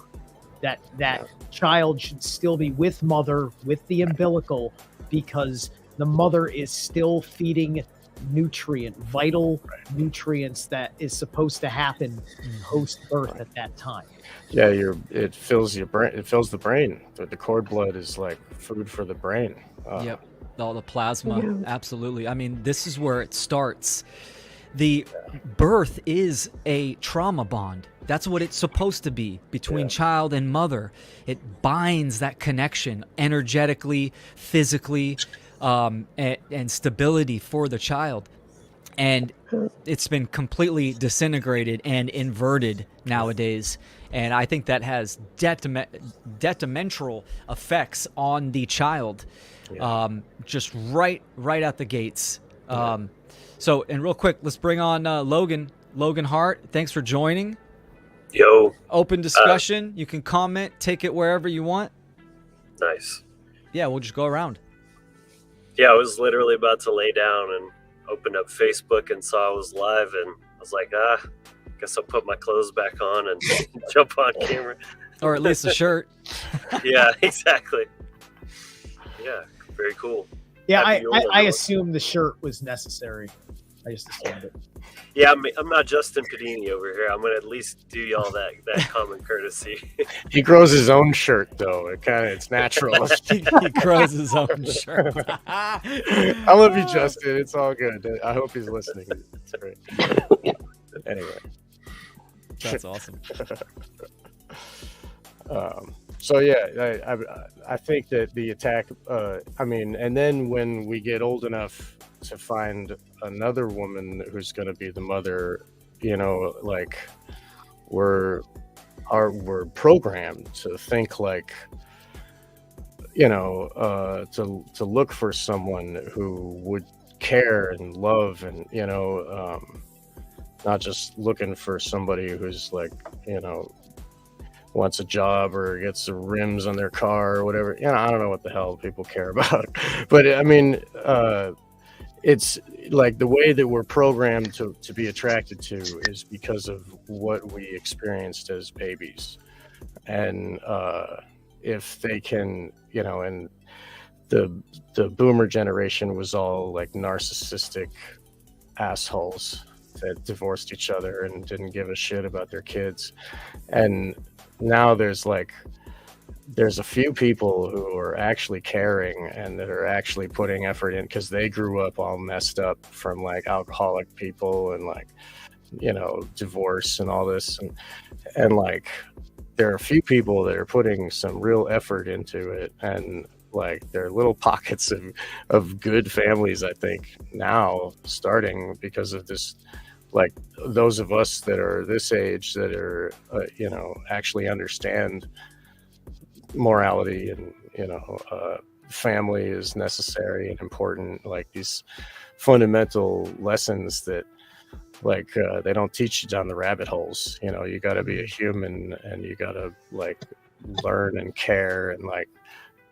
that child should still be with mother with the umbilical, because the mother is still feeding vital nutrients that is supposed to happen post birth at that time. Yeah, it fills your brain. It fills the brain. The cord blood is like food for the brain. Yep, all the plasma. Absolutely. This is where it starts. The birth is a trauma bond. That's what it's supposed to be between child and mother. It binds that connection energetically, physically, and stability for the child. And it's been completely disintegrated and inverted nowadays. And I think that has detrimental effects on the child, just right out the gates. So, and real quick, let's bring on Logan Hart. Thanks for joining. Yo. Open discussion. You can comment, take it wherever you want. Nice. Yeah, we'll just go around. Yeah, I was literally about to lay down and opened up Facebook and saw I was live, and I was like, guess I'll put my clothes back on and jump on camera. Or at least a shirt. Yeah, exactly. Yeah, very cool. Yeah, I assume the shirt was necessary. I just assumed it. Yeah, I'm not Justin Padini over here. I'm gonna at least do y'all that common courtesy. He grows his own shirt though. It's natural. he grows his own shirt. I love you, Justin. It's all good. I hope he's listening. It's great. Anyway, that's awesome. So yeah, I think that the attack. And then when we get old enough to find another woman who's going to be the mother, like we're programmed to think like, to look for someone who would care and love and not just looking for somebody who's like, you know, wants a job or gets the rims on their car or whatever. You know, I don't know what the hell people care about. But I mean, it's like the way that we're programmed to be attracted to is because of what we experienced as babies. And if they can, you know, and the boomer generation was all like narcissistic assholes that divorced each other and didn't give a shit about their kids. And now there's a few people who are actually caring and that are actually putting effort in, because they grew up all messed up from like alcoholic people and like, you know, divorce and all this, and like there are a few people that are putting some real effort into it, and like there are little pockets of good families, I think, now starting because of this. Like those of us that are this age that are you know, actually understand morality and, you know, family is necessary and important, like these fundamental lessons that like they don't teach you down the rabbit holes. You know, you got to be a human and you got to like learn and care, and like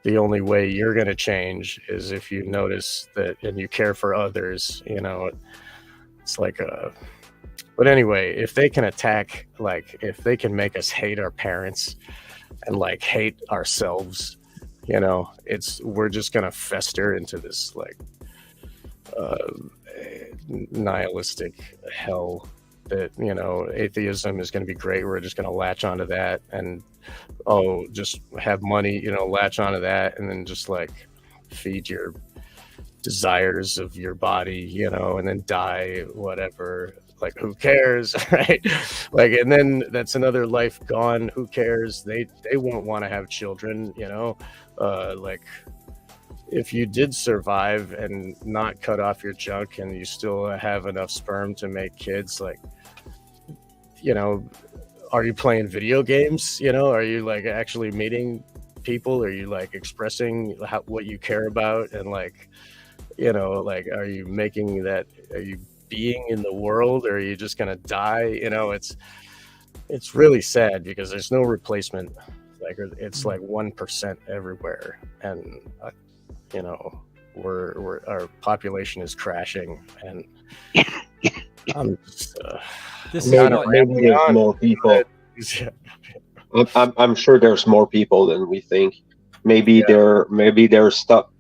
the only way you're going to change is if you notice that and you care for others. You know, it's like a, but anyway, if they can attack, like if they can make us hate our parents and like hate ourselves, you know, we're just going to fester into this like nihilistic hell that, you know, atheism is going to be great. We're just going to latch onto that and, oh, just have money, you know, latch onto that and then just like feed your desires of your body, you know, and then die, whatever. Like, who cares, right? Like, and then that's another life gone. Who cares? They won't want to have children, you know. Like, if you did survive and not cut off your junk and you still have enough sperm to make kids, like, you know, are you playing video games? You know, are you like actually meeting people? Are you like expressing what you care about? And like, you know, like, are you making that? Are you being in the world, or are you just gonna die? You know, it's really sad because there's no replacement. Like, it's like 1% everywhere, and you know, our population is crashing, and I'm just maybe there's more people. I'm sure there's more people than we think. Maybe they're stuck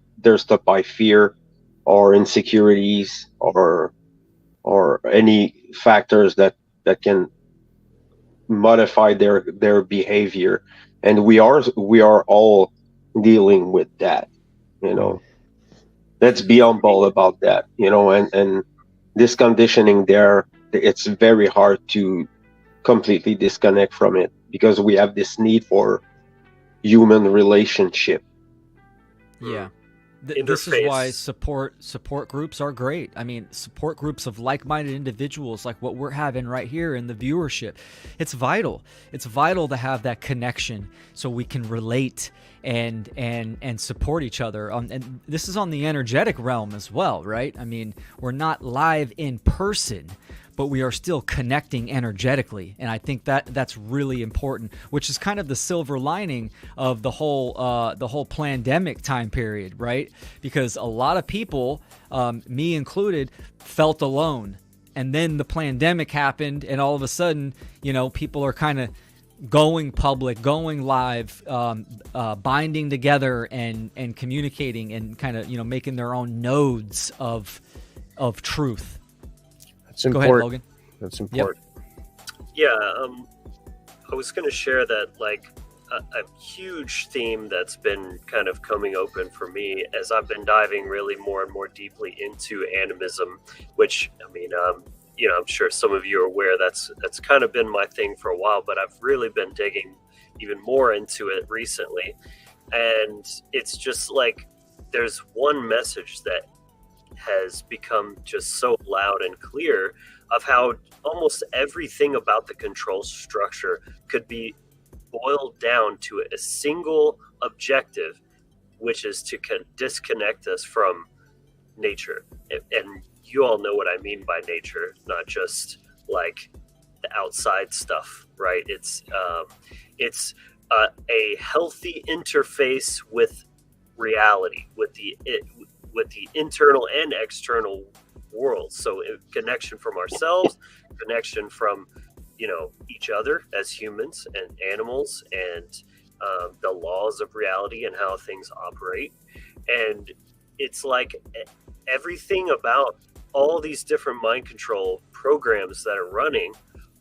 by fear or insecurities or any factors that can modify their behavior, and we are all dealing with that, you know. Let's be humble about that, you know, and this conditioning there, it's very hard to completely disconnect from it because we have this need for human relationship. Yeah. This is why support groups are great. I mean, support groups of like-minded individuals like what we're having right here in the viewership. It's vital. It's vital to have that connection so we can relate and support each other. And this is on the energetic realm as well, right? I mean, we're not live in person, but we are still connecting energetically, and I think that's really important, which is kind of the silver lining of the whole pandemic time period, right? Because a lot of people, me included, felt alone, and then the pandemic happened, and all of a sudden, you know, people are kind of going public, going live, binding together and communicating, and kind of, you know, making their own nodes of truth. That's important. Go ahead, Logan. That's important. Yeah, I was going to share that, like, a huge theme that's been kind of coming open for me as I've been diving really more and more deeply into animism, which, I mean, you know, I'm sure some of you are aware that's kind of been my thing for a while, but I've really been digging even more into it recently. And it's just like there's one message that has become just so loud and clear of how almost everything about the control structure could be boiled down to a single objective, which is to disconnect us from nature. And you all know what I mean by nature, not just like the outside stuff, right? It's a healthy interface with reality, with the internal and external world. So connection from ourselves, connection from each other as humans and animals, and the laws of reality and how things operate. And it's like everything about all these different mind control programs that are running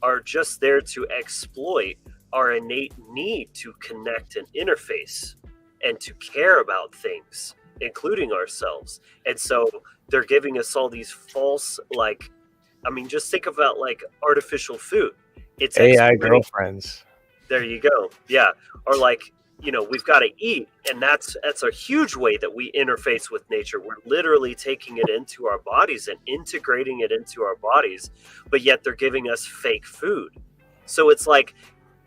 are just there to exploit our innate need to connect and interface and to care about things, including ourselves. And so they're giving us all these false, just think about like artificial food. It's AI girlfriends. There you go. Yeah. Or like, we've got to eat. And that's a huge way that we interface with nature. We're literally taking it into our bodies and integrating it into our bodies, but yet they're giving us fake food. So it's like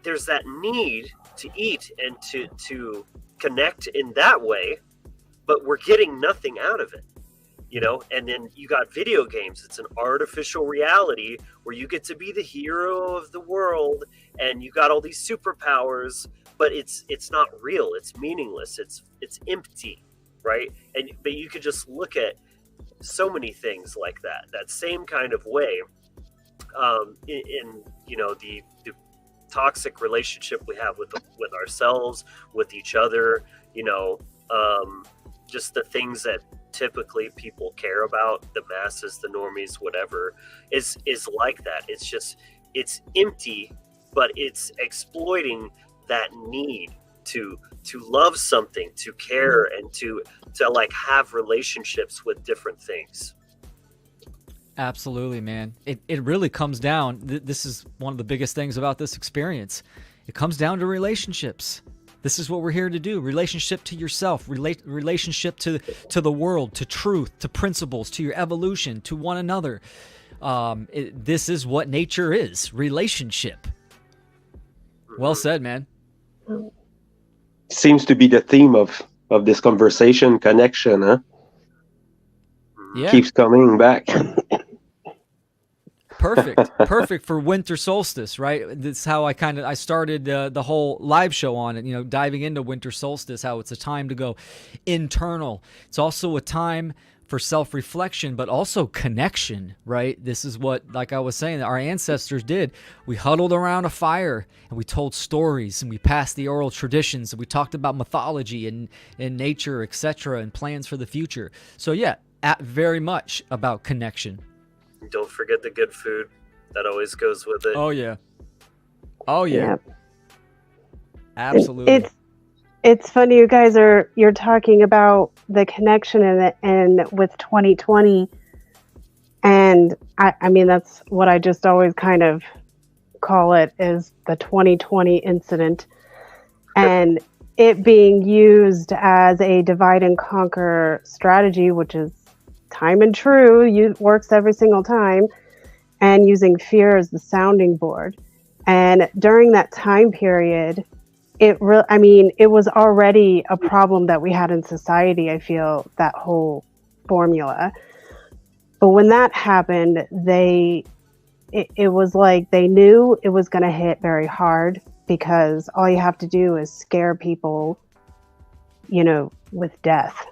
there's that need to eat and to connect in that way, but we're getting nothing out of it. And then you got video games. It's an artificial reality where you get to be the hero of the world and you got all these superpowers, but it's not real. It's meaningless. It's empty, right? But you could just look at so many things like that same kind of way, in the toxic relationship we have with ourselves, with each other, just the things that typically people care about, the masses, the normies, whatever, is like that. It's empty, but it's exploiting that need to love something, to care, and to like have relationships with different things. Absolutely, man. It really comes down, this is one of the biggest things about this experience. It comes down to relationships. This is what we're here to do. Relationship to yourself, relationship to the world, to truth, to principles, to your evolution, to one another. This is what nature is, relationship. Well said, man. Seems to be the theme of this conversation, connection, huh? Yeah. Keeps coming back. Perfect for winter solstice, right? That's how I started the whole live show on it, diving into winter solstice, how it's a time to go internal. It's also a time for self-reflection, but also connection, right? This is what, like I was saying, our ancestors did. We huddled around a fire and we told stories and we passed the oral traditions and we talked about mythology and nature, etc., and plans for the future. So yeah, very much about connection. Don't forget the good food that always goes with it. Oh yeah. Yeah. Absolutely. It's funny you're talking about the connection and with 2020, and I mean that's what I just always kind of call it, is the 2020 incident, and it being used as a divide and conquer strategy, which is time and true, works every single time, and using fear as the sounding board. And during that time period, it was already a problem that we had in society, I feel, that whole formula. But when that happened, it was like they knew it was going to hit very hard, because all you have to do is scare people, with death.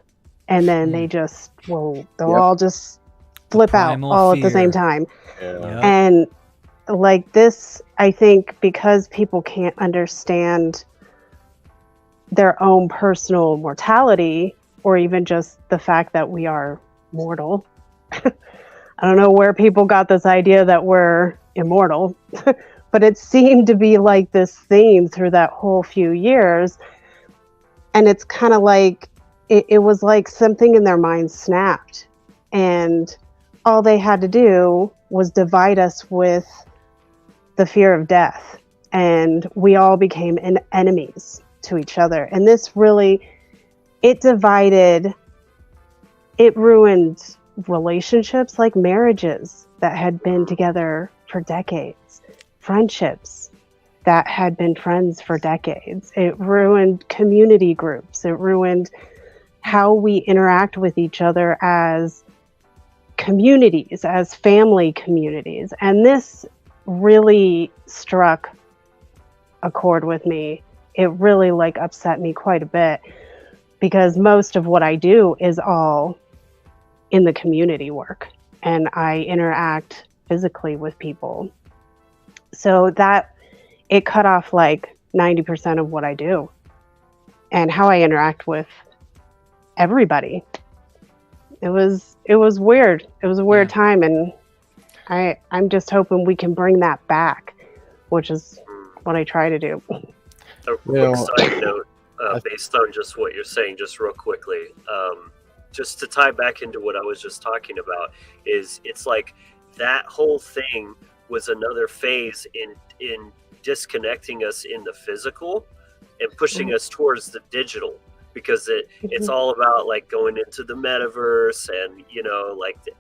And then they'll all just flip out all at the same time. Yeah. And like this, I think because people can't understand their own personal mortality, or even just the fact that we are mortal. I don't know where people got this idea that we're immortal, but it seemed to be like this theme through that whole few years. And it's kind of like, it was like something in their minds snapped, and all they had to do was divide us with the fear of death, and we all became enemies to each other. And this really, it ruined relationships, like marriages that had been together for decades, friendships that had been friends for decades. It ruined community groups. It ruined how we interact with each other as communities, as family communities. And this really struck a chord with me. It really like upset me quite a bit, because most of what I do is all in the community work, and I interact physically with people. So that it cut off like 90% of what I do and how I interact with everybody. It was weird. It was a weird time, and I'm just hoping we can bring that back, which is what I try to do. A quick side note, based on just what you're saying, just real quickly, just to tie back into what I was just talking about, is it's like that whole thing was another phase in disconnecting us in the physical and pushing us towards the digital, because it's all about like going into the metaverse and, you know, like the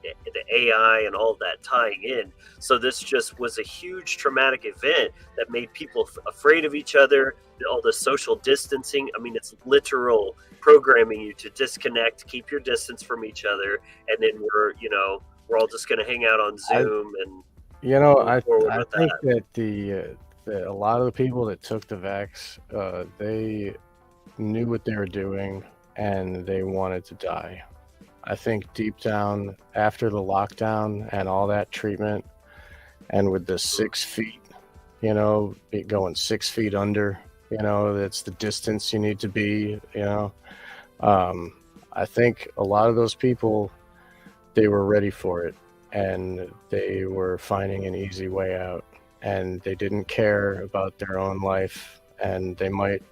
AI and all that tying in. So this just was a huge traumatic event that made people afraid of each other, all the social distancing. I mean, it's literal programming you to disconnect, keep your distance from each other, and then we're all just going to hang out on Zoom I think that a lot of the people that took the vax, they knew what they were doing and they wanted to die. I think deep down, after the lockdown and all that treatment, and with the 6 feet, going 6 feet under, that's the distance you need to be, I think a lot of those people, they were ready for it, and they were finding an easy way out, and they didn't care about their own life, and they might,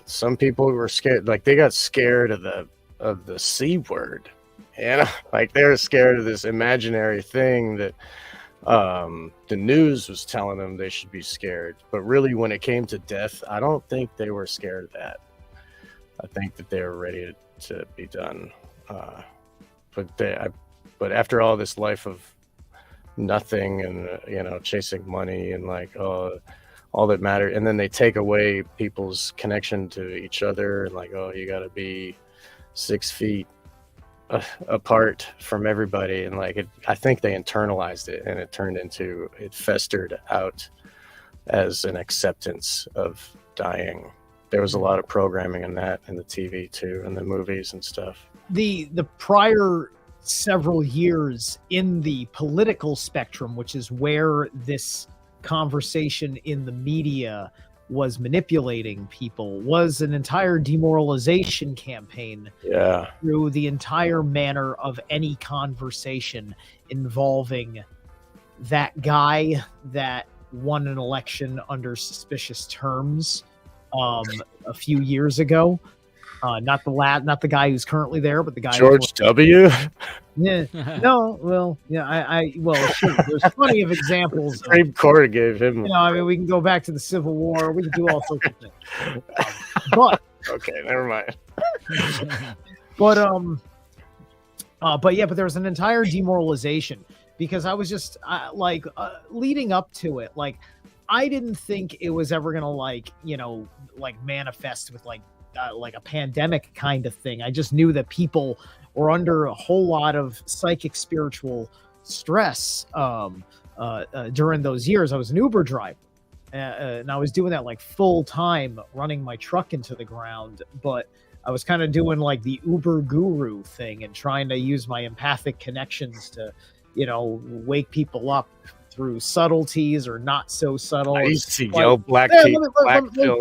some people were scared, like they got scared of the C word, like they were scared of this imaginary thing that the news was telling them they should be scared. But really, when it came to death, I don't think they were scared of that. I think that they were ready to be done. But after all this life of nothing and chasing money and like all that mattered, and then they take away people's connection to each other, and like, you got to be 6 feet apart from everybody, and like I think they internalized it, and it festered out as an acceptance of dying. There was a lot of programming in that, in the TV too, and the movies and stuff. The prior several years in the political spectrum, which is where this conversation in the media was manipulating people, was an entire demoralization campaign through the entire manner of any conversation involving that guy that won an election under suspicious terms a few years ago. Not the guy who's currently there, but the guy George W. Yeah, no, well, yeah, sure. There's plenty of examples. Supreme Court gave him. We can go back to the Civil War. We can do all sorts of things. But okay, never mind. But there was an entire demoralization, because I was just leading up to it. Like, I didn't think it was ever gonna manifest with like a pandemic kind of thing. I just knew that people were under a whole lot of psychic spiritual stress during those years. I was an Uber driver, and I was doing that like full time, running my truck into the ground. But I was kind of doing like the Uber guru thing and trying to use my empathic connections to, wake people up through subtleties or not so subtle. I used to yell black pill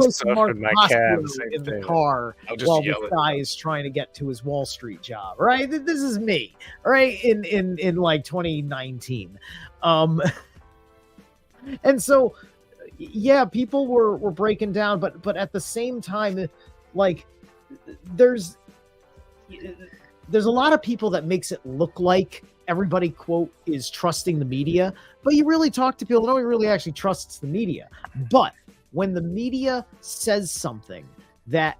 stuff in my cab in the car while this guy is trying to get to his Wall Street job. Right, this is me. Right, in like 2019, and so people were breaking down, but at the same time, like there's a lot of people that makes it look like everybody, quote, is trusting the media, but you really talk to people, nobody really actually trusts the media. But when the media says something that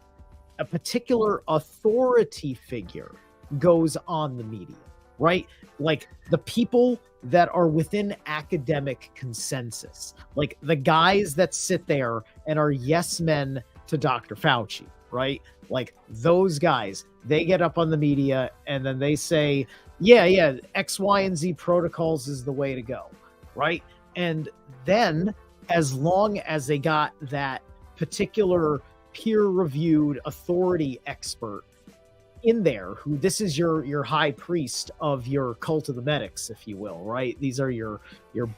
a particular authority figure goes on the media, right? Like the people that are within academic consensus, like the guys that sit there and are yes men to Dr. Fauci, right? Like those guys, they get up on the media and then they say, yeah, X, Y, and Z protocols is the way to go. right? And then as long as they got that particular peer-reviewed authority expert in there, who this is your high priest of your cult of the medics, if you will, right? These are your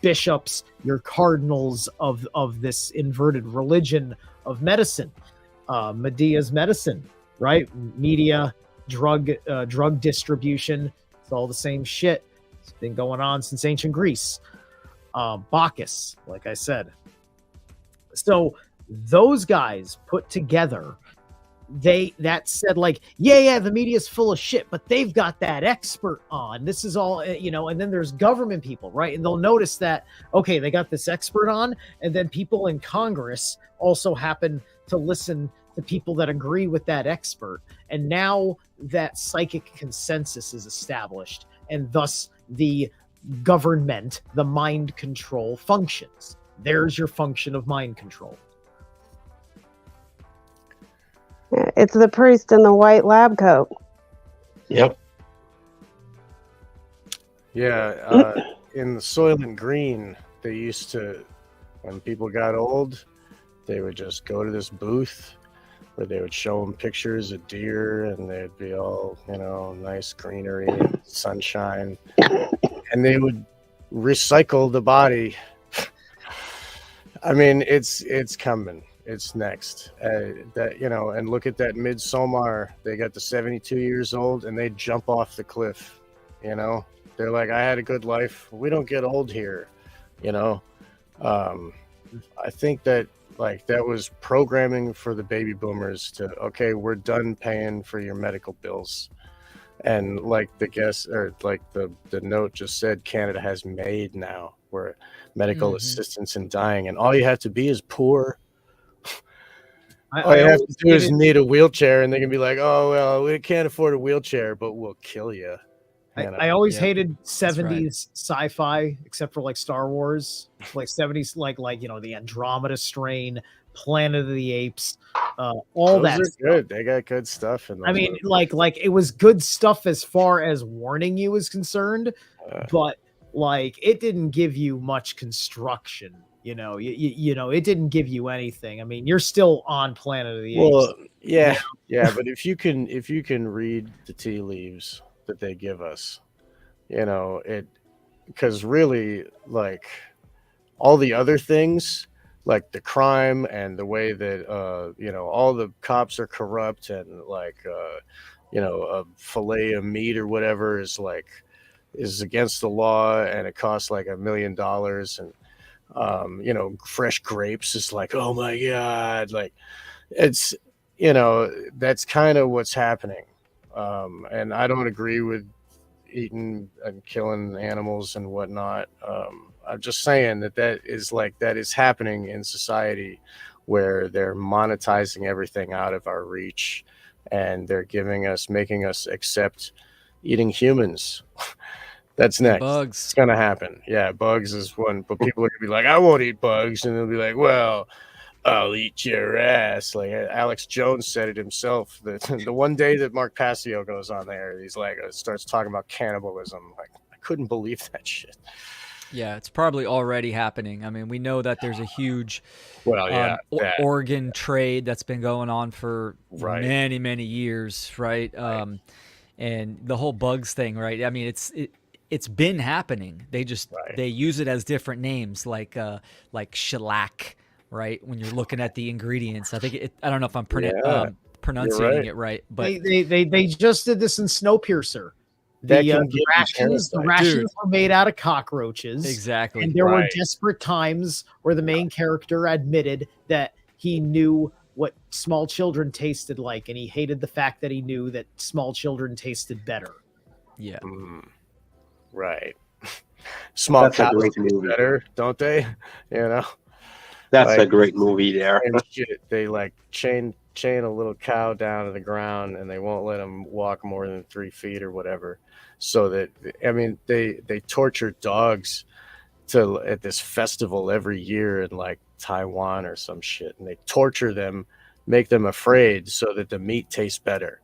bishops, your cardinals of this inverted religion of medicine, Medea's medicine, right? Media, drug distribution, it's all the same shit. It's been going on since ancient Greece. Bacchus, like I said. So those guys put together, that said, like, yeah, the media's full of shit, but they've got that expert on. This is all, and then there's government people, right? And they'll notice that, okay, they got this expert on, and then people in Congress also happen to listen to people that agree with that expert. And now that psychic consensus is established, and thus the government, the mind control functions. There's your function of mind control. It's the priest in the white lab coat. Yep. Yeah, in the Soylent Green, they used to, when people got old, they would just go to this booth where they would show them pictures of deer, and they'd be all, nice greenery and sunshine, and they would recycle the body. I mean, it's coming. It's next. And look at that Midsommar. They got the 72 years old, and they jump off the cliff. They're like, I had a good life. We don't get old here. I think that that was programming for the baby boomers to, okay, we're done paying for your medical bills. And like the guest, or like the note just said, Canada has MAID now, where medical assistance in dying, and all you have to be is poor. All you have to do is need a wheelchair, and they can be like, oh, well, we can't afford a wheelchair, but we'll kill you. I always hated 70s sci-fi, except for like Star Wars, like 70s, like the Andromeda Strain, Planet of the Apes, all Those that. Are good. They got good stuff in those. I mean, like it was good stuff as far as warning you is concerned, but like it didn't give you much construction. It didn't give you anything. I mean, you're still on Planet of the Apes. Well, yeah, but if you can read the tea leaves that they give us, because really, like all the other things, like the crime and the way that all the cops are corrupt, and like a fillet of meat or whatever is against the law, and it costs like $1 million, and fresh grapes is like, oh my god, like it's that's kind of what's happening. And I don't agree with eating and killing animals and whatnot. I'm just saying that is happening in society, where they're monetizing everything out of our reach, and they're making us accept eating humans. That's next. Bugs. It's gonna happen. Yeah, bugs is one, but people are gonna be like, I won't eat bugs, and they'll be like, well, I'll eat your ass. Like Alex Jones said it himself. That the one day that Mark Passio goes on there, he's like, starts talking about cannibalism. Like, I couldn't believe that shit. Yeah, it's probably already happening. I mean, we know that there's a huge organ trade that's been going on for many, many years, right? And the whole bugs thing, right? I mean, it's been happening. They just they use it as different names, like shellac, right? When you're looking at the ingredients, I think I don't know if I'm pronouncing it right, but they just did this in Snowpiercer. The rations were made out of cockroaches. Exactly. And there were desperate times where the main character admitted that he knew what small children tasted like, and he hated the fact that he knew that small children tasted better. Yeah. Right. Small That's a great movie. Better, don't they? That's a great movie there. And shit, they like chain a little cow down to the ground, and they won't let them walk more than 3 feet or whatever. So that, I mean, they torture dogs at this festival every year in like Taiwan or some shit, and they torture them, make them afraid so that the meat tastes better.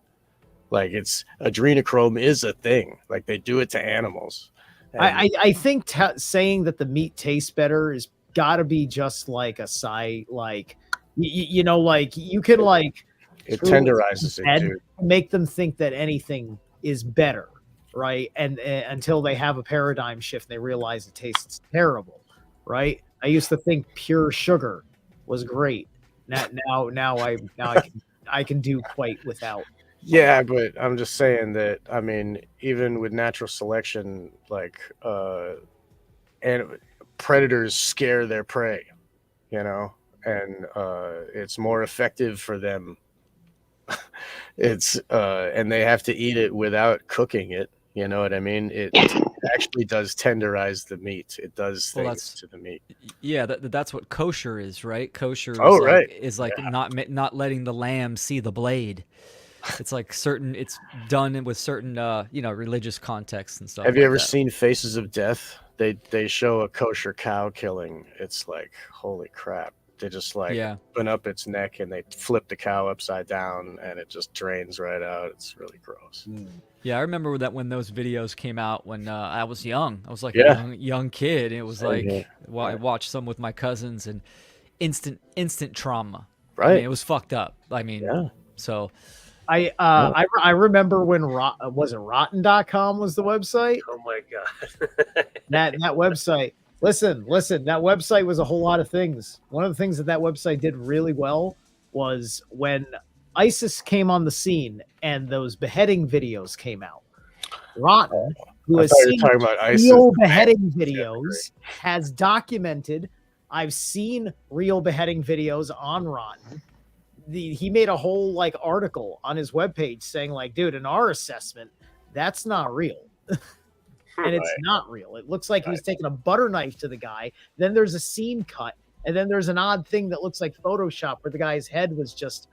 Like, it's adrenochrome is a thing. Like, they do it to animals I think saying that the meat tastes better is got to be just like a side, like you know, like you can like It through tenderizes it, bed, dude. make them think that anything is better, right? And until they have a paradigm shift, they realize it tastes terrible, right? I used to think pure sugar was great. Now I can do quite without. Yeah, but I'm just saying that, I mean, even with natural selection, like and predators scare their prey, you know, and it's more effective for them. It's and they have to eat it without cooking it, you know what I mean? It actually does tenderize the meat. It does Well, things to the meat. Yeah, that's what kosher is, right? Kosher Oh, is right. like not letting the lamb see the blade. It's like it's done with certain religious contexts and stuff. Have you like ever that. seen Faces of Death? They show a kosher cow killing. It's like, holy crap. They just like open up its neck and they flip the cow upside down and it just drains right out. It's really gross. Yeah, I remember that when those videos came out when I was young. I was like Yeah. a young kid. It was Same like here. I watched some with my cousins and instant trauma. Right. I mean, it was fucked up. I mean, so I remember when was it rotten.com was the website? Oh my god. that website. Listen, that website was a whole lot of things. One of the things that website did really well was when ISIS came on the scene and those beheading videos came out. Rotten, who has seen real beheading videos, has documented. I've seen real beheading videos on Rotten. He made a whole like article on his webpage saying like, dude, in our assessment, that's not real. And it's not real. It looks like he was taking a butter knife to the guy. Then there's a scene cut, and then there's an odd thing that looks like Photoshop where the guy's head was just,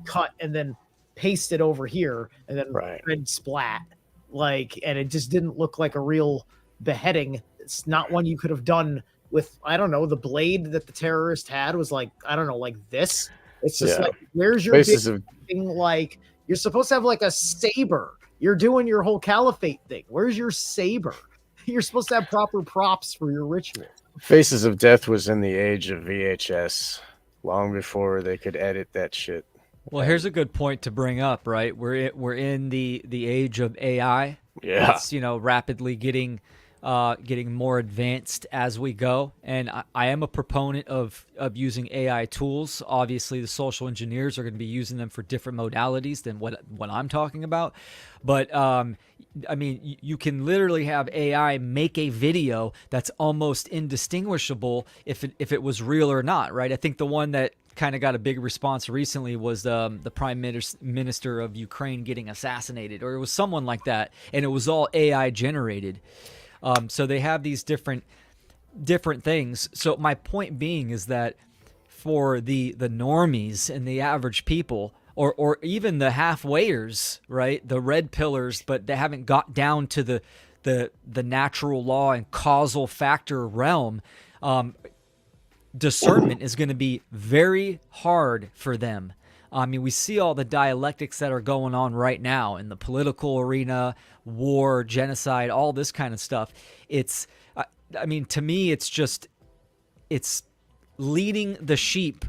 cut and then pasted over here, and then red splat. Like, and it just didn't look like a real beheading. It's not one you could have done with, I don't know, the blade that the terrorist had was like, I don't know, like this. It's just like, where's your thing? Like, you're supposed to have like a saber. You're doing your whole caliphate thing. Where's your saber? You're supposed to have proper props for your ritual. Faces of Death was in the age of VHS, long before they could edit that shit. Well, here's a good point to bring up, right? We're in the age of AI. Yeah. It's, rapidly getting more advanced as we go. And I am a proponent of using AI tools. Obviously, the social engineers are going to be using them for different modalities than what I'm talking about. But, I mean, you can literally have AI make a video that's almost indistinguishable if it was real or not, right? I think the one that kind of got a big response recently was the prime minister of Ukraine getting assassinated, or it was someone like that, and it was all AI generated. So they have these different things. So my point being is that for the normies and the average people, or even the halfwayers, right, the red pillars, but they haven't got down to the natural law and causal factor realm, discernment is going to be very hard for them. I mean, we see all the dialectics that are going on right now in the political arena, war, genocide, all this kind of stuff. It's, I mean, to me, it's leading the sheep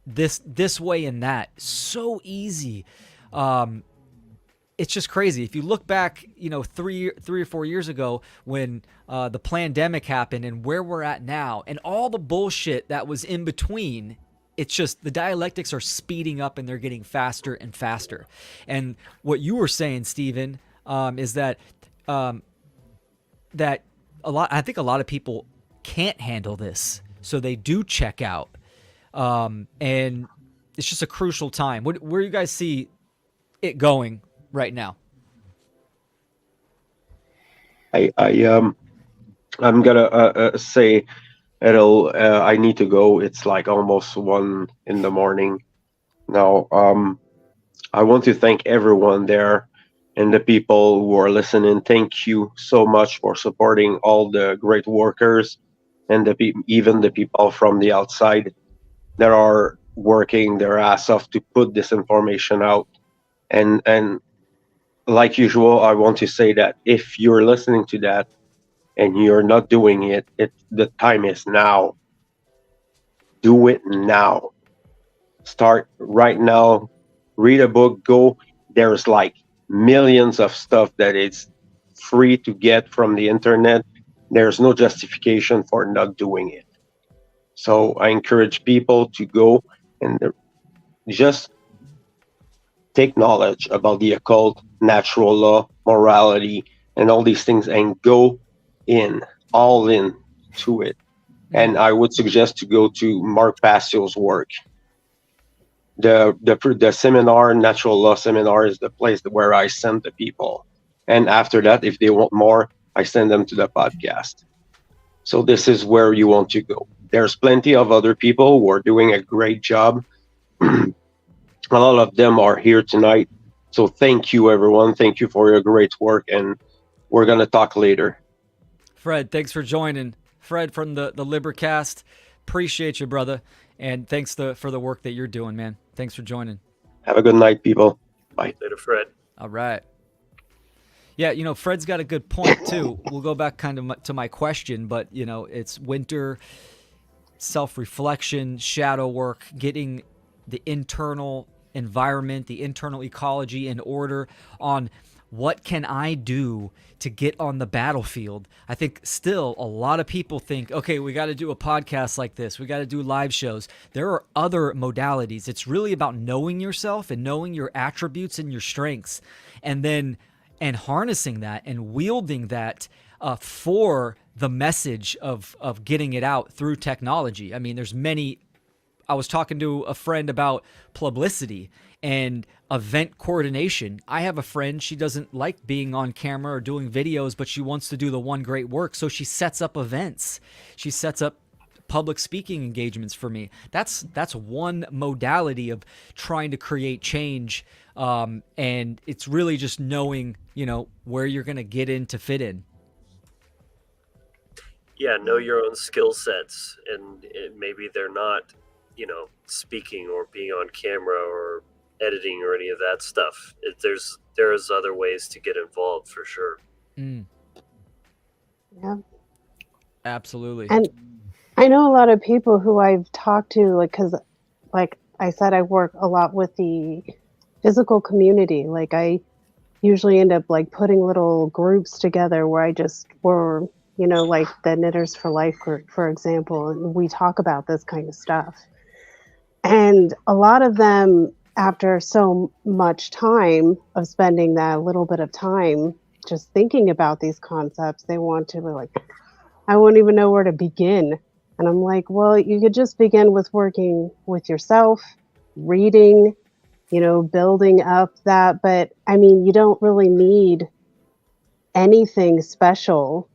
this way and that. So easy. It's just crazy. If you look back, 3 or 4 years ago when the pandemic happened and where we're at now and all the bullshit that was in between, it's just the dialectics are speeding up and they're getting faster and faster. And what you were saying, Stephen, is that I think a lot of people can't handle this, so they do check out. And it's just a crucial time. Where you guys see it going right now? I'm gonna say I need to go. It's like almost 1 a.m. now. I want to thank everyone there and the people who are listening. Thank you so much for supporting all the great workers and even the people from the outside that are working their ass off to put this information out. And like usual, I want to say that if you're listening to that and you're not doing it, the time is now. Do it now. Start right now. Read a book. Go. There's like millions of stuff that is free to get from the internet. There's no justification for not doing it. So I encourage people to go and just take knowledge about the occult, natural law, morality, and all these things and go all in to it. And I would suggest to go to Mark Passio's work. The seminar, natural law seminar, is the place where I send the people. And after that, if they want more, I send them to the podcast. So this is where you want to go. There's plenty of other people who are doing a great job. A lot of them are here tonight. So thank you, everyone. Thank you for your great work. And we're going to talk later. Fred, thanks for joining. Fred from the Libercast. Appreciate you, brother. And thanks for the work that you're doing, man. Thanks for joining. Have a good night, people. Bye. Later, Fred. All right. Yeah, Fred's got a good point, too. We'll go back kind of to my question, but, it's winter, self-reflection, shadow work, getting the internal environment, the internal ecology in order on what can I do to get on the battlefield. I think still a lot of people think, okay, we got to do a podcast like this. We got to do live shows. There are other modalities. It's really about knowing yourself and knowing your attributes and your strengths, and harnessing that and wielding that for the message of getting it out through technology. I mean, I was talking to a friend about publicity and event coordination. I have a friend, she doesn't like being on camera or doing videos, but she wants to do the one great work. So she sets up events. She sets up public speaking engagements for me. That's one modality of trying to create change. And it's really just knowing, where you're going to get in to fit in. Yeah, know your own skill sets, and maybe they're not, speaking or being on camera or editing or any of that stuff. There's other ways to get involved for sure. Yeah, absolutely. And I know a lot of people who I've talked to, because like I said, I work a lot with the physical community. Like I usually end up like putting little groups together where like the Knitters for Life group, for example, and we talk about this kind of stuff. And a lot of them, after so much time of spending that little bit of time just thinking about these concepts, they want to be like, I won't even know where to begin. And I'm like, well, you could just begin with working with yourself, reading, building up that. But I mean, you don't really need anything special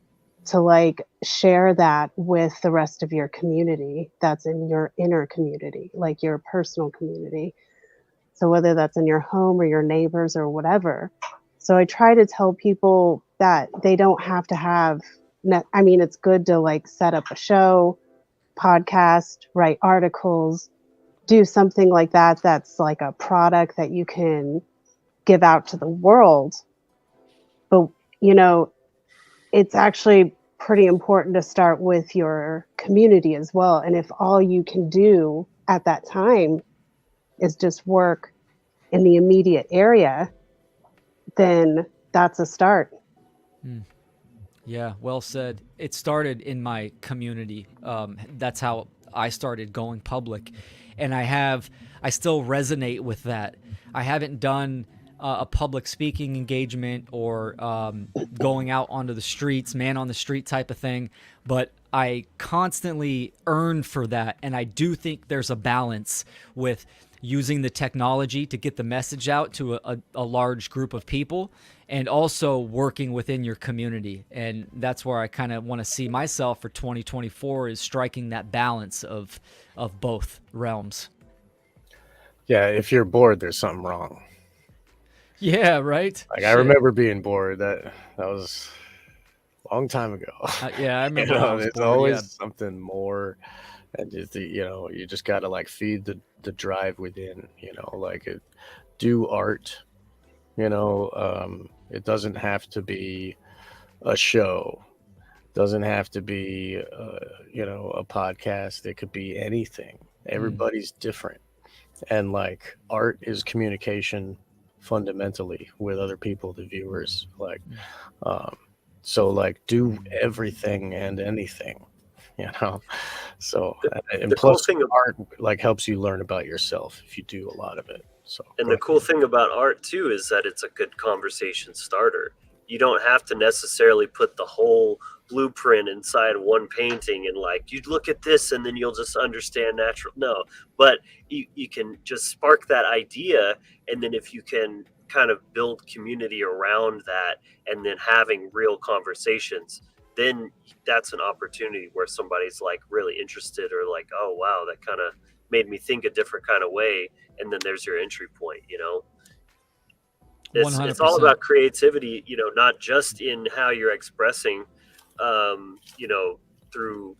to like share that with the rest of your community that's in your inner community, like your personal community. So whether that's in your home or your neighbors or whatever. So I try to tell people that they don't have to have, it's good to like set up a show, podcast, write articles, do something like that. That's like a product that you can give out to the world. But, it's actually pretty important to start with your community as well. And if all you can do at that time is just work in the immediate area, then that's a start. Yeah, well said. It started in my community. That's how I started going public. And I still resonate with that. I haven't done a public speaking engagement or going out onto the streets, man on the street type of thing, but I constantly earn for that. And I do think there's a balance with using the technology to get the message out to a large group of people, and also working within your community. And that's where I kind of want to see myself for 2024, is striking that balance of both realms. Yeah, if you're bored, there's something wrong. Yeah, right. Like, I remember being bored. That was a long time ago. Yeah, I remember. I was it's bored, always something more, and just you just gotta like feed the drive within. Like do art, You know, it doesn't have to be a show. Doesn't have to be, you know, a podcast. It could be anything. Everybody's different. And like art is communication fundamentally with other people, the viewers. Like, so like do everything and anything, you know? So, and The cool plus thing art like helps you learn about yourself if you do a lot of it. So, And go the ahead. cool thing about art too is that it's a good conversation starter. You don't have to necessarily put the whole blueprint inside one painting and like you look at this and then you'll just understand natural. No, but you can just spark that idea, and then if you can kind of build community around that and then having real conversations, then that's an opportunity where somebody's like really interested or like, oh wow, that kind of made me think a different kind of way, and then there's your entry point, you know. It's all 100%. about creativity, you know, not just in how you're expressing, you know, through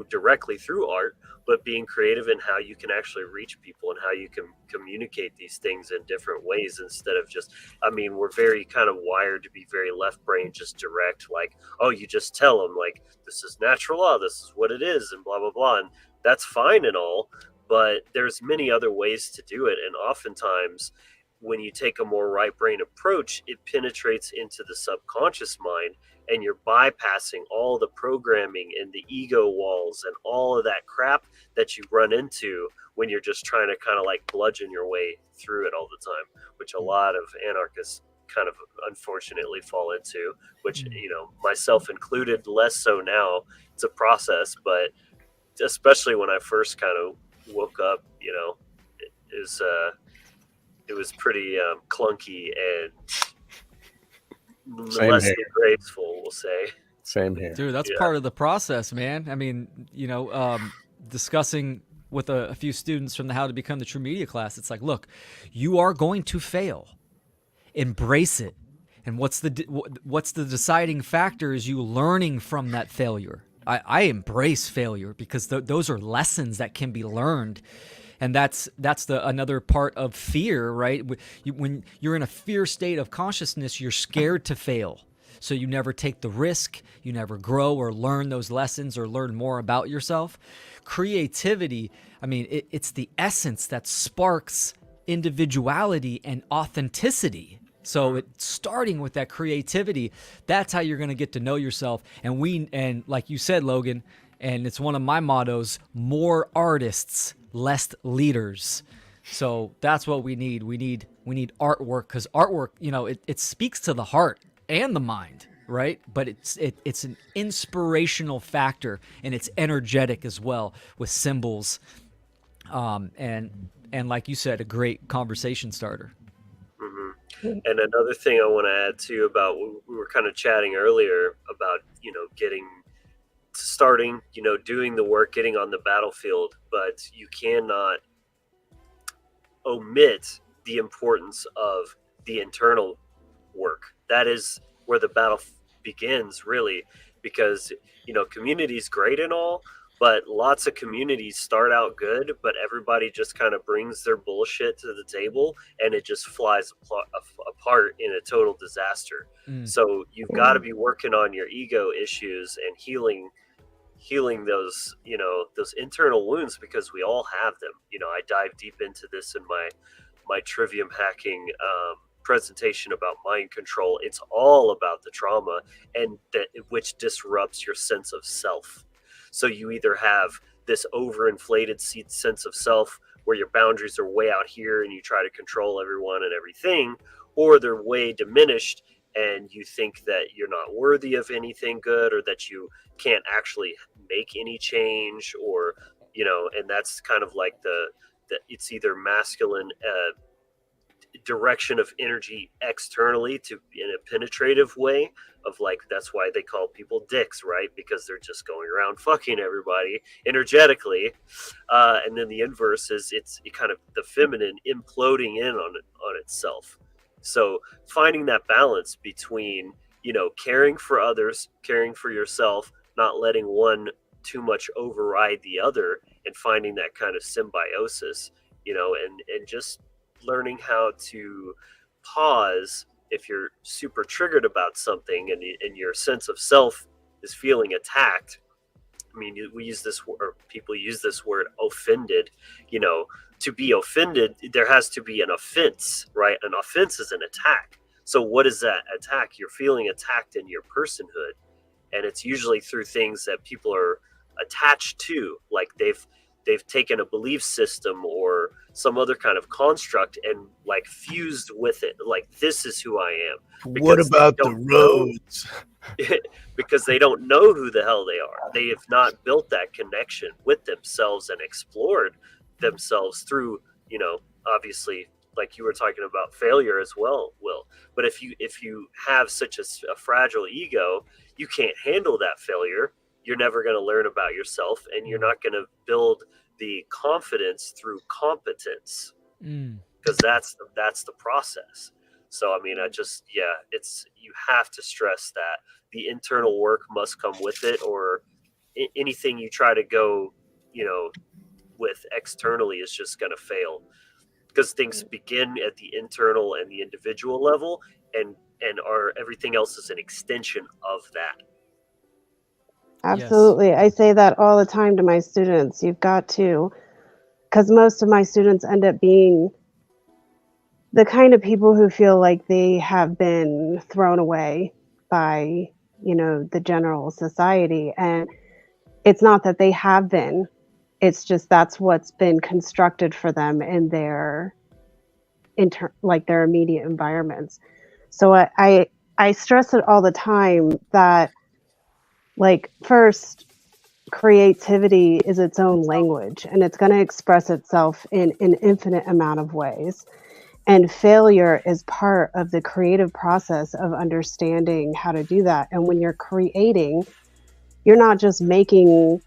directly through art, but being creative in how you can actually reach people and how you can communicate these things in different ways instead of just, I mean, we're very kind of wired to be very left brain, just direct, like, oh, you just tell them like this is natural law, this is what it is, and blah blah blah, and that's fine and all, but there's many other ways to do it, and oftentimes when you take a more right brain approach, it penetrates into the subconscious mind, and you're bypassing all the programming and the ego walls and all of that crap that you run into when you're just trying to kind of like bludgeon your way through it all the time, which a lot of anarchists kind of unfortunately fall into, which, you know, myself included, less so now. It's a process, but especially when I first kind of woke up, you know, it was pretty clunky and Same less here. than graceful, we'll say. Same here. Dude, that's Yeah. part of the process, man. I mean, you know, discussing with a few students from the How to Become the True Media class, it's like, look, you are going to fail. Embrace it. And what's the deciding factor is you learning from that failure. I embrace failure because those are lessons that can be learned. And that's another part of fear, right? When you're in a fear state of consciousness, you're scared to fail. So you never take the risk, you never grow or learn those lessons or learn more about yourself. Creativity, I mean, it's the essence that sparks individuality and authenticity. So it's starting with that creativity. That's how you're going to get to know yourself. And like you said, Logan, and it's one of my mottos, more artists, less leaders. So that's what we need. We need artwork, because artwork, you know, it speaks to the heart and the mind, right? But it's an inspirational factor, and it's energetic as well with symbols, and like you said, a great conversation starter. And another thing I want to add too about, we were kind of chatting earlier about, you know, starting, you know, doing the work, getting on the battlefield, but you cannot omit the importance of the internal work. That is where the battle begins, really, because, you know, community is great and all, but lots of communities start out good, but everybody just kind of brings their bullshit to the table and it just flies apart in a total disaster. So you've got to be working on your ego issues and healing those, you know, those internal wounds, because we all have them. You know, I dive deep into this in my trivium hacking presentation about mind control. It's all about the trauma, and that which disrupts your sense of self. So you either have this overinflated sense of self where your boundaries are way out here and you try to control everyone and everything, or they're way diminished and you think that you're not worthy of anything good, or that you can't actually make any change, or, you know, and that's kind of like the it's either masculine direction of energy externally to in a penetrative way of, like, that's why they call people dicks, right? Because they're just going around fucking everybody energetically, and then the inverse is it's kind of the feminine imploding in on itself. So finding that balance between, you know, caring for others, caring for yourself, not letting one too much override the other, and finding that kind of symbiosis, you know, and just learning how to pause, if you're super triggered about something and your sense of self is feeling attacked. I mean, we use this word, or people use this word, offended. You know, to be offended, there has to be an offense, right? An offense is an attack. So what is that attack? You're feeling attacked in your personhood. And it's usually through things that people are attached to, like they've taken a belief system or some other kind of construct and like fused with it. Like, this is who I am. What about the roads? Because they don't know who the hell they are. They have not built that connection with themselves and explored themselves through, you know, obviously, like you were talking about failure as well, Will. But if you have such a fragile ego, you can't handle that failure. You're never going to learn about yourself, and you're not going to build the confidence through competence, because that's the process. So I mean, it's, you have to stress that the internal work must come with it, or anything you try to go, you know, with externally is just going to fail, because things begin at the internal and the individual level, and everything else is an extension of that. Absolutely. Yes. I say that all the time to my students. You've got to, because most of my students end up being the kind of people who feel like they have been thrown away by, you know, the general society. And it's not that they have been, it's just that's what's been constructed for them in their their immediate environments. So I stress it all the time that, like, first, creativity is its own language, and it's going to express itself in an infinite amount of ways. And failure is part of the creative process of understanding how to do that. And when you're creating, you're not just making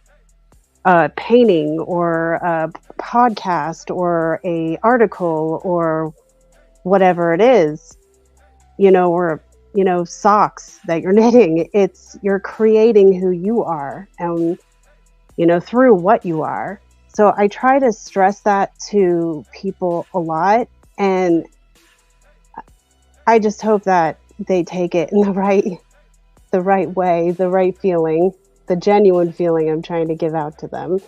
a painting or a podcast or a article or whatever it is, you know, or, you know, socks that you're knitting. You're creating who you are, and, you know, through what you are. So I try to stress that to people a lot, and I just hope that they take it in the right way, the right feeling, the genuine feeling I'm trying to give out to them.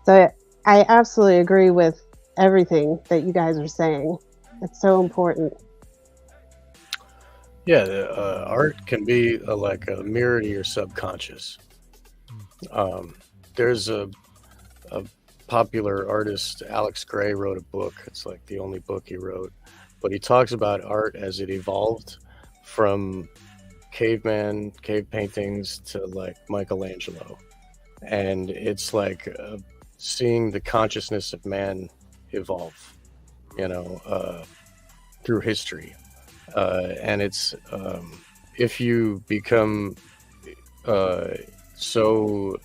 So I absolutely agree with everything that you guys are saying. It's so important. Yeah, art can be like a mirror to your subconscious. There's a popular artist, Alex Gray, wrote a book. It's like the only book he wrote. But he talks about art as it evolved from cave paintings to like Michelangelo. And it's like seeing the consciousness of man evolve, you know, through history. And it's if you become so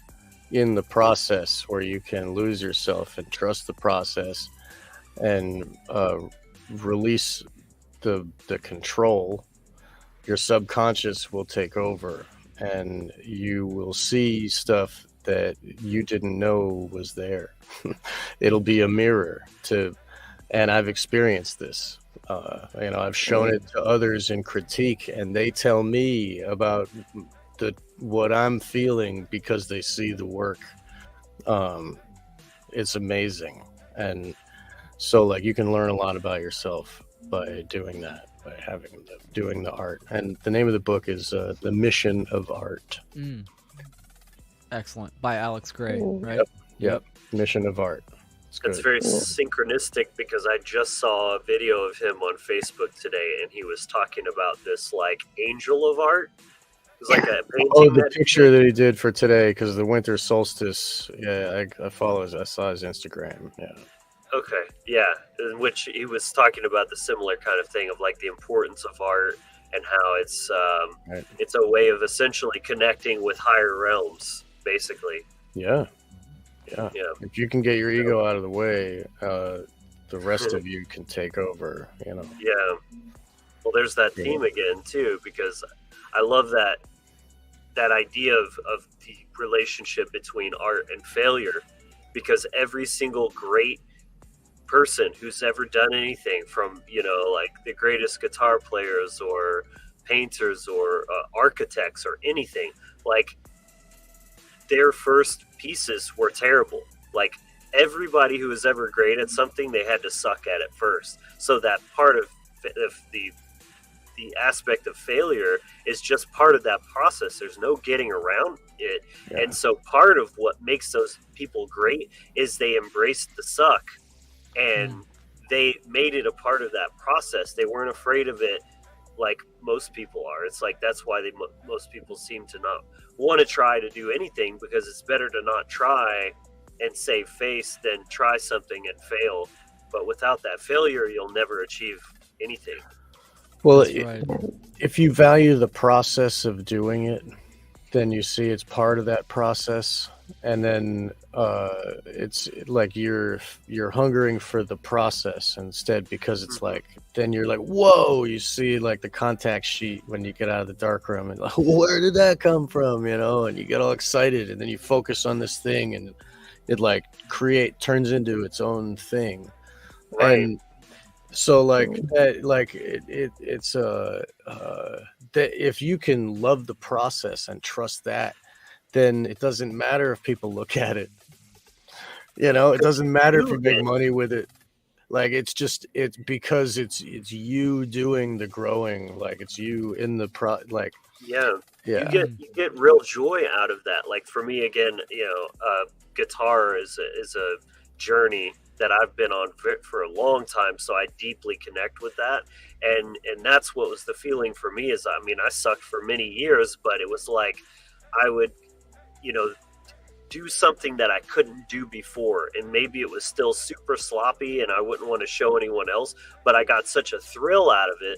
in the process where you can lose yourself and trust the process and release the control, your subconscious will take over, and you will see stuff that you didn't know was there. It'll be a mirror to, and I've experienced this. You know, I've shown it to others in critique, and they tell me about what I'm feeling because they see the work. It's amazing. And so, like, you can learn a lot about yourself by doing that, by doing the art. And the name of the book is The Mission of Art. Excellent. By Alex Gray, right? Yep. Mission of Art. It's very synchronistic, because I just saw a video of him on Facebook today, and he was talking about this like angel of art. It was like a painting. The picture that he did for today, because the winter solstice. Yeah, I saw his Instagram. Yeah. Okay, yeah, in which he was talking about the similar kind of thing of like the importance of art and how it's it's a way of essentially connecting with higher realms, basically. Yeah. If you can get your ego out of the way, the rest of you can take over, you know. Yeah. Well, there's that theme again too, because I love that idea of the relationship between art and failure, because every single great person who's ever done anything, from, you know, like the greatest guitar players or painters or architects or anything, like their first pieces were terrible. Like everybody who was ever great at something, they had to suck at it first. So that part of the aspect of failure is just part of that process. There's no getting around it. Yeah. And so part of what makes those people great is they embraced the suck, and they made it a part of that process. They weren't afraid of it like most people are. It's like that's why most people seem to not want to try to do anything, because it's better to not try and save face than try something and fail. But without that failure, you'll never achieve anything. Well, right. If you value the process of doing it, then you see it's part of that process, and then it's like you're hungering for the process instead, because it's like, then you're like, whoa, you see like the contact sheet when you get out of the dark room, and like, where did that come from, you know, and you get all excited, and then you focus on this thing, and it like turns into its own thing. Right. And so like that, like it's that if you can love the process and trust that, then it doesn't matter if people look at it, you know, it doesn't matter if you make money with it. Like it's because it's you doing the growing, like it's you in the yeah. You get real joy out of that. Like for me, again, you know, guitar is a journey that I've been on for a long time, so I deeply connect with that, and that's what was the feeling for me. Is, I mean, I sucked for many years, but it was like I would, you know, do something that I couldn't do before, and maybe it was still super sloppy and I wouldn't want to show anyone else, but I got such a thrill out of it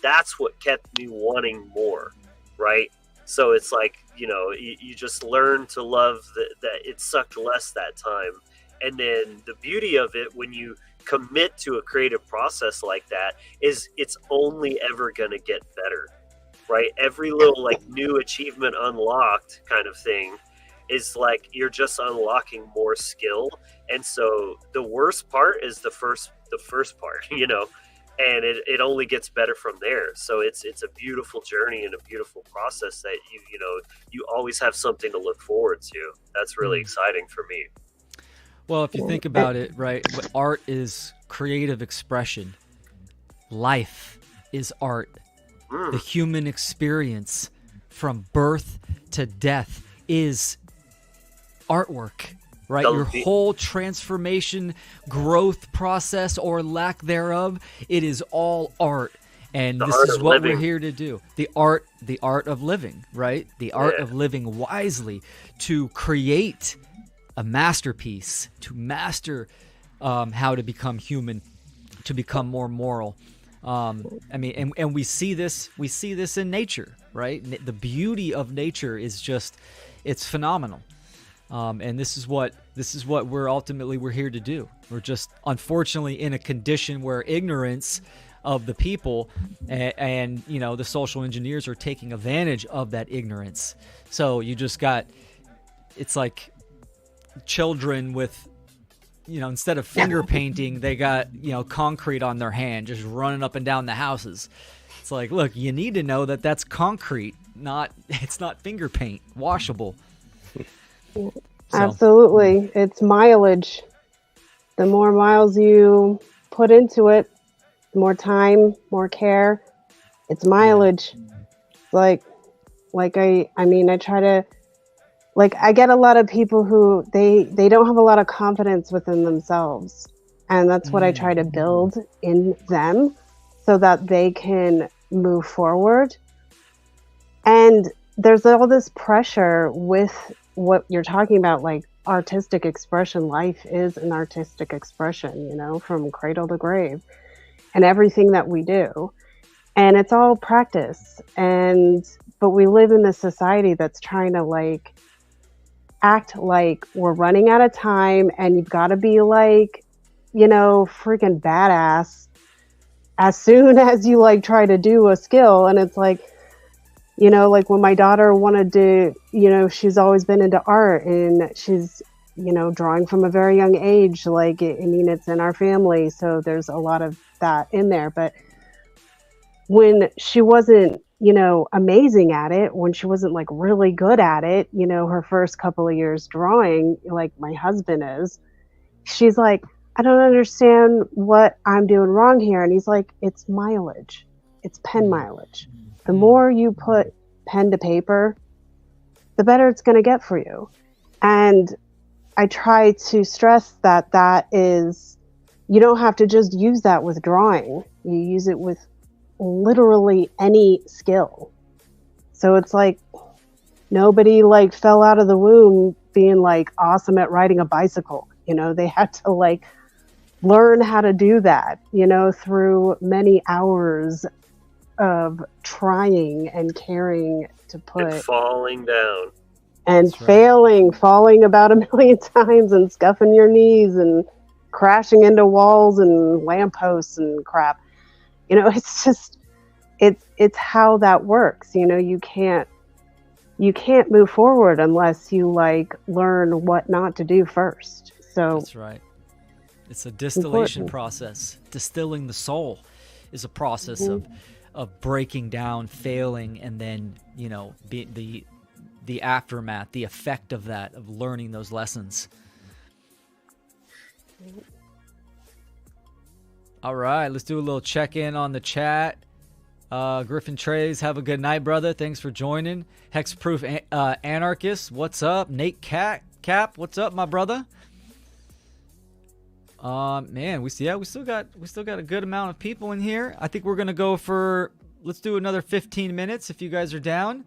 that's what kept me wanting more, right? So it's like, you know, you just learn to love that it sucked less that time. And then the beauty of it, when you commit to a creative process like that, is it's only ever going to get better, right? Every little like new achievement unlocked kind of thing is like you're just unlocking more skill. And so the worst part is the first part, you know, and it only gets better from there. So it's a beautiful journey and a beautiful process that you always have something to look forward to. That's really exciting for me. Well, if you think about it, right, art is creative expression. Life is art. The human experience from birth to death is artwork, right? Your whole transformation, growth process, or lack thereof, it is all art. And this is what we're here to do. The art of living, right? The art of living wisely, to create a masterpiece, to master how to become human, to become more moral. I mean, and we see this in nature, right? The beauty of nature is just, it's phenomenal. And this is what we're here to do. We're just unfortunately in a condition where ignorance of the people and you know, the social engineers are taking advantage of that ignorance. So you just got, it's like children with, you know, instead of finger painting, they got, you know, concrete on their hand, just running up and down the houses. It's like, look, you need to know that that's concrete, it's not finger paint, washable. So. Absolutely. It's mileage. The more miles you put into it, more time, more care, it's mileage. Like I try to, like, I get a lot of people who they don't have a lot of confidence within themselves. And that's what I try to build in them so that they can move forward. And there's all this pressure with what you're talking about, like artistic expression. Life is an artistic expression, you know, from cradle to grave, and everything that we do. And it's all practice. But we live in this society that's trying to like act like we're running out of time, and you've got to be like, you know, freaking badass as soon as you like try to do a skill. And it's like, you know, like when my daughter wanted to, you know, she's always been into art, and she's drawing from a very young age. Like, I mean, it's in our family, so there's a lot of that in there. But when she wasn't, amazing at it, when she wasn't like really good at it, her first couple of years drawing, like my husband is, she's like, I don't understand what I'm doing wrong here. And he's like, it's mileage. It's pen mileage. The more you put pen to paper, the better it's going to get for you. And I try to stress that is, you don't have to just use that with drawing. You use it with literally any skill. So it's like nobody like fell out of the womb being like awesome at riding a bicycle. They had to like learn how to do that, through many hours of trying and caring to put and falling down and That's right. falling about a million times and scuffing your knees and crashing into walls and lampposts and crap. It's just, it's how that works. You can't move forward unless you like learn what not to do first. So That's right. It's a distillation process. Distilling the soul is a process of breaking down, failing, and then, the aftermath, the effect of that, of learning those lessons. All right, let's do a little check-in on the chat. Griffin Trays, have a good night, brother. Thanks for joining. Hexproof Anarchist, what's up? Nate Cap, what's up, my brother? Man, we still got a good amount of people in here. I think we're gonna go for, let's do another 15 minutes if you guys are down.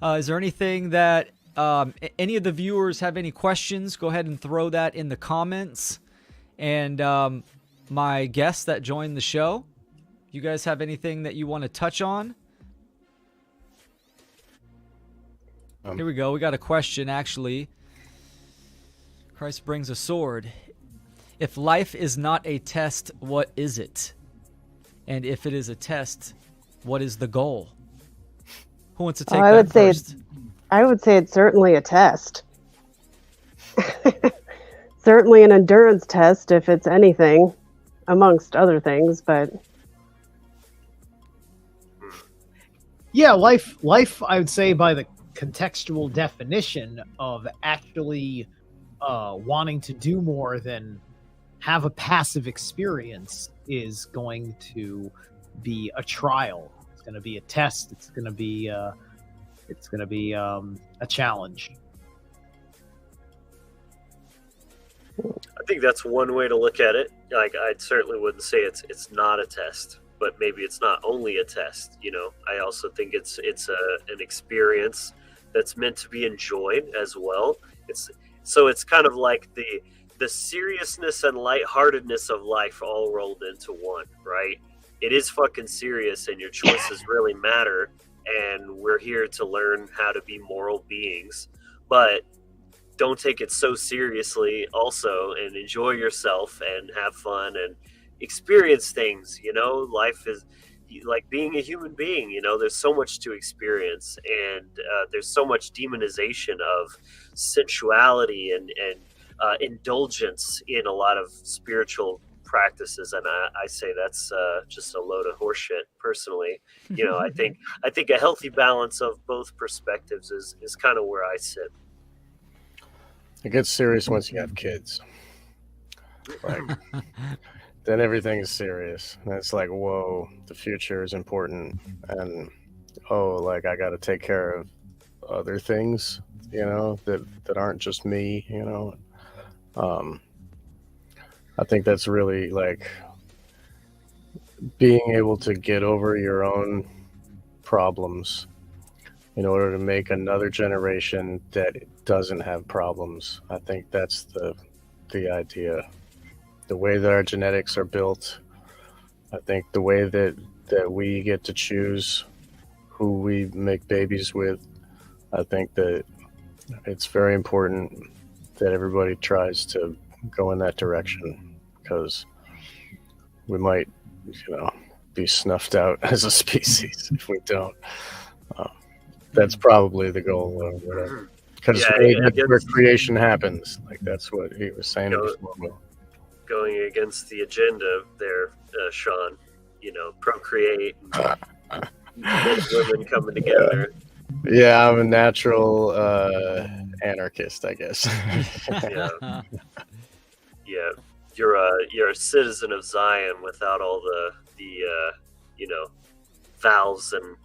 Is there anything that any of the viewers have any questions? Go ahead and throw that in the comments. And my guests that joined the show, you guys have anything that you want to touch on? Here we go. We got a question, actually. Christ brings a sword. If life is not a test, what is it? And if it is a test, what is the goal? Who wants to take that first? I would say it's certainly a test. Certainly an endurance test, if it's anything, amongst other things, but Yeah, life, I would say, by the contextual definition of actually wanting to do more than have a passive experience, is going to be a trial. It's going to be a test. It's going to be a challenge. I think that's one way to look at it. Like, I certainly wouldn't say it's not a test, but maybe it's not only a test. I also think it's an experience that's meant to be enjoyed as well. It's kind of like the seriousness and lightheartedness of life all rolled into one, right? It is fucking serious, and your choices really matter. And we're here to learn how to be moral beings, but don't take it so seriously also, and enjoy yourself and have fun and experience things. Life is like being a human being. There's so much to experience, and there's so much demonization of sensuality and indulgence in a lot of spiritual practices, and I say that's just a load of horseshit personally. I think a healthy balance of both perspectives is kind of where I sit. It gets serious once you have kids. Like, then everything is serious. And it's like, whoa, the future is important. And, like, I got to take care of other things, that aren't just me, I think that's really, like, being able to get over your own problems in order to make another generation that doesn't have problems. I think that's the idea. The way that our genetics are built, I think the way that we get to choose who we make babies with, I think that it's very important that everybody tries to go in that direction, because we might, be snuffed out as a species if we don't. That's probably the goal or whatever. Because that's where creation happens. Like that's what he was saying before. Going against the agenda there, Sean. Procreate, and men and women coming together. Yeah, I'm a natural anarchist, I guess. Yeah. You're a citizen of Zion without all the valves and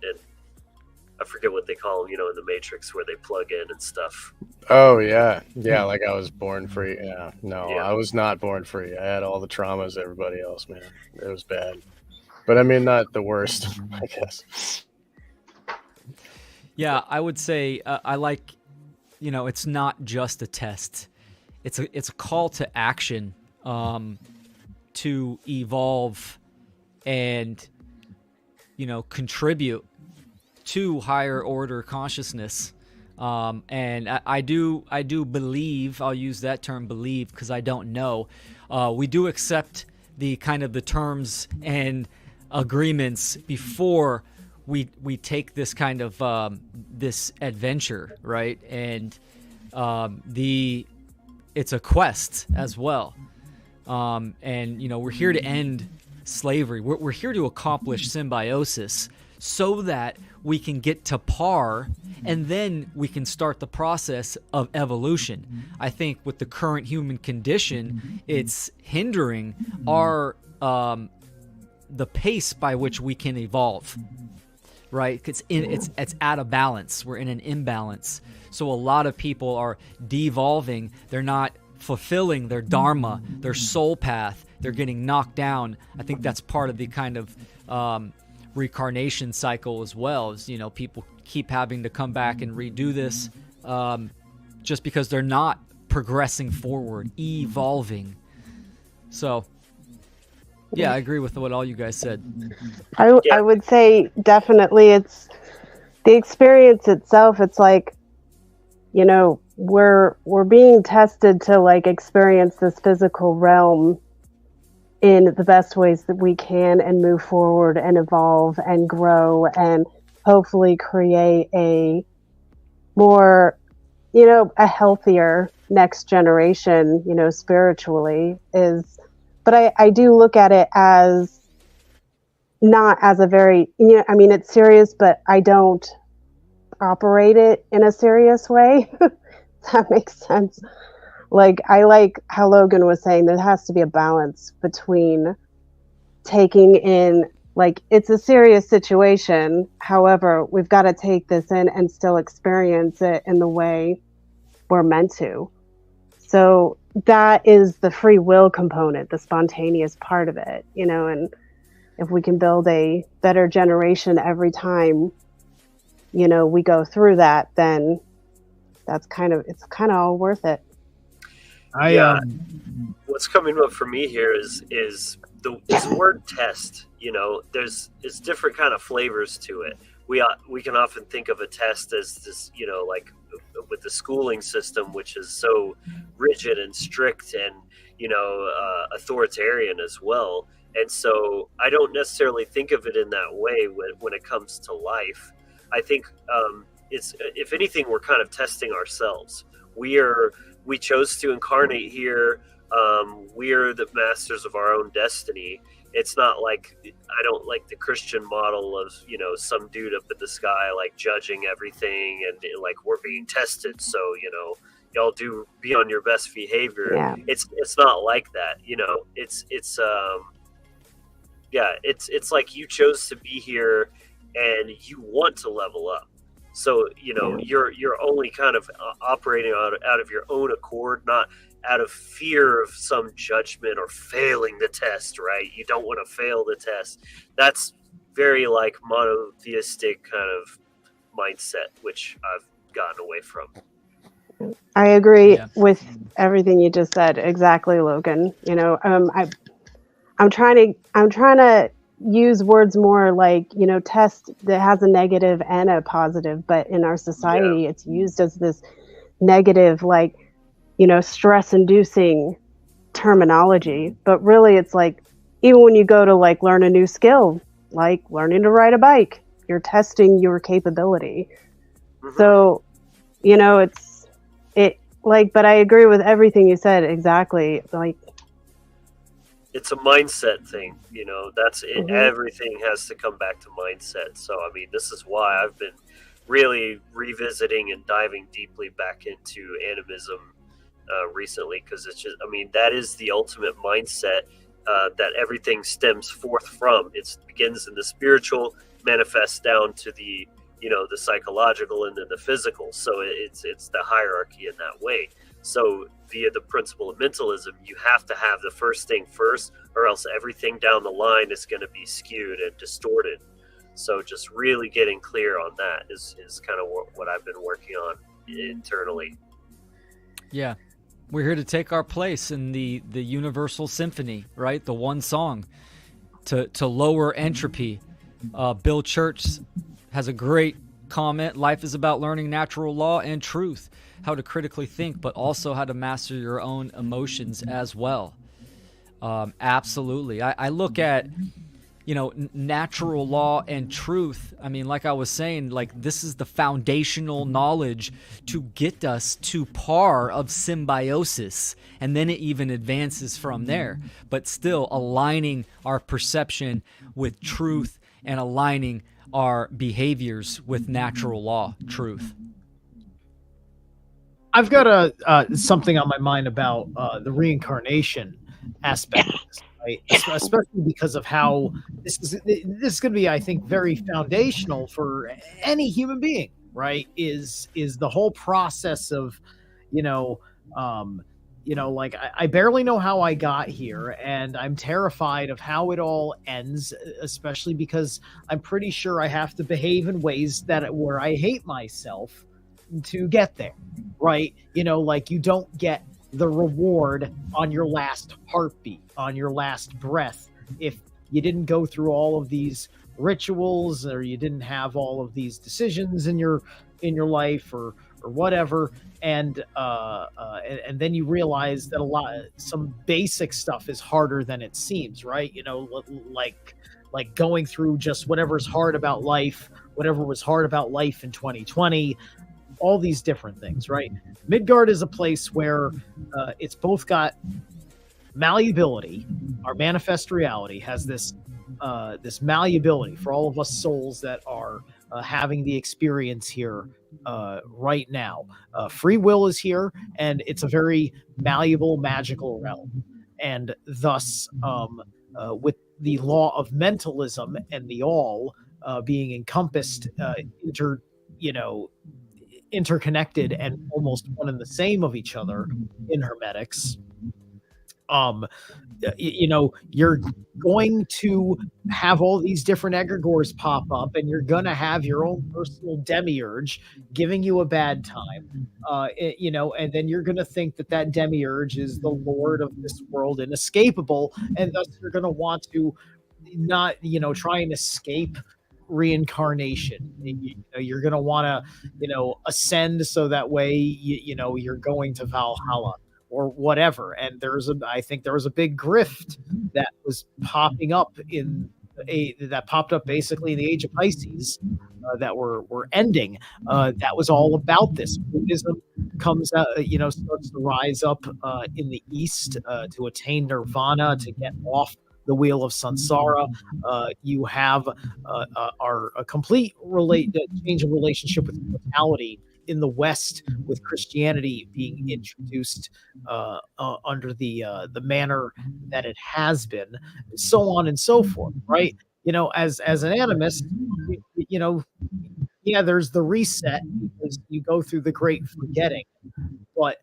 I forget what they call them, in the Matrix where they plug in and stuff. Oh yeah, like I was born free. Yeah, no, I was not born free. I had all the traumas everybody else, man. It was bad, but I mean, not the worst, I guess. Yeah, I would say I like, it's not just a test. It's a call to action to evolve and, contribute to higher order consciousness. And I do believe, I'll use that term believe because I don't know. We do accept the kind of the terms and agreements before we take this kind of this adventure, right? And it's a quest as well. And we're here to end slavery. We're here to accomplish symbiosis so that we can get to par and then we can start the process of evolution. I think with the current human condition, it's hindering our the pace by which we can evolve. Right? It's out of balance. We're in an imbalance. So a lot of people are devolving. They're not fulfilling their dharma, their soul path. They're getting knocked down. I think that's part of the kind of reincarnation cycle as well. Is people keep having to come back and redo this just because they're not progressing forward, evolving. So. Yeah, I agree with what all you guys said. I would say definitely it's the experience itself. It's like, we're being tested to like experience this physical realm in the best ways that we can and move forward and evolve and grow and hopefully create a more, a healthier next generation, spiritually is. But I do look at it as not as a very, it's serious, but I don't operate it in a serious way. That makes sense. Like, I like how Logan was saying there has to be a balance between taking in, like, it's a serious situation. However, we've got to take this in and still experience it in the way we're meant to. So that is the free will component, the spontaneous part of it, and if we can build a better generation every time, we go through that, then it's kind of all worth it. What's coming up for me here is the word test. There's different kind of flavors to it. We can often think of a test as this, like with the schooling system, which is so rigid and strict and authoritarian as well. And so I don't necessarily think of it in that way when it comes to life. I think it's, if anything, we're kind of testing ourselves. We chose to incarnate here. We're the masters of our own destiny. It's not like, I don't like the Christian model of, some dude up in the sky, like judging everything and like we're being tested. So, y'all do be on your best behavior. Yeah. It's not like that. It's like you chose to be here and you want to level up. So, you're only kind of operating out of your own accord, not out of fear of some judgment or failing the test, right? You don't want to fail the test. That's very like monotheistic kind of mindset, which I've gotten away from. I agree with everything you just said. Exactly, Logan. I'm trying to use words more like, test that has a negative and a positive, but in our society, it's used as this negative, like, stress-inducing terminology. But really, it's like, even when you go to like learn a new skill, like learning to ride a bike, you're testing your capability. Mm-hmm. So, like, but I agree with everything you said. Exactly. Like, it's a mindset thing, you know. That's it. Mhm. Everything has to come back to mindset. So I mean, this is why I've been really revisiting and diving deeply back into animism recently, because it's just, I mean, that is the ultimate mindset that everything stems forth from. It begins in the spiritual, manifests down to the, you know, the psychological, and then the physical. So it's the hierarchy in that way. So via the principle of mentalism, you have to have the first thing first, or else everything down the line is going to be skewed and distorted. So just really getting clear on that is kind of what I've been working on internally. Yeah. We're here to take our place in the universal symphony, right? The one song to lower entropy. Bill Church has a great comment. Life is about learning natural law and truth, how to critically think, but also how to master your own emotions as well. Absolutely. I look at, you know, natural law and truth. I mean, like I was saying, like, this is the foundational knowledge to get us to par of symbiosis, and then it even advances from there. But still aligning our perception with truth and aligning our behaviors with natural law, truth. I've got something on my mind about the reincarnation aspect, right? Especially because of how this is going to be, I think, very foundational for any human being, right? Is the whole process of, like I barely know how I got here, and I'm terrified of how it all ends, especially because I'm pretty sure I have to behave in ways where I hate myself to get there, right? Like, you don't get the reward on your last heartbeat, on your last breath, if you didn't go through all of these rituals, or you didn't have all of these decisions in your life, or whatever. And then you realize that some basic stuff is harder than it seems, right? Like going through just whatever's hard about life, whatever was hard about life in 2020, all these different things, right? Midgard is a place where it's both got malleability. Our manifest reality has this malleability for all of us souls that are having the experience here right now. Free will is here, and it's a very malleable, magical realm. And thus, with the law of mentalism and the all being encompassed, interconnected and almost one and the same of each other in hermetics, you're going to have all these different egregores pop up, and you're going to have your own personal demiurge giving you a bad time, and then you're going to think that demiurge is the lord of this world, inescapable, and thus you're going to want to not, try and escape reincarnation. You're going to want to, ascend, so that way, you're going to Valhalla or whatever. And I think there was a big grift that was popping up that popped up basically in the age of Pisces, that we're ending. That was all about this. Buddhism comes out, starts to rise up in the East to attain nirvana, to get off the wheel of samsara. You have a complete change of relationship with mortality in the West, with Christianity being introduced under the manner that it has been, so on and so forth, right? As an animist, there's the reset, because you go through the great forgetting. But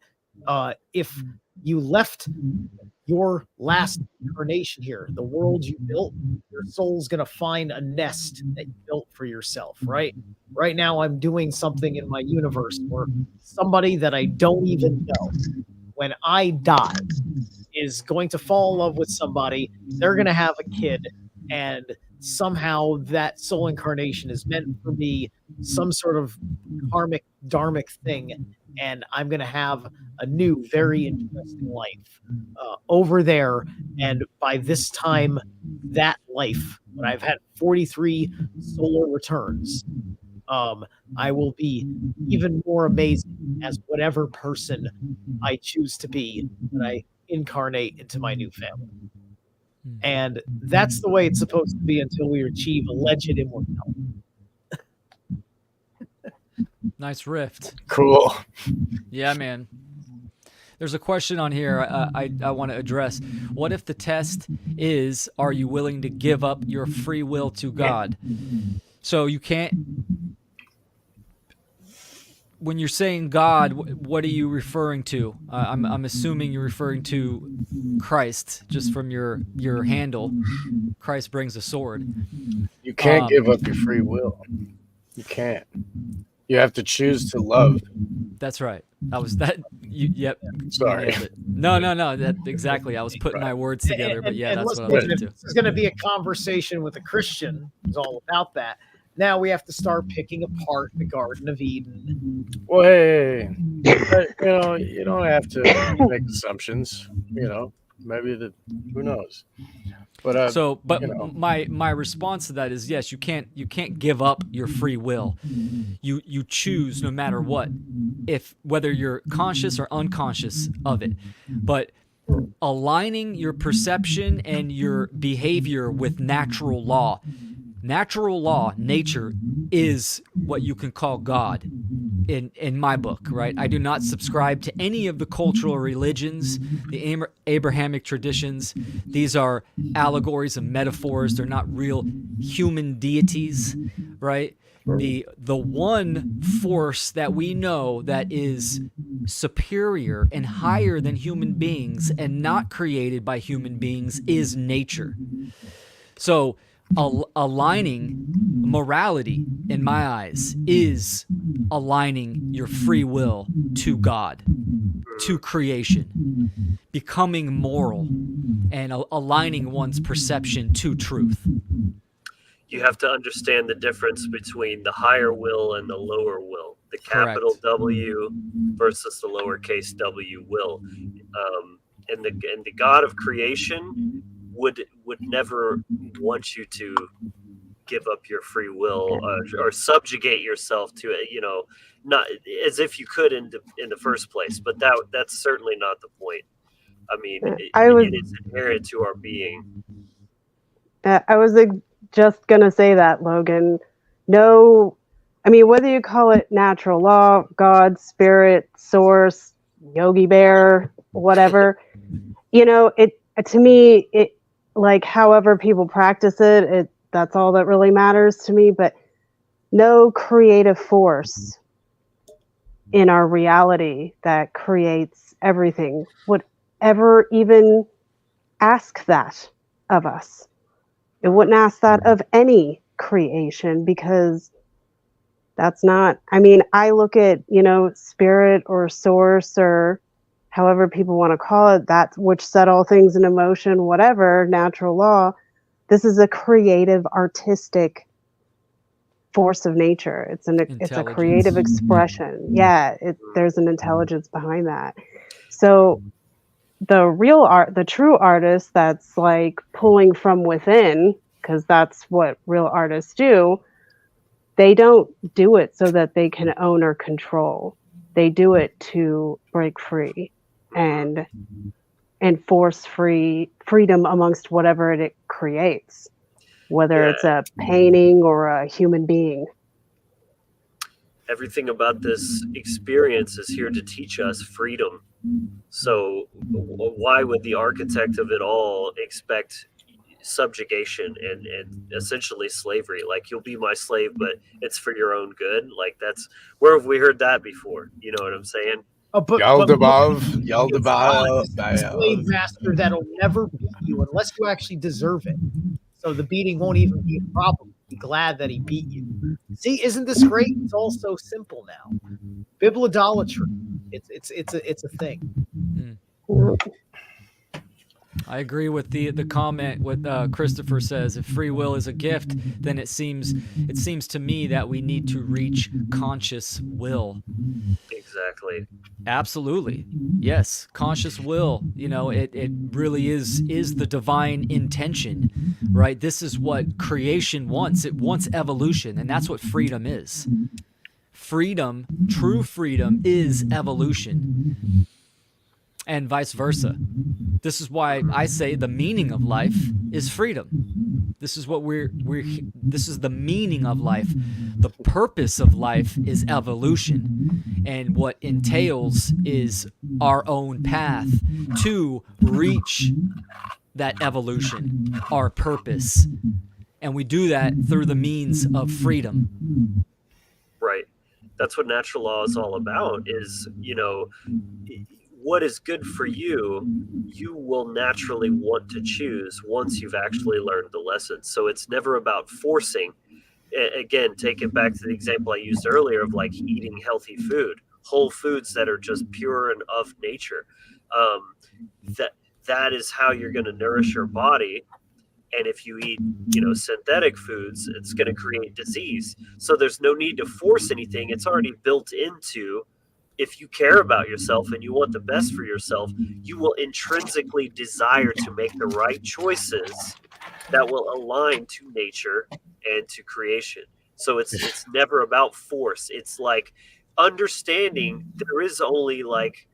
if you left your last incarnation here, the world you built, your soul's going to find a nest that you built for yourself, right? Right now, I'm doing something in my universe where somebody that I don't even know, when I die, is going to fall in love with somebody. They're going to have a kid, and somehow that soul incarnation is meant for me, some sort of karmic, dharmic thing, and I'm going to have a new, very interesting life over there. And by this time, that life, when I've had 43 solar returns, I will be even more amazing as whatever person I choose to be when I incarnate into my new family. And that's the way it's supposed to be until we achieve alleged immortality. Nice rift. Cool. Yeah, man. There's a question on here I want to address. What if the test is, are you willing to give up your free will to God? So you can't, when you're saying God, what are you referring to? I'm assuming you're referring to Christ, just from your handle. Christ brings a sword. You can't give up your free will. You can't. You have to choose to love. That's right. Yep. Sorry. No. That exactly. I was putting my words together, but yeah, that's what I was into. This is going to be a conversation with a Christian who's all about that. Now we have to start picking apart the Garden of Eden. Well, hey, you don't have to make assumptions. Maybe who knows? But my response to that is yes, you can't give up your free will. You choose no matter what, whether you're conscious or unconscious of it. But aligning your perception and your behavior with natural law. Natural law, nature, is what you can call God in my book, right? I do not subscribe to any of the cultural religions, the Abrahamic traditions. These are allegories and metaphors. They're not real human deities, right? The one force that we know that is superior and higher than human beings and not created by human beings is nature. So aligning morality, in my eyes, is aligning your free will to God, to creation, becoming moral, and aligning one's perception to truth. You have to understand the difference between the higher will and the lower will, the capital Correct. W versus the lowercase w will. And the God of creation would never want you to give up your free will or subjugate yourself to it, not as if you could in the first place. But that's certainly not the point. I mean, it is inherent to our being. I was just going to say that, Logan. No, I mean, whether you call it natural law, God, spirit, source, Yogi Bear, whatever, to me, like however people practice it, that's all that really matters to me. But no creative force in our reality that creates everything would ever even ask that of us. It wouldn't ask that of any creation, because that's not, I look at, spirit or source or however people want to call it, that which set all things in motion, whatever, natural law. This is a creative, artistic force of nature. It's a creative expression. Yeah, there's an intelligence behind that. So the true artist that's like pulling from within, because that's what real artists do, they don't do it so that they can own or control. They do it to break free and enforce freedom amongst whatever it creates, whether it's a painting or a human being. Everything about this experience is here to teach us freedom. So why would the architect of it all expect subjugation and essentially slavery? Like, you'll be my slave, but it's for your own good. Like, that's, where have we heard that before? You know what I'm saying? Yaldabaoth, slave master that'll never beat you unless you actually deserve it. So the beating won't even be a problem. Be glad that he beat you. See, isn't this great? It's all so simple now. Biblidolatry. It's a thing. I agree with the comment what Christopher says. If free will is a gift, then it seems to me that we need to reach conscious will. Exactly. Absolutely. Yes, conscious will, it really is the divine intention, right? This is what creation wants. It wants evolution, and that's what freedom is. Freedom, true freedom, is evolution, and vice versa. This is why I say the meaning of life is freedom. This is what this is the meaning of life. The purpose of life is evolution, and what entails is our own path to reach that evolution, our purpose. And we do that through the means of freedom. Right. That's what natural law is all about, is, what is good for you, you will naturally want to choose once you've actually learned the lesson. So it's never about forcing. Again, take it back to the example I used earlier of like eating healthy food, whole foods that are just pure and of nature. That is how you're going to nourish your body. And if you eat, synthetic foods, it's going to create disease. So there's no need to force anything. It's already built into, if you care about yourself and you want the best for yourself, you will intrinsically desire to make the right choices that will align to nature and to creation. So it's never about force. It's like understanding there is only like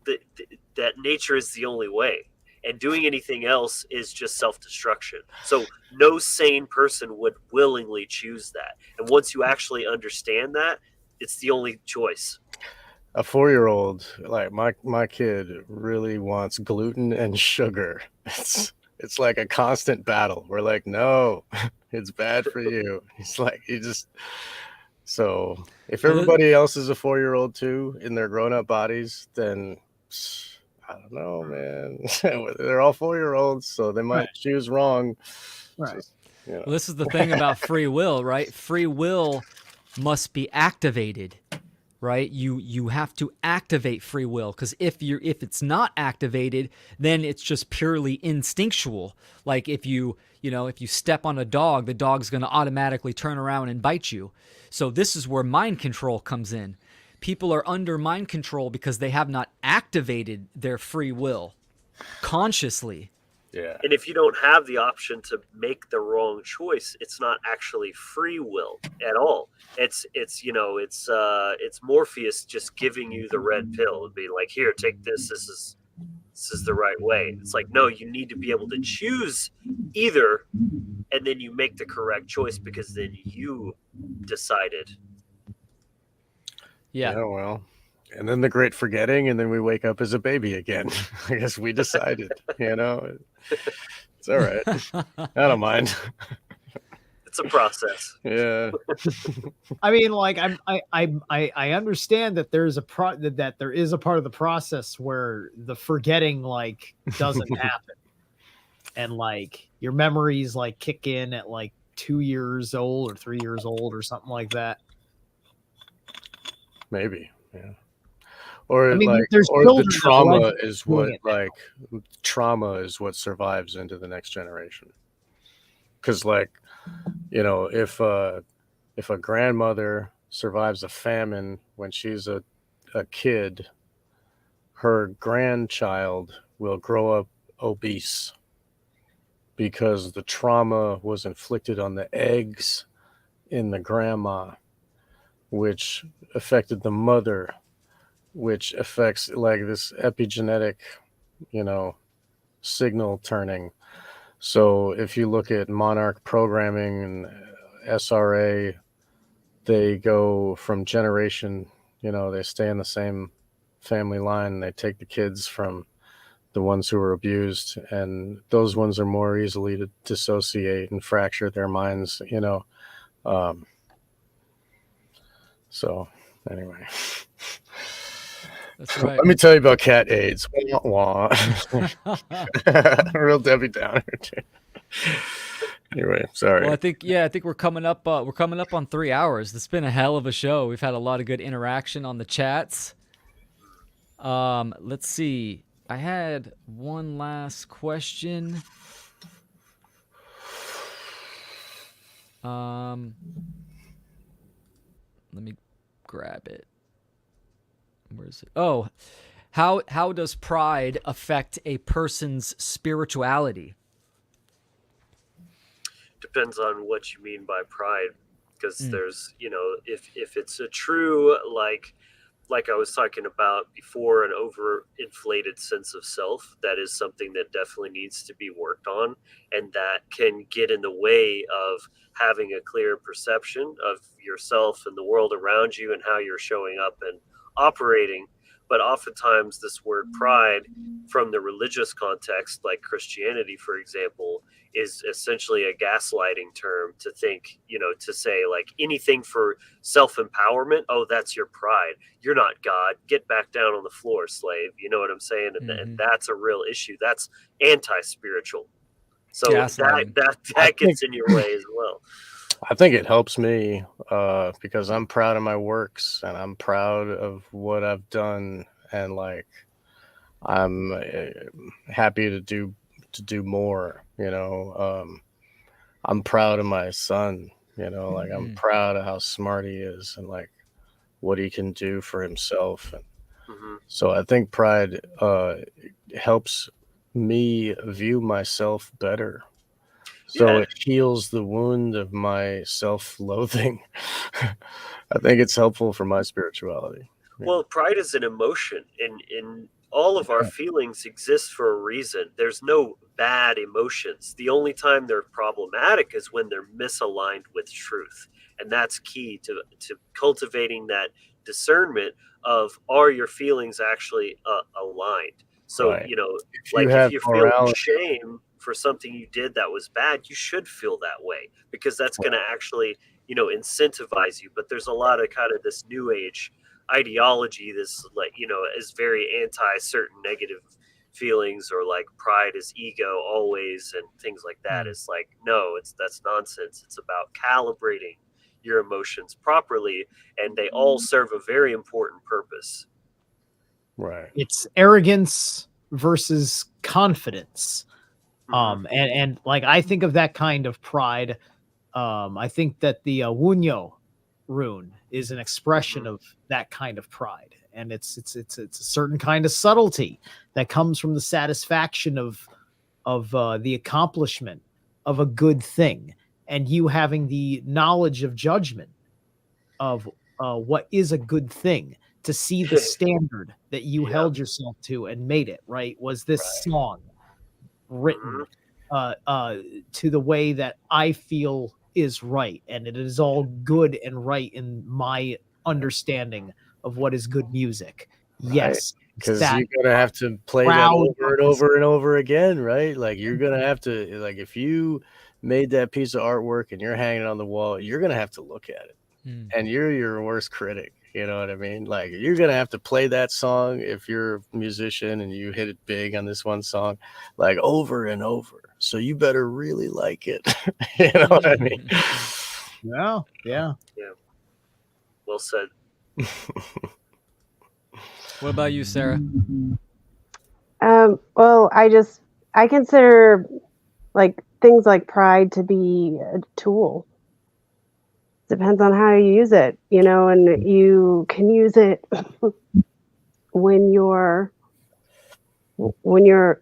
that nature is the only way. And doing anything else is just self-destruction. So no sane person would willingly choose that. And once you actually understand that, it's the only choice. A 4-year-old, like my kid, really wants gluten and sugar. It's like a constant battle. We're like, no, it's bad for you. He's like, so if everybody else is a 4-year-old too in their grown-up bodies, then I don't know, man. They're all 4-year-olds, so they might choose wrong. Right. Just, Well, this is the thing about free will, right? Free will must be activated, right? You have to activate free will, because if it's not activated, then it's just purely instinctual. Like if you step on a dog, the dog's going to automatically turn around and bite you. So this is where mind control comes in. People are under mind control because they have not activated their free will consciously. yeah. And if you don't have the option to make the wrong choice, it's not actually free will at all. It's Morpheus just giving you the red pill and being like, here, take this. This is the right way. It's like, no, you need to be able to choose either, and then you make the correct choice because then you decided. Yeah. Well, and then the great forgetting, and then we wake up as a baby again. I guess we decided, it's all right. I don't mind. It's a process. Yeah. I mean, like I understand that there is a part of the process where the forgetting like doesn't happen, and like your memories like kick in at like 2 years old or 3 years old or something like that. Maybe, yeah. Or I mean, like, there's or children the that trauma like is doing what it now. like trauma is what survives into the next generation. Because like, if a grandmother survives a famine when she's a kid, her grandchild will grow up obese because the trauma was inflicted on the eggs in the grandma, which affected the mother, which affects like this epigenetic, signal turning. So if you look at monarch programming and SRA, they go from generation, they stay in the same family line. They take the kids from the ones who were abused, and those ones are more easily to dissociate and fracture their minds, So anyway, That's right. let me tell you about cat AIDS. Wah, wah. Real Debbie Downer. Anyway, sorry. Well, I think we're coming up. We're coming up on 3 hours. It's been a hell of a show. We've had a lot of good interaction on the chats. Let's see. I had one last question. Let me grab it. Where is it? Oh, how does pride affect a person's spirituality? Depends on what you mean by pride, because there's, if it's a true, like I was talking about before, an overinflated sense of self, that is something that definitely needs to be worked on, and that can get in the way of having a clear perception of yourself and the world around you and how you're showing up and operating. But oftentimes this word pride from the religious context, like Christianity, for example, is essentially a gaslighting term to think, to say like anything for self-empowerment. Oh, that's your pride. You're not God. Get back down on the floor, slave. You know what I'm saying? And that's a real issue. That's anti-spiritual. So that gets in your way as well. I think it helps me because I'm proud of my works and I'm proud of what I've done, and like I'm happy to do more. I'm proud of my son. Like I'm proud of how smart he is and like what he can do for himself. And so I think pride helps me view myself better. So it heals the wound of my self-loathing. I think it's helpful for my spirituality. Well, pride is an emotion, and all of our feelings exist for a reason. There's no bad emotions. The only time they're problematic is when they're misaligned with truth. And that's key to cultivating that discernment of, are your feelings actually aligned? So, if you feel shame for something you did that was bad, you should feel that way, because that's going to actually, incentivize you. But there's a lot of kind of this new age ideology, this is very anti certain negative feelings, or like pride is ego always and things like that. It's like, no, that's nonsense. It's about calibrating your emotions properly, and they all serve a very important purpose. Right. It's arrogance versus confidence. And like I think of that kind of pride. I think that the Wunyo rune is an expression of that kind of pride, and it's a certain kind of subtlety that comes from the satisfaction of the accomplishment of a good thing, and you having the knowledge of judgment of what is a good thing, to see the standard that you held yourself to and made it right. Was this song written to the way that I feel is right, and it is all good and right in my understanding of what is good music. Yes, because you're gonna have to play that over and over and over again, right? Like you're gonna have to, like, if you made that piece of artwork and you're hanging it on the wall, you're gonna have to look at it, and you're your worst critic. You know what I mean? Like you're gonna have to play that song if you're a musician and you hit it big on this one song, like over and over. So you better really like it. You know what I mean? Yeah. Well said. What about you, Sarah? Well, I consider like things like pride to be a tool. Depends on how you use it, and you can use it when you're,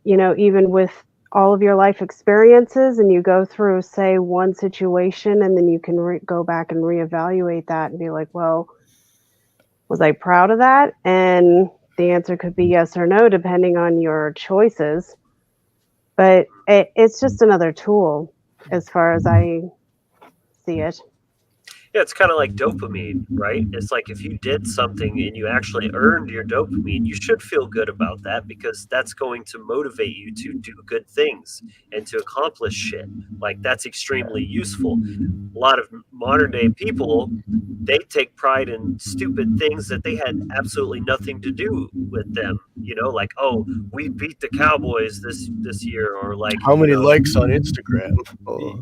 even with all of your life experiences, and you go through, say, one situation, and then you can go back and reevaluate that and be like, well, was I proud of that? And the answer could be yes or no, depending on your choices. But it's just another tool as far as I see it. Yeah, it's kind of like dopamine, right? It's like if you did something and you actually earned your dopamine, you should feel good about that, because that's going to motivate you to do good things and to accomplish shit. Like that's extremely useful. A lot of modern day people, they take pride in stupid things that they had absolutely nothing to do with them. Like, oh, we beat the Cowboys this year, or like how many likes on Instagram, or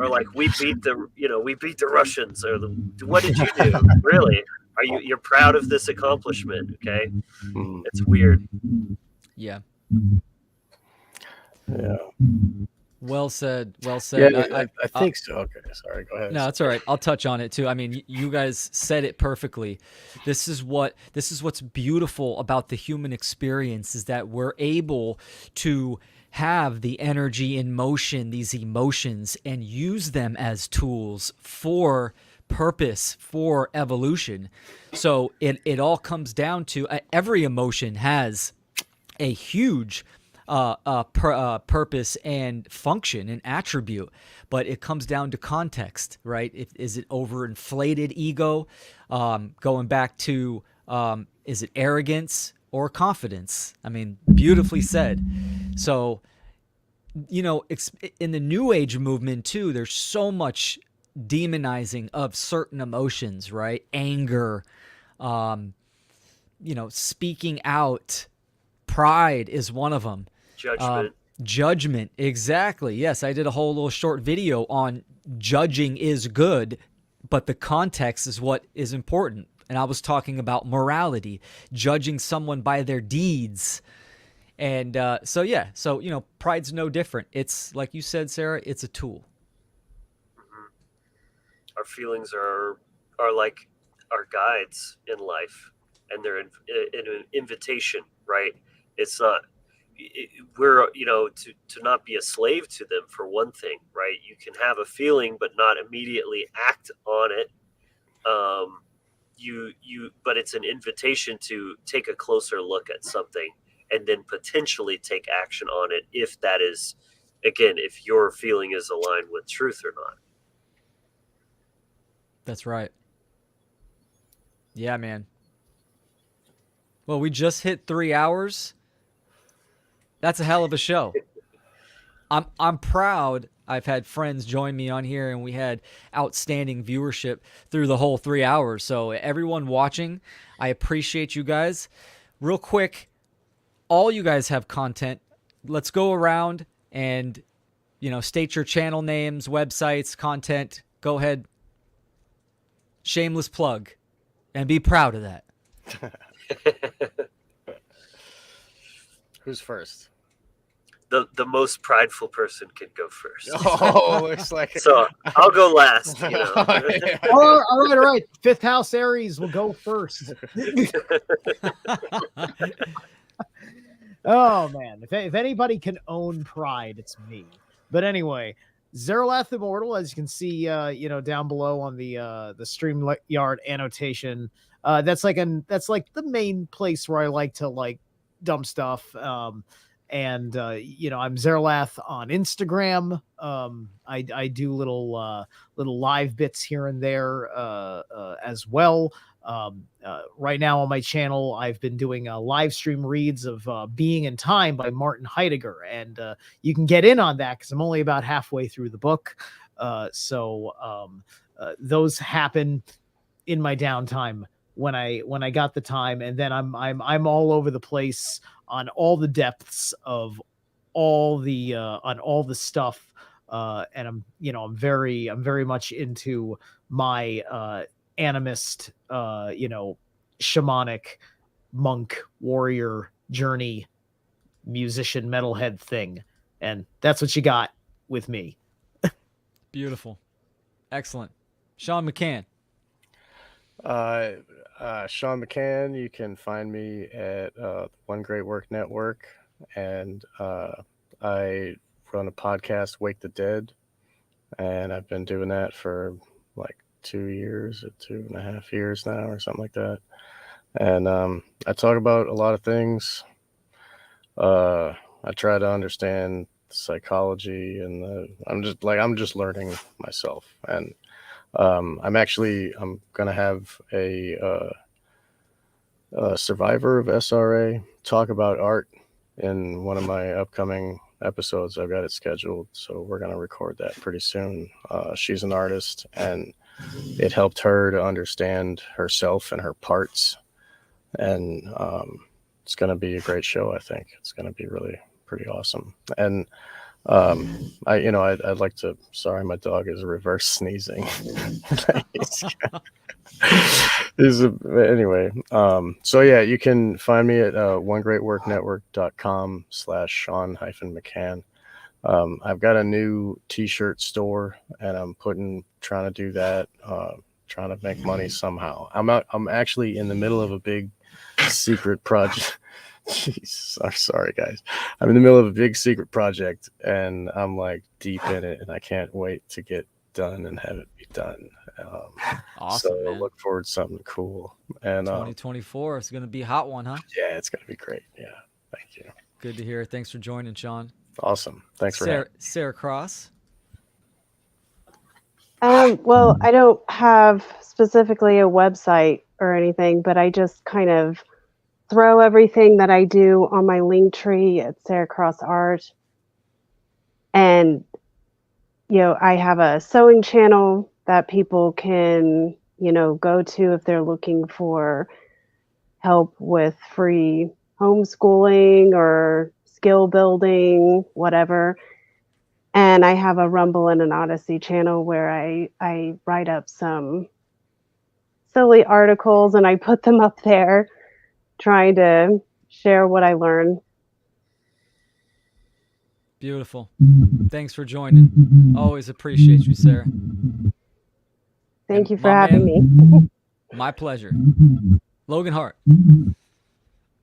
like we beat the Russians, or what did you do? Really? You're proud of this accomplishment? Okay, Mm, it's weird. Yeah. yeah. Well said. Well Yeah, said. I think so. Okay, sorry. Go ahead. No, it's all right. I'll touch on it too. I mean, you guys said it perfectly. This is what's beautiful about the human experience, is that we're able to have the energy in motion, these emotions, and use them as tools for purpose, for evolution. So it all comes down to every emotion has a huge purpose and function and attribute, but it comes down to context, right? Is it overinflated ego? Going back to, is it arrogance or confidence? I mean, beautifully said. So, in the New Age movement too, there's so much demonizing of certain emotions, right? Anger, speaking out. Pride is one of them. Judgment, exactly. Yes, I did a whole little short video on judging is good, but the context is what is important. And I was talking about morality, judging someone by their deeds. And so pride's no different. It's like you said, Sarah, it's a tool. Our feelings are like our guides in life, and they're an invitation, right? It's not, we're, to not be a slave to them, for one thing, right? You can have a feeling but not immediately act on it. But it's an invitation to take a closer look at something and then potentially take action on it, if that is, again, if your feeling is aligned with truth or not. That's right. Yeah, man. Well, we just hit 3 hours. That's a hell of a show. I'm proud. I've had friends join me on here, and we had outstanding viewership through the whole 3 hours. So everyone watching, I appreciate you guys. Real quick, all you guys have content. Let's go around and, state your channel names, websites, content. Go ahead. Shameless plug, and be proud of that. Who's first? The most prideful person can go first. Oh, looks like so. I'll go last. All right. Fifth house Aries will go first. Oh man, if anybody can own pride, it's me. But anyway, Zerlath Immortal, as you can see, down below on the StreamYard annotation. That's like the main place where I like to dump stuff. I'm Zerlath on Instagram. I do little live bits here and there as well. Right now on my channel, I've been doing live stream reads of Being in Time by Martin Heidegger, and you can get in on that because I'm only about halfway through the book. Those happen in my downtime when I got the time, and then I'm all over the place on all the depths of all the on all the stuff, and I'm very much into my animist, shamanic, monk, warrior, journey, musician, metalhead thing, and that's what you got with me. Beautiful, excellent. Sean McCann. Sean McCann, you can find me at One Great Work Network, and I run a podcast, Wake the Dead, and I've been doing that for like 2 years or 2.5 years now or something like that. And I talk about a lot of things. I try to understand psychology, and I'm just learning myself. And I'm gonna have a survivor of SRA talk about art in one of my upcoming episodes. I've got it scheduled, so we're gonna record that pretty soon. She's an artist, and it helped her to understand herself and her parts, and it's gonna be a great show. I think it's gonna be really pretty awesome. And I'd like to. Sorry, my dog is reverse sneezing. Anyway. So yeah, you can find me at onegreatworknetwork.com/Sean-McCann. I've got a new T-shirt store, and I'm trying to do that. Trying to make money somehow. I'm actually in the middle of a big secret project. Jeez, I'm sorry, guys. I'm in the middle of a big secret project, and I'm like deep in it, and I can't wait to get done and have it be done. Awesome, so man. Look forward to something cool. And 2024 is going to be a hot one, huh? Yeah, it's going to be great. Yeah, thank you. Good to hear. Thanks for joining, Sean. Awesome. Thanks for having me. Sarah Cross. Well, I don't have specifically a website or anything, but I just kind of throw everything that I do on my link tree at Sarah Cross Art. And, I have a sewing channel that people can, go to if they're looking for help with free homeschooling or skill building, whatever. And I have a Rumble and an Odyssey channel where I write up some silly articles and I put them up there, trying to share what I learn. Beautiful. Thanks for joining. Always appreciate you, Sarah. Thank you for having me. My pleasure. Logan Hart.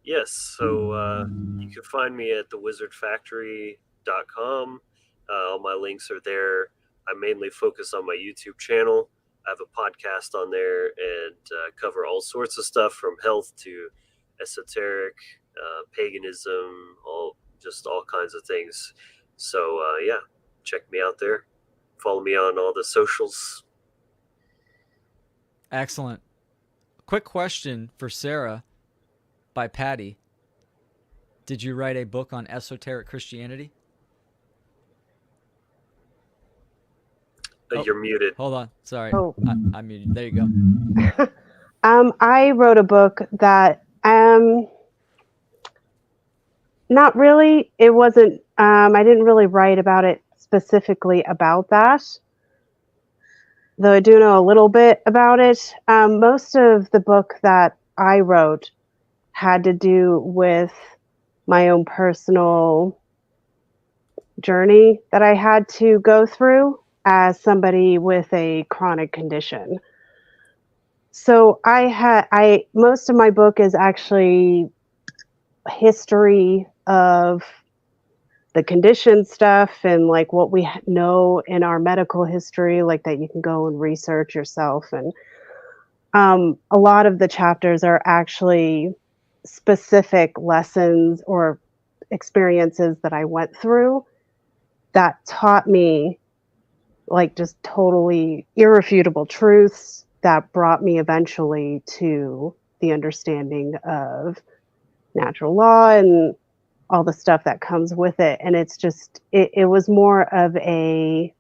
Yes, so you can find me at thewizardfactory.com. All my links are there. I mainly focus on my YouTube channel. I have a podcast on there and cover all sorts of stuff from health to esoteric, paganism, all kinds of things. So yeah, check me out there. Follow me on all the socials. Excellent. Quick question for Sarah by Patty. Did you write a book on esoteric Christianity? You're muted. Hold on. Sorry. Oh. I muted. There you go. I wrote a book that not really. It wasn't. I didn't really write about it specifically about that, though I do know a little bit about it. Most of the book that I wrote had to do with my own personal journey that I had to go through as somebody with a chronic condition. So most of my book is actually history of the condition stuff and like what we know in our medical history, like that you can go and research yourself. And a lot of the chapters are actually specific lessons or experiences that I went through that taught me like just totally irrefutable truths that brought me eventually to the understanding of natural law and all the stuff that comes with it. And it's just, it was more of a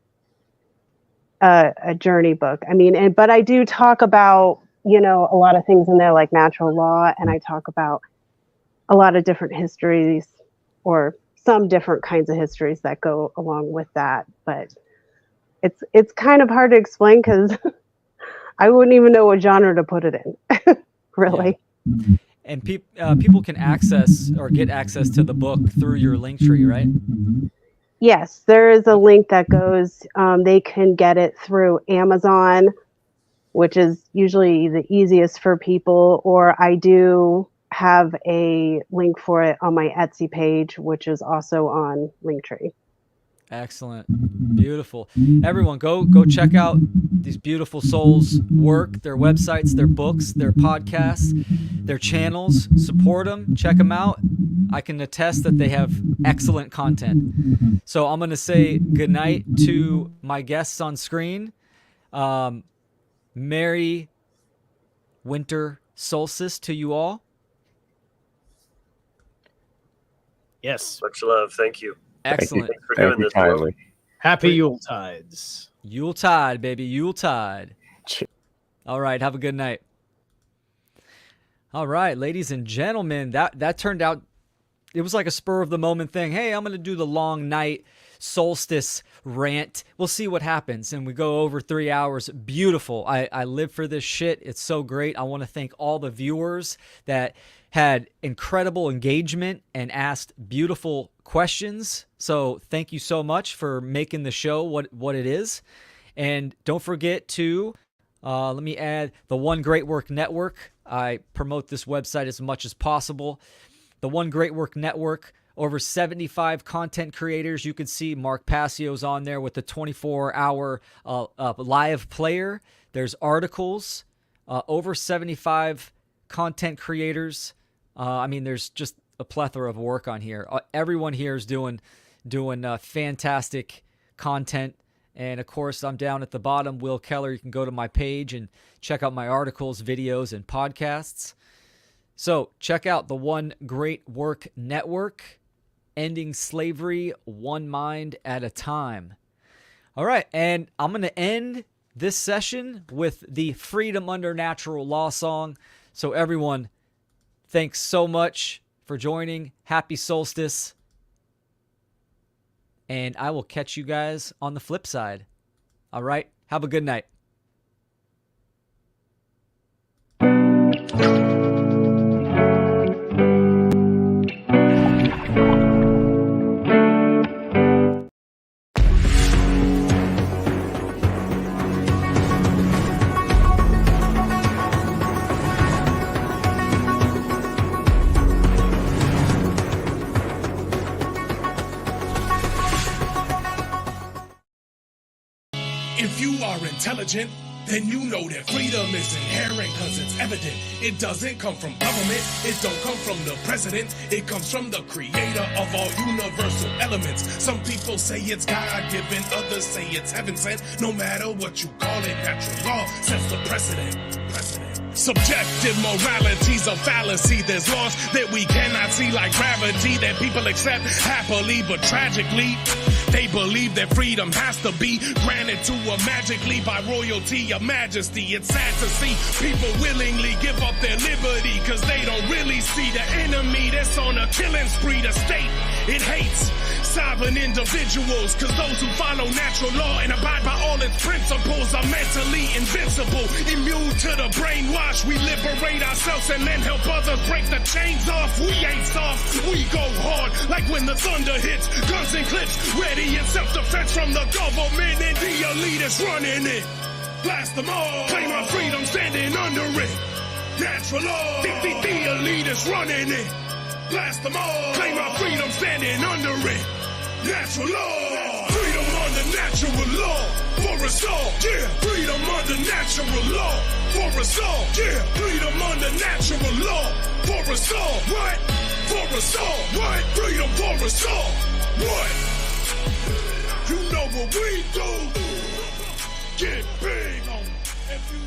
journey book. I mean, but I do talk about, a lot of things in there like natural law, and I talk about a lot of different histories or some different kinds of histories that go along with that. But it's kind of hard to explain because I wouldn't even know what genre to put it in, really. Yeah. And people can access or get access to the book through your link tree, right? Yes, there is a link that goes, they can get it through Amazon, which is usually the easiest for people, or I do have a link for it on my Etsy page, which is also on Linktree. Excellent. Beautiful. Everyone, go check out these beautiful souls' work, their websites, their books, their podcasts, their channels. Support them. Check them out. I can attest that they have excellent content. So I'm going to say goodnight to my guests on screen. Merry winter solstice to you all. Yes. Much love. Thank you. Excellent. Thanks for doing this. Kindly. Happy Yuletides. Yuletide, baby. Yuletide. All right. Have a good night. All right, ladies and gentlemen, that turned out, it was like a spur of the moment thing. Hey, I'm going to do the long night Solstice rant. We'll see what happens. And we go over 3 hours. Beautiful. I live for this shit. It's so great. I want to thank all the viewers that had incredible engagement and asked beautiful questions. So thank you so much for making the show what it is. And don't forget to, let me add the One Great Work Network. I promote this website as much as possible. The One Great Work Network, over 75 content creators. You can see Mark Passio's on there with the 24-hour live player. There's articles, over 75 content creators. I mean, there's just a plethora of work on here. Everyone here is doing fantastic content. And of course, I'm down at the bottom, Will Keller. You can go to my page and check out my articles, videos, and podcasts. So check out the One Great Work Network, ending slavery one mind at a time. All right, and I'm going to end this session with the Freedom Under Natural Law song. So everyone, thanks so much for joining. Happy Solstice. And I will catch you guys on the flip side. All right, have a good night. If you are intelligent, then you know that freedom is inherent because it's evident. It doesn't come from government. It don't come from the president. It comes from the creator of all universal elements. Some people say it's God-given. Others say it's heaven-sent. No matter what you call it, natural law sets the precedent. Subjective morality's a fallacy. There's laws that we cannot see, like gravity, that people accept happily, but tragically they believe that freedom has to be granted to them magically by royalty or majesty. It's sad to see people willingly give up their liberty because they don't really see the enemy that's on a killing spree. The state, it hates sovereign individuals because those who follow natural law and abide by all its principles are mentally invincible, immune to the brainwash. We liberate ourselves and then help others break the chains off. We ain't soft, we go hard like when the thunder hits. Guns and clips ready in self-defense from the government and the elitists running it. Blast them all, claim our freedom standing under it. Natural law, the elitists running it. Blast them all, claim our freedom standing under it. Natural law, freedom under natural law for us all. Yeah, freedom under natural law for us all. Yeah, freedom under natural law for us all. What? For us all. What? Freedom for us all. What? You know what we do. Get big on if you